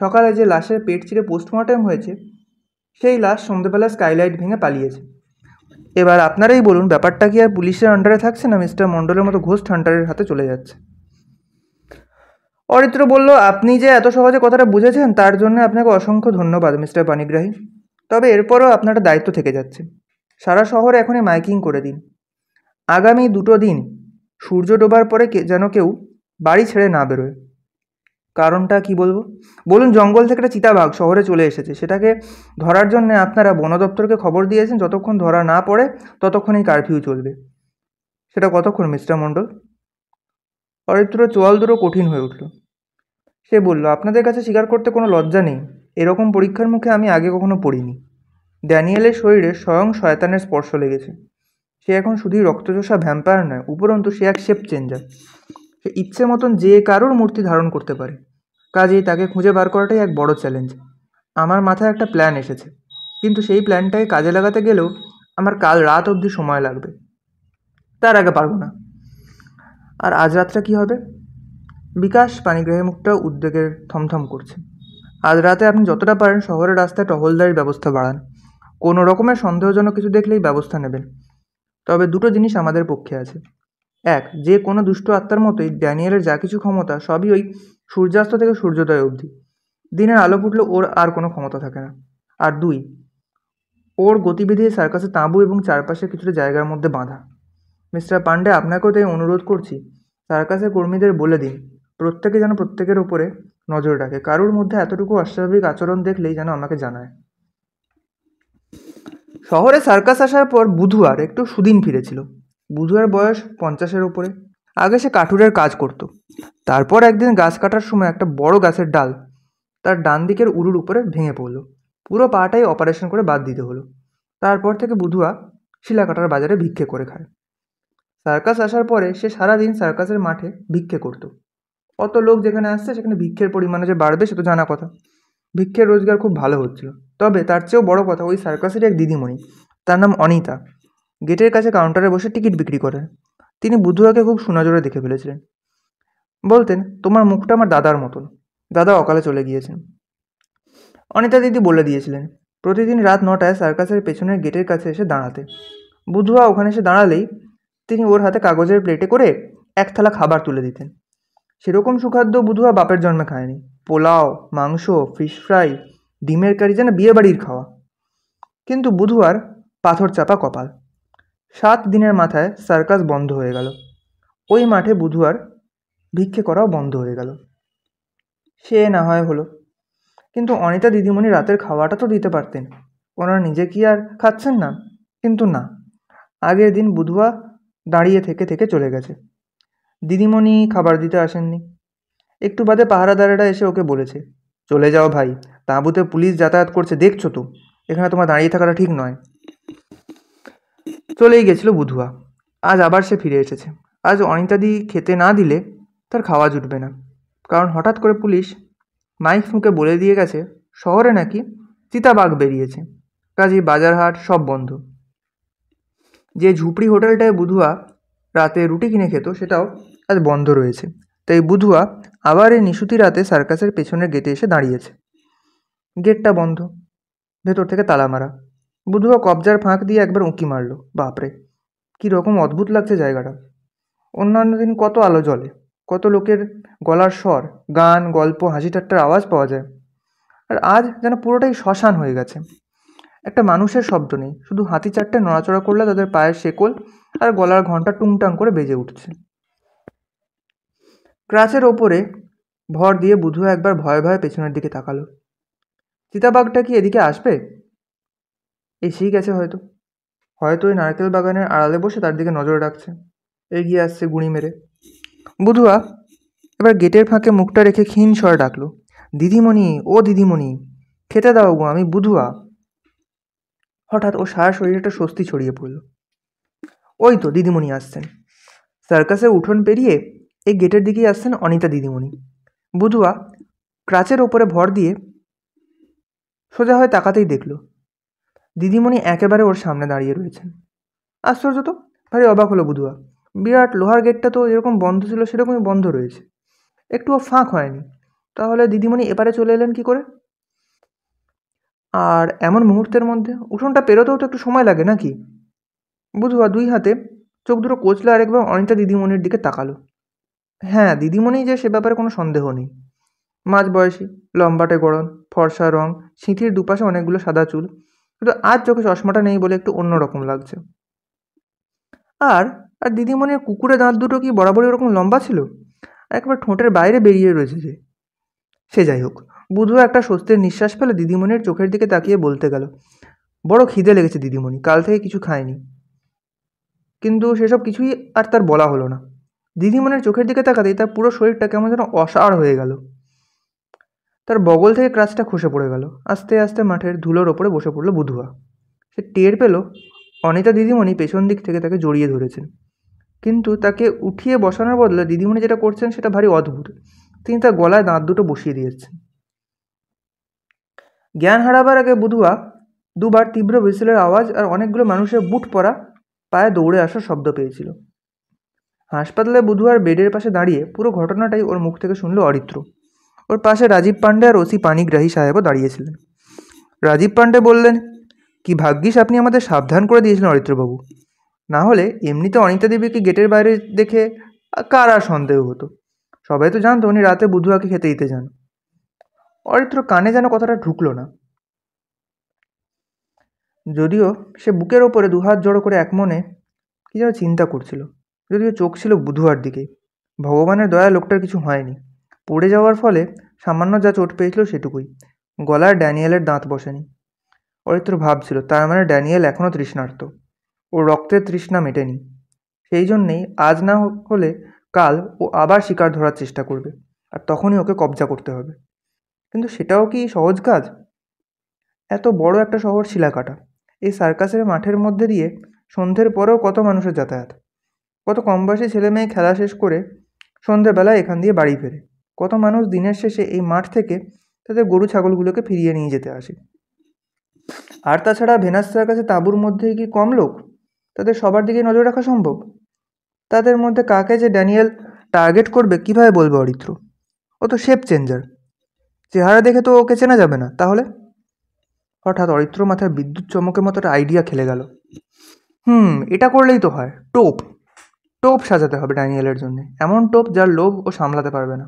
A: সকালে যে লাশের পেট চিরে পোস্টমর্টেম হয়েছে সেই লাশ সন্ধ্যেবেলা স্কাইলাইট ভেঙে পালিয়েছে। এবার আপনারাই বলুন, ব্যাপারটা কি আর পুলিশের আন্ডারে থাকছে, না মিস্টার মণ্ডলের মতো ঘোস্ট হান্টারের হাতে চলে যাচ্ছে? অরিত্র বলল, আপনি যে এত সহজে কথাটা বুঝেছেন তার জন্য আপনাকে অসংখ্য ধন্যবাদ মিস্টার পানিগ্রাহী। তবে এরপরও আপনার একটা দায়িত্ব থেকে যাচ্ছে। সারা শহরে এখনই মাইকিং করে দিন, আগামী 2টো দিন সূর্য ডোবার পরে যেন কেউ বাড়ি ছেড়ে না বেরোয়। কারণটা কি বলবো? বলুন, জঙ্গল থেকে একটা চিতাবাঘ শহরে চলে এসেছে, সেটাকে ধরার জন্য আপনারা বন দপ্তরকে খবর দিয়েছেন, যতক্ষণ ধরা না পড়ে ততক্ষণ এই কারফিউ চলবে। সেটা কতক্ষণ মিস্টার মণ্ডল? অরিত্র চোয়াল দুটো কঠিন হয়ে উঠল। সে বলল, আপনাদের কাছে স্বীকার করতে কোনো লজ্জা নেই, এরকম পরীক্ষার মুখে আমি আগে কখনো পড়িনি। ড্যানিয়েলের শরীরে স্বয়ং শয়তানের স্পর্শ লেগেছে। সে এখন শুধুই রক্তচোষা ভ্যাম্পায়ার নয়, উপরন্তু সে এক শেপ চেঞ্জার। সে ইচ্ছে মতন যে কারোর মূর্তি ধারণ করতে পারে। কাজেই তাকে খুঁজে বার করাটাই এক বড় চ্যালেঞ্জ। আমার মাথায় একটা প্ল্যান এসেছে, কিন্তু সেই প্ল্যানটাকে কাজে লাগাতে গেলেও আমার কাল রাত অবধি সময় লাগবে। তার আগে পারবো না। আর আজ রাতটা কী হবে? বিকাশ পানিগ্রাহী মুখটা উদ্বেগের থমথম করছে। আজ রাতে আপনি যতটা পারেন শহরের রাস্তায় টহলদারির ব্যবস্থা বাড়ান। কোনো রকমের সন্দেহজনক কিছু দেখলেই ব্যবস্থা নেবেন। তবে দুটো জিনিস আমাদের পক্ষে আছে। এক, যে কোনো দুষ্ট আত্মার মতোই ড্যানিয়েলের যা কিছু ক্ষমতা সবই ওই সূর্যাস্ত থেকে সূর্যোদয় অবধি। দিনের আলো ফুটলে ওর আর কোনো ক্ষমতা থাকে না। আর দুই, ওর গতিবিধি সার্কাসে তাঁবু এবং চারপাশে কিছুটা জায়গার মধ্যে বাঁধা। মিস্টার পান্ডে, আপনাকেও তাই অনুরোধ করছি, সার্কাসের কর্মীদের বলে দিন প্রত্যেকে যেন প্রত্যেকের ওপরে নজর রাখে। কারুর মধ্যে এতটুকু অস্বাভাবিক আচরণ দেখলেই যেন আমাকে জানায়। শহরে সার্কাস আসার পর বুধুয়ার একটু সুদিন ফিরেছিল। বুধুয়ার বয়স 50-এর ওপরে। আগে সে কাঠুরের কাজ করত। তারপর একদিন গাছ কাটার সময় একটা বড় গাছের ডাল তার ডান দিকের উরুর উপরে ভেঙে পড়ল। পুরো পাটাই অপারেশন করে বাদ দিতে হলো। তারপর থেকে বুধুয়া শিলাকাটার বাজারে ভিক্ষে করে খায়। সার্কাস আসার পরে সে সারাদিন সার্কাসের মাঠে ভিক্ষে করত। অত লোক যেখানে আসছে সেখানে ভিক্ষের পরিমাণে যে বাড়বে সে তো জানা কথা। ভিক্ষের রোজগার খুব ভালো হচ্ছিল। তবে তার চেয়েও বড় কথা, ওই সার্কাসেরই এক দিদিমণি, তার নাম অনিতা, গেটের কাছে কাউন্টারে বসে টিকিট বিক্রি করেন। তিনি বুধুয়াকে খুব সুনজরে দেখে ফেলেছিলেন। বলতেন, তোমার মুখটা আমার দাদার মতন। দাদা অকালে চলে গিয়েছেন। অনিতা দিদি বলে দিয়েছিলেন প্রতিদিন রাত 9টায় সার্কাসের পেছনের গেটের কাছে এসে দাঁড়াতে। বুধুয়া ওখানে এসে দাঁড়ালেই তিনি ওর হাতে কাগজের প্লেটে করে এক থালা খাবার তুলে দিতেন। সেরকম সুখাদ্য বুধুয়া বাপের জন্মে খায়নি। পোলাও, মাংস, ফিশ ফ্রাই, ডিমের কারি যেন বিয়েবাড়ির খাওয়া। কিন্তু বুধুয়ার পাথর চাপা কপাল। 7 দিনের মাথায় সার্কাস বন্ধ হয়ে গেল। ওই মাঠে বুধুয়ার ভিক্ষে করাও বন্ধ হয়ে গেল। সে না হয় হলো, কিন্তু অনিতা দিদিমণি রাতের খাওয়াটা তো দিতে পারতেন। ওনারা নিজে কি আর খাচ্ছেন না? কিন্তু না, আগের দিন বুধুয়া দাঁড়িয়ে থেকে থেকে চলে গেছে। দিদিমণি খাবার দিতে আসেননি। একটু বাদে পাহারাদারেরা এসে ওকে বলেছে, চলে যাও ভাই, তাঁবুতে পুলিশ যাতায়াত করছে, দেখছো তো, এখানে তোমার দাঁড়িয়ে থাকাটা ঠিক নয়। চলেই গেছিল বুধুয়া। আজ আবার সে ফিরে এসেছে। আজ অনিতাদি খেতে না দিলে তার খাওয়া জুটবে না। কারণ হঠাৎ করে পুলিশ মাইক ফুঁকে বলে দিয়ে গেছে শহরে নাকি চিতাবাঘ বেরিয়েছে। কাজেই বাজারহাট সব বন্ধ। যে ঝুপড়ি হোটেলটায় বুধুয়া রাতে রুটি কিনে খেত সেটাও আজ বন্ধ রয়েছে। তাই বুধুয়া আবার এই নিশুতি রাতে সার্কাসের পেছনের গেটে এসে দাঁড়িয়েছে। গেটটা বন্ধ, ভেতর থেকে তালা মারা। বুধুয়া কবজার ফাঁক দিয়ে একবার উঁকি মারল। বাপরে, কী রকম অদ্ভুত লাগছে জায়গাটা। অন্যান্য দিন কত আলো জ্বলে, কত লোকের গলার স্বর, গান, গল্প, হাসি ঠাট্টার আওয়াজ পাওয়া যায়। আর আজ যেন পুরোটাই শ্মশান হয়ে গেছে। একটা মানুষের শব্দ নেই, শুধু হাতি চারটে নড়াচড়া করলে তাদের পায়ের শেকল আর গলার ঘণ্টা টুংটাং করে বেজে উঠছে। ক্রাচের ওপরে ভর দিয়ে বুধুয়া একবার ভয়ে ভয়ে পেছনের দিকে তাকালো। চিতাবাঘটা কি এদিকে আসবে? এসেই গেছে হয়তো। হয়তো ওই নারকেল বাগানের আড়ালে বসে তার দিকে নজর রাখছে। এগিয়ে আসছে গুঁড়ি মেরে। বুধুয়া এবার গেটের ফাঁকে মুখটা রেখে ক্ষীণ স্বরে ডাকলো, দিদিমণি, ও দিদিমণি, খেতে দাও গো, আমি বুধুয়া। হঠাৎ ও সারা শরীরে একটা স্বস্তি ছড়িয়ে পড়ল। ওই তো দিদিমণি আসছেন। সার্কাসের উঠোন পেরিয়ে এই গেটের দিকেই আসছেন অনিতা দিদিমণি। বুধুয়া ক্রাচের ওপরে ভর দিয়ে সোজা হয়ে তাকাতেই দেখল দিদিমণি একেবারে ওর সামনে দাঁড়িয়ে রয়েছেন। আশ্চর্য তো, ভারী অবাক হলো বুধুয়া। বিরাট লোহার গেটটা তো যেরকম বন্ধ ছিল সেরকমই বন্ধ রয়েছে, একটুও ফাঁক হয়নি। তাহলে দিদিমণি এপারে চলে এলেন কি করে? আর এমন মুহূর্তের মধ্যে উঠোনটা পেরোতেও তো একটু সময় লাগে নাকি? বুধুয়া দুই হাতে চোখ দুটো কচলে আরেকবার অনিতা দিদিমণির দিকে তাকালো। হ্যাঁ, দিদিমণি যে সে ব্যাপারে কোনো সন্দেহ নেই। মাঝবয়সী, লম্বাটে গড়ন, ফর্সা রং, সিঁথির দুপাশে অনেকগুলো সাদা চুল। কিন্তু আজ চোখে চশমাটা নেই বলে একটু অন্যরকম লাগছে। আর আর দিদিমণির কুকুরে দাঁত দুটো কি বরাবরই ওরকম লম্বা ছিল? একবার ঠোঁটের বাইরে বেরিয়ে রয়েছে যে। সে যাই হোক, বুধুয়া একটা স্বস্তির নিঃশ্বাস ফেলে দিদিমণির চোখের দিকে তাকিয়ে বলতে গেল, বড় খিদে লেগেছে দিদিমণি, কাল থেকে কিছু খায়নি। কিন্তু সেসব কিছুই আর তার বলা হলো না। দিদিমণির চোখের দিকে তাকাতেই তার পুরো শরীরটা কেমন যেন অসাড় হয়ে গেল। তার বগল থেকে ক্রাচটা খসে পড়ে গেল। আস্তে আস্তে মাঠের ধুলোর ওপরে বসে পড়ল বুধুয়া। সে টের পেল অনিতা দিদিমণি পেছন দিক থেকে তাকে জড়িয়ে ধরেছেন, কিন্তু তাকে উঠিয়ে বসানোর বদলে দিদিমণি যেটা করছেন সেটা ভারী অদ্ভুত। তিনি তার গলায় দাঁত দুটো বসিয়ে দিয়েছেন। জ্ঞান হারাবার আগে বুধুয়া দুবার তীব্র হুইসেলের আওয়াজ আর অনেকগুলো মানুষের বুট পরা পায়ে দৌড়ে আসার শব্দ পেয়েছিল। হাসপাতালে বুধুয়ার বেডের পাশে দাঁড়িয়ে পুরো ঘটনাটাই ওর মুখ থেকে শুনল অরিত্র। ওর পাশে রাজীব পাণ্ডে আর ওসি পানিগ্রাহী সাহেবও দাঁড়িয়েছিলেন। রাজীব পাণ্ডে বললেন, কি ভাগ্যিস আপনি আমাদের সাবধান করে দিয়েছিলেন অরিত্রবাবু, না হলে এমনিতে অনিতা দেবীকে গেটের বাইরে দেখে কার আর সন্দেহ হতো। সবাই তো জানতো উনি রাতে বুধুয়াকে খেতে দিতে যান। অরিত্র কানে যেন কথাটা ঢুকলো না, যদিও সে বুকের ওপরে দুহাত জড়ো করে এক মনে কি যেন চিন্তা করছিল। যদিও চোখ ছিল বুধুয়ার দিকে। ভগবানের দয়া লোকটার কিছু হয়নি। পড়ে যাওয়ার ফলে সামান্য যা চোট পেয়েছিল সেটুকুই। গলার ড্যানিয়েলের দাঁত বসেনি। অরিত্র ভাবছিল, তার মানে ড্যানিয়েল এখনও তৃষ্ণার্ত। ওর রক্তের তৃষ্ণা মেটেনি। সেই জন্যেই আজ না হলে কাল ও আবার শিকার ধরার চেষ্টা করবে, আর তখনই ওকে কবজা করতে হবে। কিন্তু সেটাও কি সহজ কাজ? এত বড় একটা শহর শিলাকাটা, এই সার্কাসের মাঠের মধ্যে দিয়ে সন্ধ্যের পরেও কত মানুষের যাতায়াত। কত কমবয়সী ছেলে মেয়ে খেলা শেষ করে সন্ধ্যেবেলায় এখান দিয়ে বাড়ি ফেরে। কত মানুষ দিনের শেষে এই মাঠ থেকে তাদের গরু ছাগলগুলোকে ফিরিয়ে নিয়ে যেতে আসে। আর তাছাড়া ভেনাস সার্কাসে তাঁবুর মধ্যেই কি কম লোক? তাদের সবার দিকে নজর রাখা সম্ভব? তাদের মধ্যে কাকে যে ড্যানিয়েল টার্গেট করবে কিভাবে বলবে অরিত্র? ও তো শেপ চেঞ্জার, চেহারা দেখে তো ওকে চেনা যাবে না। তাহলে হঠাৎ অরিত্র মাথায় বিদ্যুৎ চমকের মতো একটা আইডিয়া খেলে গেল। এটা করলেই তো হয়। টোপ সাজাতে হবে ড্যানিয়েলের জন্য, এমন টোপ যার লোভ ও সামলাতে পারবে না।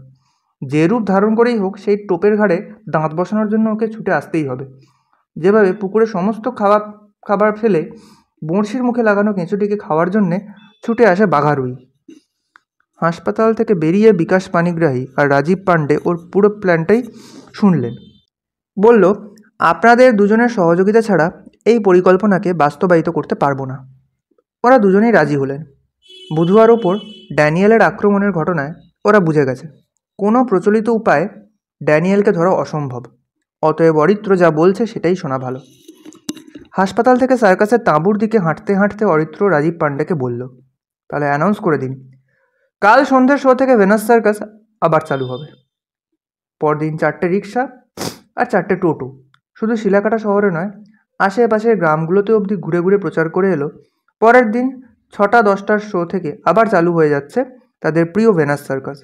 A: যে রূপ ধারণ করেই হোক সেই টোপের ঘাড়ে দাঁত বসানোর জন্য ওকে ছুটে আসতেই হবে। যেভাবে পুকুরে সমস্ত খাবার ফেলে বড়শির মুখে লাগানো কেঁচুটিকে খাওয়ার জন্যে ছুটে আসে বাঘারুই। হাসপাতাল থেকে বেরিয়ে বিকাশ পানিগ্রাহী আর রাজীব পাণ্ডে ওর পুরো প্ল্যানটাই শুনলেন। বলল, আপনাদের দুজনের সহযোগিতা ছাড়া এই পরিকল্পনাকে বাস্তবায়িত করতে পারবো না। ওরা দুজনেই রাজি হলেন। বুধুয়ার ওপর ড্যানিয়েলের আক্রমণের ঘটনায় ওরা বুঝে গেছে কোনো প্রচলিত উপায়ে ড্যানিয়েলকে ধরা অসম্ভব। অতএব অরিত্র যা বলছে সেটাই শোনা ভালো। হাসপাতাল থেকে সার্কাসের তাঁবুর দিকে হাঁটতে হাঁটতে অরিত্র রাজীব পাণ্ডেকে বলল, তাহলে অ্যানাউন্স করে দিন, কাল সন্ধ্যের শো থেকে ভেনাস সার্কাস আবার চালু হবে। পরদিন 4টে রিক্সা আর 4টে টোটো শুধু শিলাকাটা শহরে নয়, আশেপাশের গ্রামগুলোতে অবধি ঘুরে ঘুরে প্রচার করে এলো পরের দিন 6টা-10টার শো থেকে আবার চালু হয়ে যাচ্ছে তাদের প্রিয় ভেনাস সার্কাস।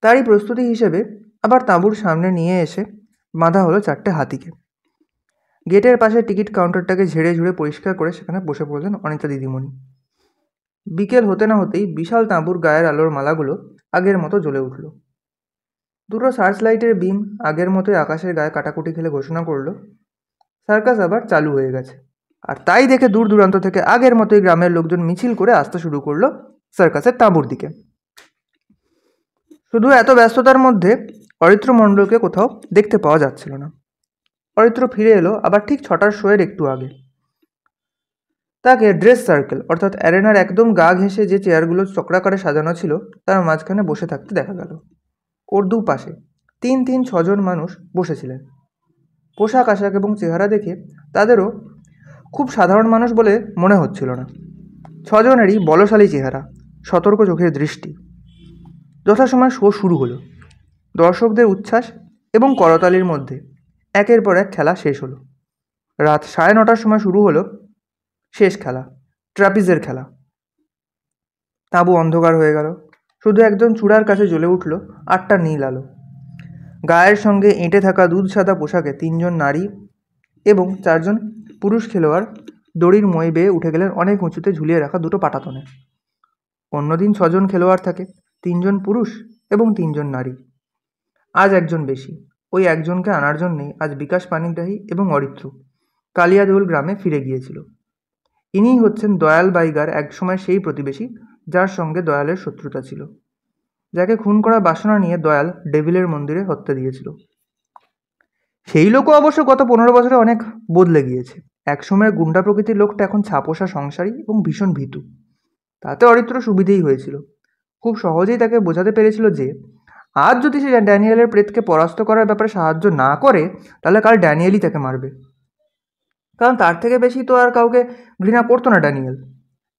A: তারই প্রস্তুতি হিসেবে আবার তাঁবুর সামনে নিয়ে এসে বাঁধা হলো 4টে হাতিকে। গেটের পাশে টিকিট কাউন্টারটাকে ঝেড়ে ঝুড়ে পরিষ্কার করে সেখানে বসে পড়লেন অনিতা দিদিমণি। বিকেল হতে না হতেই বিশাল তাঁবুর গায়ের আলোর মালাগুলো আগের মতো জ্বলে উঠল। দুটো সার্চ লাইটের বিম আগের মতোই আকাশের গায়ে কাটাকুটি খেলে ঘোষণা করলো সার্কাস আবার চালু হয়ে গেছে। আর তাই দেখে দূর দূরান্ত থেকে আগের মতোই গ্রামের লোকজন মিছিল করে আসতে শুরু করলো সার্কাসের তাঁবুর দিকে। শুধু এত ব্যস্ততার মধ্যে অরিত্র মণ্ডলকে কোথাও দেখতে পাওয়া যাচ্ছিল না। অরিত্র ফিরে এলো আবার ঠিক 6টার শোয়ের একটু আগে। তাকে ড্রেস সার্কেল অর্থাৎ অ্যারেনার একদম গা ঘেঁষে যে চেয়ারগুলো চক্রাকারে সাজানো ছিল তার মাঝখানে বসে থাকতে দেখা গেল। ওর দুপাশে 3-6জন মানুষ বসেছিলেন। পোশাক আশাক এবং চেহারা দেখে তাদেরও খুব সাধারণ মানুষ বলে মনে হচ্ছিল না। 6জনেরই বলশালী চেহারা, সতর্ক চোখের দৃষ্টি। যথাসময় শো শুরু হলো। দর্শকদের উচ্ছ্বাস এবং করতালির মধ্যে একের পর এক খেলা শেষ হলো। রাত 9:30টার সময় শুরু হলো শেষ খেলা, ট্রাপিজের খেলা। তাঁবু অন্ধকার হয়ে গেল। শুধু একজন চূড়ার কাছে জ্বলে উঠল 8টা নীল আলো। গায়ের সঙ্গে এঁটে থাকা দুধ সাদা পোশাকে 3জন নারী এবং 4জন পুরুষ খেলোয়াড় দড়ির মই বেয়ে উঠে গেলেন অনেক উঁচুতে ঝুলিয়ে রাখা দুটো পাটাতনে। অন্যদিন 6জন খেলোয়াড় থাকে, 3জন পুরুষ এবং 3জন নারী। আজ একজন বেশি। ওই একজনকে আনার জন্যেই আজ বিকাশ পানিগ্রাহী এবং অরিত্র কালিয়াদেউল গ্রামে ফিরে গিয়েছিল। ইনিই হচ্ছেন দয়াল বাইগার একসময় সেই প্রতিবেশী যার সঙ্গে দয়ালের শত্রুতা ছিল, যাকে খুন করার বাসনা নিয়ে দয়াল ডেভিলের মন্দিরে হত্যা দিয়েছিল। সেই লোকও অবশ্য গত 15 বছরে অনেক বদলে গিয়েছে। একসময়ের গুন্ডা প্রকৃতির লোকটা এখন ছাপোষা সংসারী এবং ভীষণ ভীতু। তাতে অরিত্র সুবিধেই হয়েছিল। খুব সহজেই তাকে বোঝাতে পেরেছিল যে আজ যদি সে ড্যানিয়েলের প্রেতকে পরাস্ত করার ব্যাপারে সাহায্য না করে, তাহলে কাল ড্যানিয়েলই তাকে মারবে। কারণ তার থেকে বেশি তো আর কাউকে ঘৃণা করতো না ড্যানিয়েল।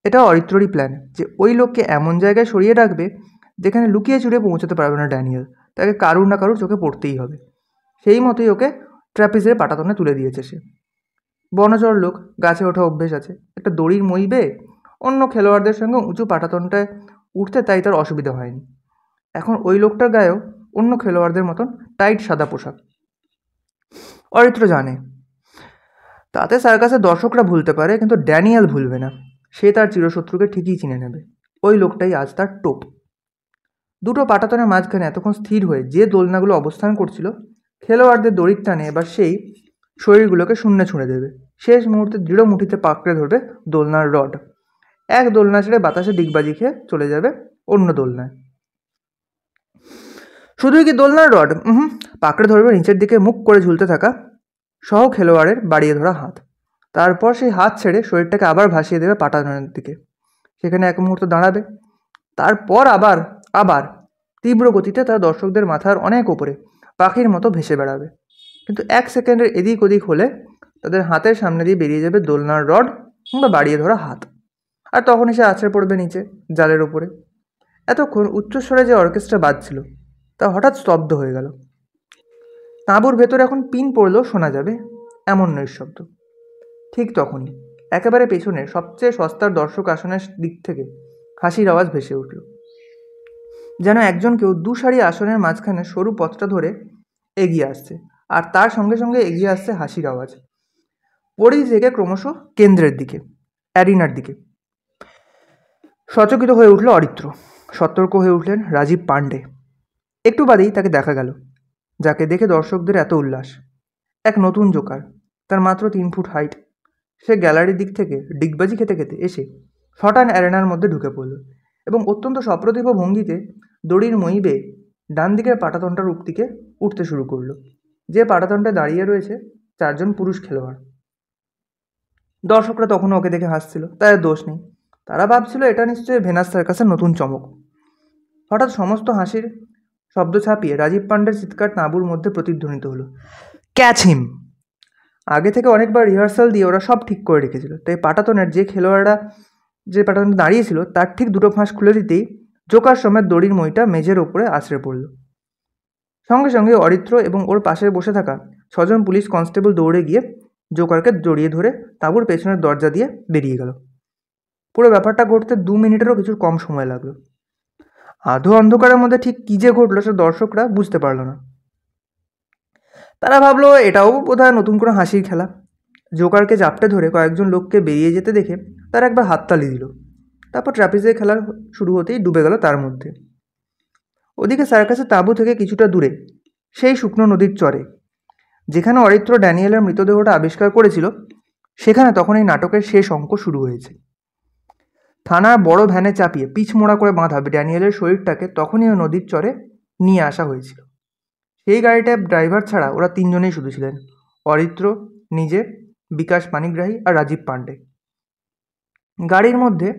A: এটা অরিত্ররই প্ল্যান, যে ওই লোককে এমন জায়গায় সরিয়ে রাখবে যেখানে লুকিয়ে চুরিয়ে পৌঁছাতে পারবে না ড্যানিয়েল। তাকে কারুর না কারুর চোখে পড়তেই হবে। সেই মতোই ওকে ট্র্যাপিজের পাটাতনে তুলে দিয়েছে সে। বনচর লোক, গাছে ওঠা অভ্যেস আছে। একটা দড়ির মই বেয়ে অন্য খেলোয়াড়দের সঙ্গে উঁচু পাটাতনটায় উঠতে তাই তার অসুবিধা হয়নি। এখন ওই লোকটার গায়েও অন্য খেলোয়াড়দের মতন টাইট সাদা পোশাক। অরিত্র জানে তাতে সার্কাসের দর্শকরা ভুলতে পারে, কিন্তু ড্যানিয়েল ভুলবে না। সে তার চিরশত্রুকে ঠিকই চিনে নেবে। ওই লোকটাই আজ তার টোপ। দুটো পাটাতনের মাঝখানে এতক্ষণ স্থির হয়ে যে দোলনাগুলো অবস্থান করছিল, খেলোয়াড়দের দড়ির টানে এবার সেই শরীরগুলোকে শূন্যে ছুঁড়ে দেবে। শেষ মুহূর্তে দৃঢ় মুঠিতে পাকড়ে ধরবে দোলনার রড। এক দোলনা ছেড়ে বাতাসে ডিগবাজি খেয়ে চলে যাবে অন্য দোলনায়। শুধুই কি দোলনার রড? পাকড়ে ধরবে নিচের দিকে মুখ করে ঝুলতে থাকা সহ খেলোয়াড়ের বাড়িয়ে ধরা হাত। তারপর সেই হাত ছেড়ে শরীরটাকে আবার ভাসিয়ে দেবে পাটাতনের দিকে। সেখানে এক মুহূর্ত দাঁড়াবে, তারপর আবার আবার তীব্র গতিতে তার দর্শকদের মাথার অনেক ওপরে পাখির মতো ভেসে বেড়াবে। কিন্তু 1 সেকেন্ডের এদিক ওদিক হলে তাদের হাতের সামনে দিয়ে বেরিয়ে যাবে দোলনার রড কিংবা বাড়িয়ে ধরা হাত। আর তখনই সে আছড়ে পড়বে নিচে জালের ওপরে। এতক্ষণ উচ্চস্বরে যে অর্কেস্ট্রা বাজছিল তা হঠাৎ স্তব্ধ হয়ে গেল। তাঁবুর ভেতরে এখন পিন পড়লেও শোনা যাবে এমন নিঃশব্দ। ঠিক তখনই একেবারে পেছনের সবচেয়ে সস্তার দর্শক আসনের দিক থেকে হাসির আওয়াজ ভেসে উঠল। যেন একজন কেউ 2 সারি আসনের মাঝখানে সরু পথটা ধরে এগিয়ে আসছে, আর তার সঙ্গে সঙ্গে এগিয়ে আসছে হাসির আওয়াজ। পরিধি থেকে ক্রমশ কেন্দ্রের দিকে, অ্যারিনার দিকে। সচকিত হয়ে উঠল অরিত্র। সতর্ক হয়ে উঠলেন রাজীব পাণ্ডে। একটু বাদেই তাকে দেখা গেল, যাকে দেখে দর্শকদের এত উল্লাস। এক নতুন জোকার, তার মাত্র 3 ফুট হাইট। সে গ্যালারির দিক থেকে ডিগবাজি খেতে খেতে এসে শটান অ্যারেনার মধ্যে ঢুকে পড়ল এবং অত্যন্ত সপ্রতিভ ভঙ্গিতে দড়ির মই বেয়ে ডান দিকের পাটাতনটার দিকে উঠতে শুরু করলো, যে পাটাতনটায় দাঁড়িয়ে রয়েছে 4 জন পুরুষ খেলোয়াড়। দর্শকরা তখনও ওকে দেখে হাসছিল, তাদের দোষ নেই। তারা ভাবছিল এটা নিশ্চয়ই ভেনাস সার্কাসের নতুন চমক। হঠাৎ সমস্ত হাসির শব্দ ছাপিয়ে রাজীব পাণ্ডের চিৎকার তাঁবুর মধ্যে প্রতিধ্বনিত হলো, ক্যাচ হিম! আগে থেকে অনেকবার রিহার্সাল দিয়ে ওরা সব ঠিক করে রেখেছিল, তাই পাটাতনের যে খেলোয়াড়রা যে পাটাতনে দাঁড়িয়েছিল তার ঠিক 2টো ফাঁস খুলে দিতেই জোকার সমেত দড়ির মইটা মেঝের ওপরে আছড়ে পড়ল। সঙ্গে সঙ্গে অরিত্র এবং ওর পাশে বসে থাকা 6 জন পুলিশ কনস্টেবল দৌড়ে গিয়ে জোকারকে জড়িয়ে ধরে তাঁবুর পেছনের দরজা দিয়ে বেরিয়ে গেল। পুরো ব্যাপারটা ঘটতে 2 মিনিটেরও কিছু কম সময় লাগলো। আধো অন্ধকারের মধ্যে ঠিক কী যে ঘটলো সে দর্শকরা বুঝতে পারল না। তারা ভাবলো এটাও বোধহয় নতুন কোনো হাসির খেলা। জোকারকে জাপটে ধরে কয়েকজন লোককে বেরিয়ে যেতে দেখে তারা একবার হাততালি দিল। তারপর ট্র্যাপিজের খেলা শুরু হতেই ডুবে গেল তার মধ্যে। ওদিকে সার্কাসের তাঁবু থেকে কিছুটা দূরে সেই শুকনো নদীর চরে, যেখানে অরিত্র ড্যানিয়েলের মৃতদেহটা আবিষ্কার করেছিল, সেখানে তখন এই নাটকের শেষ অঙ্ক শুরু হয়েছে। থানার বড় ভ্যানে চাপিয়ে পিছমোড়া করে বাঁধা ড্যানিয়েলের শরীরটাকে তখনই ওই নদীর চরে নিয়ে আসা হয়েছিল। সেই গাড়িটায় ড্রাইভার ছাড়া ওরা 3 জনেই শুধু ছিলেন, অরিত্র, নিজে, বিকাশ পানিগ্রাহী আর রাজীব পাণ্ডে। গাড়ির মধ্যে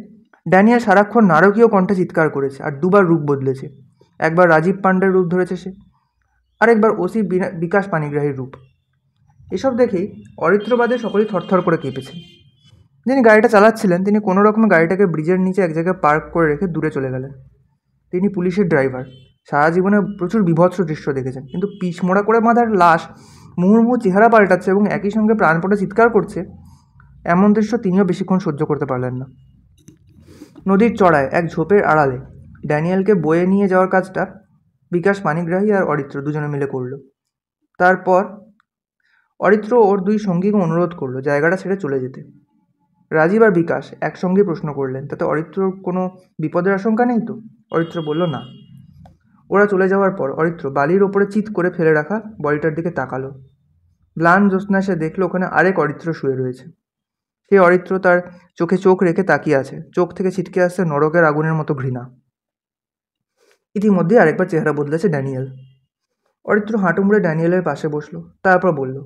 A: ড্যানিয়েল সারাক্ষণ নারকীয় কণ্ঠে চিৎকার করেছে আর 2বার রূপ বদলেছে। একবার রাজীব পাণ্ডের রূপ ধরেছে সে, আরেকবার ওসি বিকাশ পানিগ্রাহীর রূপ। এসব দেখেই অরিত্রবাদে সকলেই থরথর করে কেঁপেছে। যিনি গাড়িটা চালাচ্ছিলেন তিনি কোনো রকমে গাড়িটাকে ব্রিজের নিচে এক জায়গায় পার্ক করে রেখে দূরে চলে গেলেন। তিনি পুলিশের ড্রাইভার, সারা জীবনে প্রচুর বীভৎস দৃশ্য দেখেছেন, কিন্তু পিছমোড়া করে বাঁধার লাশ মুহুর্মুহু চেহারা পাল্টাচ্ছে এবং একই সঙ্গে প্রাণপটে চিৎকার করছে, এমন দৃশ্য তিনিও বেশিক্ষণ সহ্য করতে পারলেন না। নদীর চড়ায় এক ঝোপের আড়ালে ড্যানিয়েলকে বয়ে নিয়ে যাওয়ার কাজটা বিকাশ পানিগ্রাহী আর অরিত্র দুজনে মিলে করল। তারপর অরিত্র ওর 2 সঙ্গীকে অনুরোধ করলো জায়গাটা ছেড়ে চলে যেতে। রাজীব আর বিকাশ একসঙ্গে প্রশ্ন করলেন, তাতে অরিত্রর কোনো বিপদের আশঙ্কা নেই তো? অরিত্র বলল না। ওরা চলে যাওয়ার পর অরিত্র বালির ওপরে চিৎ করে ফেলে রাখা বডিটার দিকে তাকালো। ম্লান জ্যোৎস্না সে দেখলো ওখানে আরেক অরিত্র শুয়ে রয়েছে। সেই অরিত্র তার চোখে চোখ রেখে তাকিয়ে আছে, চোখ থেকে ছিটকে আসছে নরকের আগুনের মতো ঘৃণা। ইতিমধ্যেই আরেকবার চেহারা বদলেছে ড্যানিয়েল। অরিত্র হাঁটু মুড়ে ড্যানিয়েলের পাশে বসলো, তারপর বলল,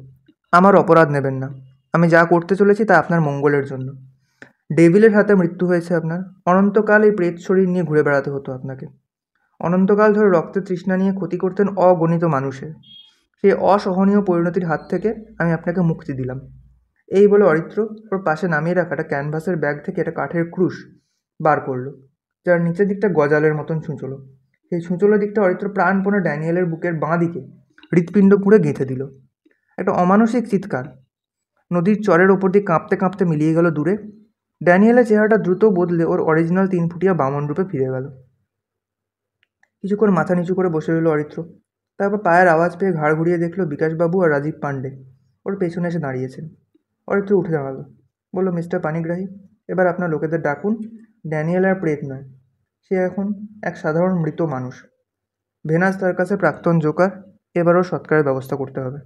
A: আমার অপরাধ নেবেন না, আমি যা করতে চলেছি তা আপনার মঙ্গলের জন্য। ডেভিলের হাতে মৃত্যু হয়েছে আপনার। অনন্তকাল এই প্রেত শরীর নিয়ে ঘুরে বেড়াতে হতো আপনাকে। অনন্তকাল ধরে রক্তের তৃষ্ণা নিয়ে ক্ষতি করতেন অগণিত মানুষের। সেই অসহনীয় পরিণতির হাত থেকে আমি আপনাকে মুক্তি দিলাম। এই বলে অরিত্র ওর পাশে নামিয়ে রাখা একটা ক্যানভাসের ব্যাগ থেকে একটা কাঠের ক্রুশ বার করলো, যার নিচের দিকটা গজালের মতন ছুঁচলো। সেই ছুঁচলো দিকটা অরিত্র প্রাণপণে ড্যানিয়েলের বুকের বাঁ দিকে হৃৎপিণ্ড পুড়ে গেঁথে দিল। একটা অমানসিক চিৎকার নদীর চরের ওপর দিয়ে কাঁপতে কাঁপতে মিলিয়ে গেল দূরে। ড্যানিয়েলের চেহারাটা দ্রুত বদলে ওর অরিজিনাল 3 ফুটিয়া বামন রূপে ফিরে গেল। কিছুক্ষণ মাথা নিচু করে বসে রইল অরিত্র। তারপর পায়ের আওয়াজ পেয়ে ঘাড় ঘুরিয়ে দেখলো বিকাশবাবু আর রাজীব পাণ্ডে ওর পেছনে এসে দাঁড়িয়েছেন। অরিত্র উঠে দাঁড়ালো, বলল, মিস্টার পানিগ্রাহী, এবার আপনার লোকেদের ডাকুন। ড্যানিয়েল আর প্রেত নয়, সে এখন এক সাধারণ মৃত মানুষ। ভেনাস তার কাছে প্রাক্তন জোকার, এবার ওর সৎকারের ব্যবস্থা করতে হবে।